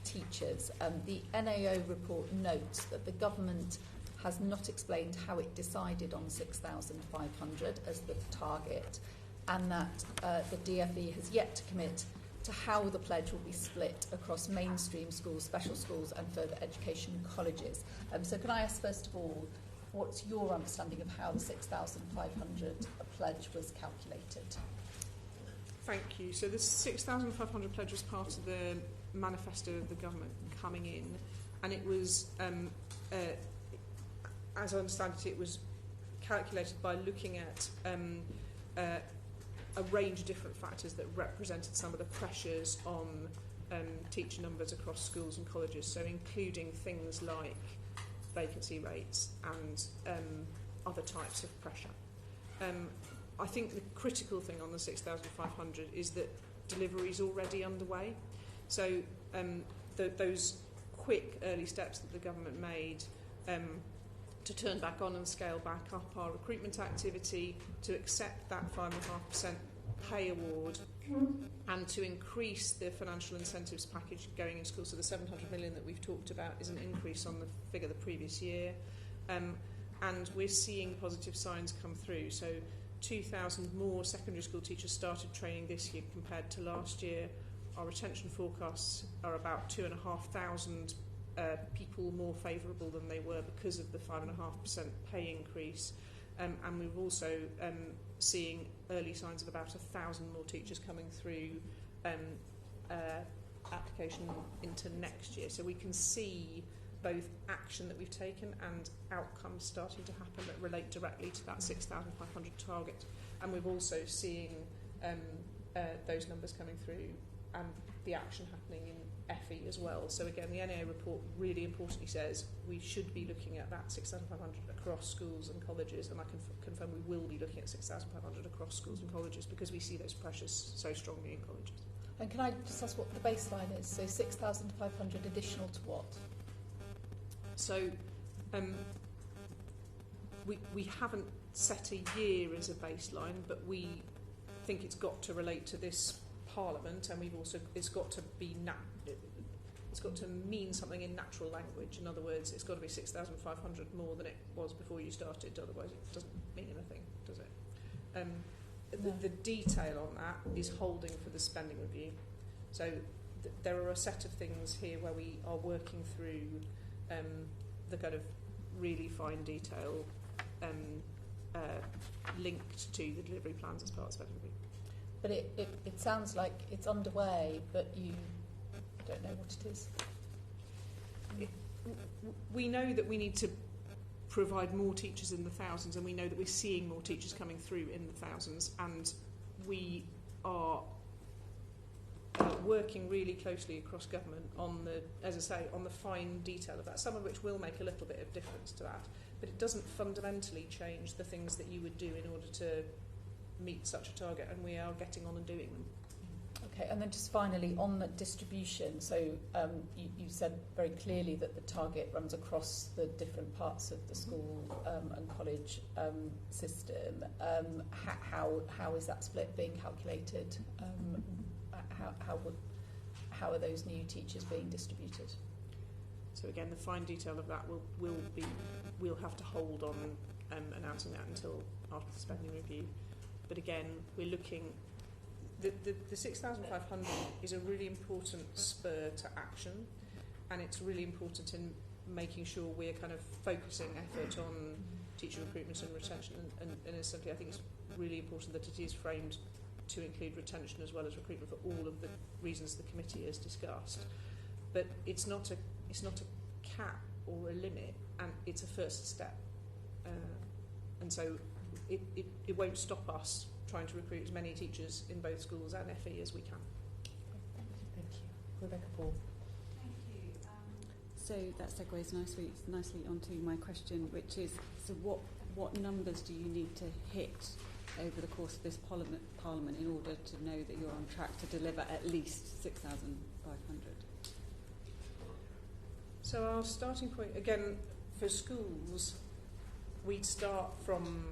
teachers. The NAO report notes that the government has not explained how it decided on 6,500 as the target, and that the DFE has yet to commit to how the pledge will be split across mainstream schools, special schools and further education colleges. So can I ask, first of all, what's your understanding of how the 6,500 pledge was calculated? Thank you. So this 6,500 pledge was part of the manifesto of the government coming in, and it was, as I understand it, it was calculated by looking at a range of different factors that represented some of the pressures on teacher numbers across schools and colleges, so including things like vacancy rates and other types of pressure. I think the critical thing on the 6,500 is that delivery is already underway. So those quick early steps that the government made to turn back on and scale back up our recruitment activity, to accept that 5.5% pay award, and to increase the financial incentives package going in schools. So the 700 million that we've talked about is an increase on the figure the previous year. And we're seeing positive signs come through. So 2,000 more secondary school teachers started training this year compared to last year. Our retention forecasts are about 2,500 people more favourable than they were because of the 5.5% pay increase. And we're also seeing early signs of about 1,000 more teachers coming through application into next year. So we can see both action that we've taken and outcomes starting to happen that relate directly to that 6,500 target. And we're also seeing those numbers coming through and the action happening in FE as well. So again, the NAO report really importantly says we should be looking at that 6,500 across schools and colleges, and I can confirm we will be looking at 6,500 across schools and colleges because we see those pressures so strongly in colleges. And can I just ask what the baseline is? So 6,500 additional to what? So we haven't set a year as a baseline, but we think it's got to relate to this Parliament, and we've also it's got to mean something in natural language. In other words, it's got to be 6,500 more than it was before you started. Otherwise, it doesn't mean anything, does it? the detail on that is holding for the spending review. So there are a set of things here where we are working through the kind of really fine detail linked to the delivery plans as part of spending review. But it sounds like it's underway, but you don't know what it is. We know that we need to provide more teachers in the thousands, and we know that we're seeing more teachers coming through in the thousands, and we are working really closely across government on the, as I say, on the fine detail of that, some of which will make a little bit of difference to that, but it doesn't fundamentally change the things that you would do in order to meet such a target, and we are getting on and doing them. Okay, and then just finally on the distribution, so you said very clearly that the target runs across the different parts of the school and college system. How is that split being calculated? How are those new teachers being distributed? So again, the fine detail of that we'll have to hold on announcing that until after the spending review. But again, we're looking. The 6,500 is a really important spur to action, and it's really important in making sure we're kind of focusing effort on teacher recruitment and retention, and essentially I think it's really important that it is framed to include retention as well as recruitment for all of the reasons the committee has discussed. But it's not a cap or a limit, and it's a first step, and so it won't stop us trying to recruit as many teachers in both schools and FE as we can. Thank you. Rebecca Paul. Thank you. So that segues nicely onto my question, which is, so what numbers do you need to hit over the course of this Parliament in order to know that you're on track to deliver at least 6,500? So our starting point, again, for schools, we'd start from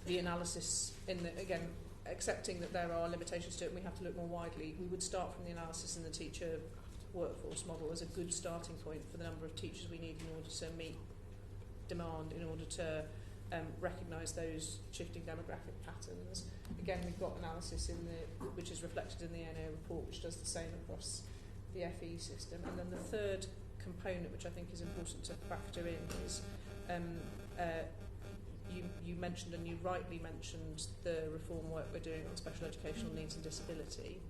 the analysis again, accepting that there are limitations to it and we have to look more widely. We would start from the analysis in the teacher workforce model as a good starting point for the number of teachers we need in order to meet demand, in order to recognise those shifting demographic patterns. Again, we've got analysis which is reflected in the NO report, which does the same across the FE system. And then the third component, which I think is important to factor in, is you mentioned, and you rightly mentioned, the reform work we're doing on special educational needs and disability,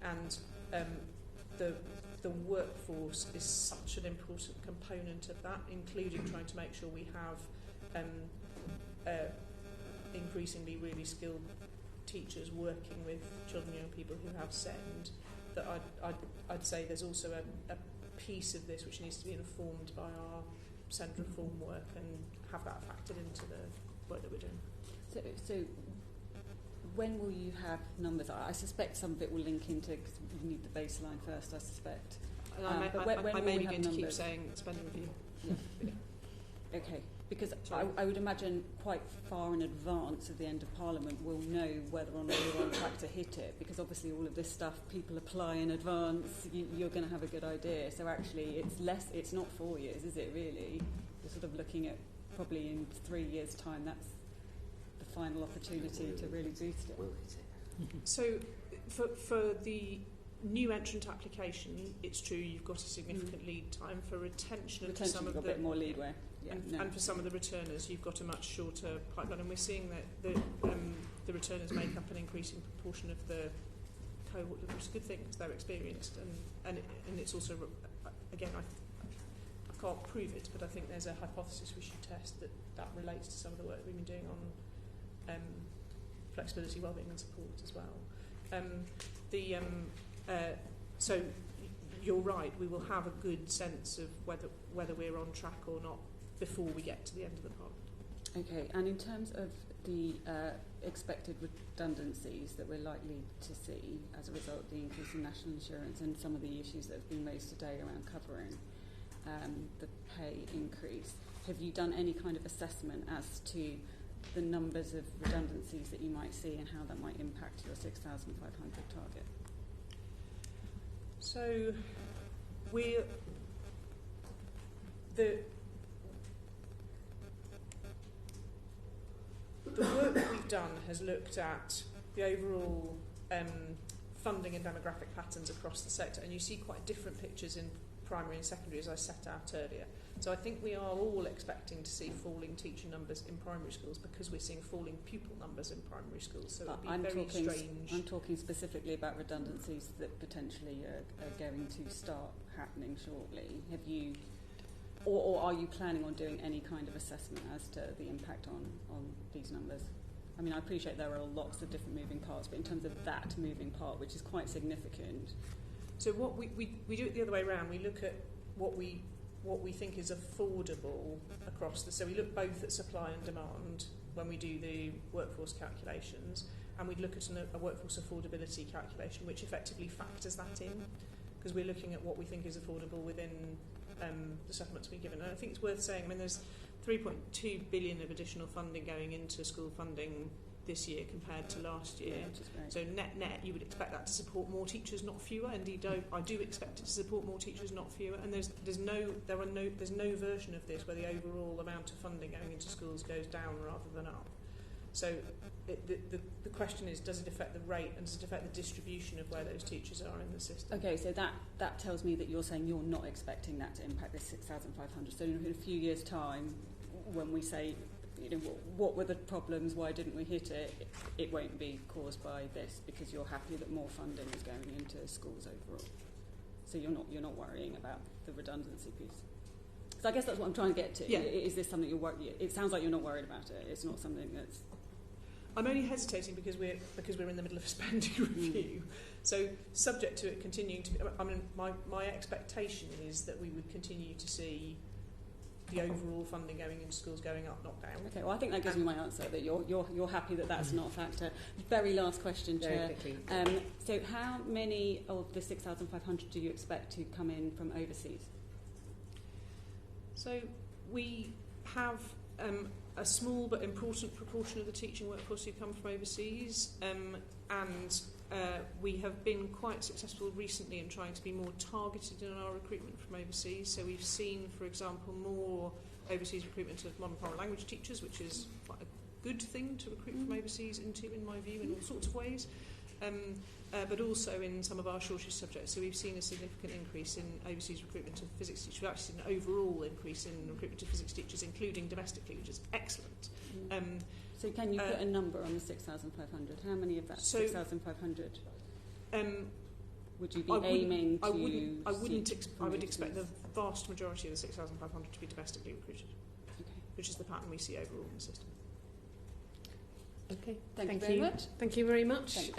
and the workforce is such an important component of that, including trying to make sure we have increasingly really skilled teachers working with children and young people who have SEND, that I'd say there's also a piece of this which needs to be informed by our SEND reform work and have that factored into the work that we're doing. So when will you have numbers? I suspect some of it will link into, because you need the baseline first, I suspect. I may begin to keep saying spending review. Yeah. Okay, because I would imagine quite far in advance of the end of Parliament we'll know whether or not you're on track to hit it, because obviously all of this stuff people apply in advance, you're going to have a good idea. So actually it's not 4 years, is it really? You're sort of looking at probably in 3 years' time, that's the final opportunity to really boost it. So for the new entrant application, it's true you've got a significant lead time. For retention and for some of a bit more leadway. Yeah, and for some of the returners, you've got a much shorter pipeline, and we're seeing that the returners make up an increasing proportion of the cohort, which is a good thing because they're experienced, and it's also, again, I can't prove it, but I think there's a hypothesis we should test that relates to some of the work we've been doing on flexibility, wellbeing and support as well. So you're right, we will have a good sense of whether we're on track or not before we get to the end of the Parliament. Okay, and in terms of the expected redundancies that we're likely to see as a result of the increase in national insurance and some of the issues that have been raised today around covering the pay increase, have you done any kind of assessment as to the numbers of redundancies that you might see and how that might impact your 6,500 target? So the work that we've done has looked at the overall funding and demographic patterns across the sector, and you see quite different pictures in primary and secondary, as I set out earlier. So I think we are all expecting to see falling teacher numbers in primary schools because we're seeing falling pupil numbers in primary schools. So it would be very strange. I'm talking specifically about redundancies that potentially are going to start happening shortly. Have you, or are you planning on doing any kind of assessment as to the impact on these numbers? I mean, I appreciate there are lots of different moving parts, but in terms of that moving part, which is quite significant. So what we do it the other way around. We look at what we think is affordable across so we look both at supply and demand when we do the workforce calculations, and we look at a workforce affordability calculation which effectively factors that in, because we're looking at what we think is affordable within the settlements we've given. And I think it's worth saying, I mean, there's 3.2 billion of additional funding going into school funding this year compared to last year. So net, you would expect that to support more teachers, not fewer. Indeed, I do expect it to support more teachers, not fewer. And there's no version of this where the overall amount of funding going into schools goes down rather than up. So the question is, does it affect the rate and does it affect the distribution of where those teachers are in the system? Okay, so that tells me that you're saying you're not expecting that to impact this 6,500. So in a few years' time, when we say, you know, what were the problems, why didn't we hit it, it won't be caused by this because you're happy that more funding is going into schools overall. So you're not worrying about the redundancy piece. So I guess that's what I'm trying to get to. Yeah. Is this something you're worried? It sounds like you're not worried about it. It's not something that's. I'm only hesitating because we're in the middle of a spending review. So subject to it continuing to be, I mean, my expectation is that we would continue to see the overall funding going into schools going up, not down. Okay, well I think that gives me my answer, that you're happy that that's not a factor. Very last question, Chair. So how many of the 6,500 do you expect to come in from overseas? So we have a small but important proportion of the teaching workforce who come from overseas, and we have been quite successful recently in trying to be more targeted in our recruitment from overseas. So we've seen, for example, more overseas recruitment of modern foreign language teachers, which is quite a good thing to recruit from overseas into, in my view, in all sorts of ways. But also in some of our shortest subjects. So we've seen a significant increase in overseas recruitment of physics teachers. We've actually seen an overall increase in recruitment of physics teachers, including domestically, which is excellent. So can you put a number on the 6,500? How many of that 6,500 would you be aiming to I would expect the vast majority of the 6,500 to be domestically recruited, which is the pattern we see overall in the system. Okay, thank you very much. Thank you very much.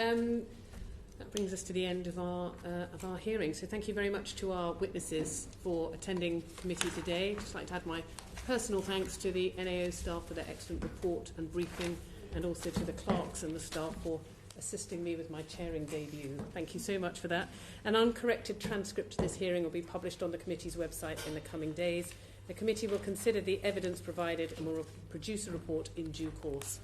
That brings us to the end of our hearing. So thank you very much to our witnesses for attending committee today. I'd just like to add my personal thanks to the NAO staff for their excellent report and briefing, and also to the clerks and the staff for assisting me with my chairing debut. Thank you so much for that. An uncorrected transcript of this hearing will be published on the committee's website in the coming days. The committee will consider the evidence provided and will produce a report in due course.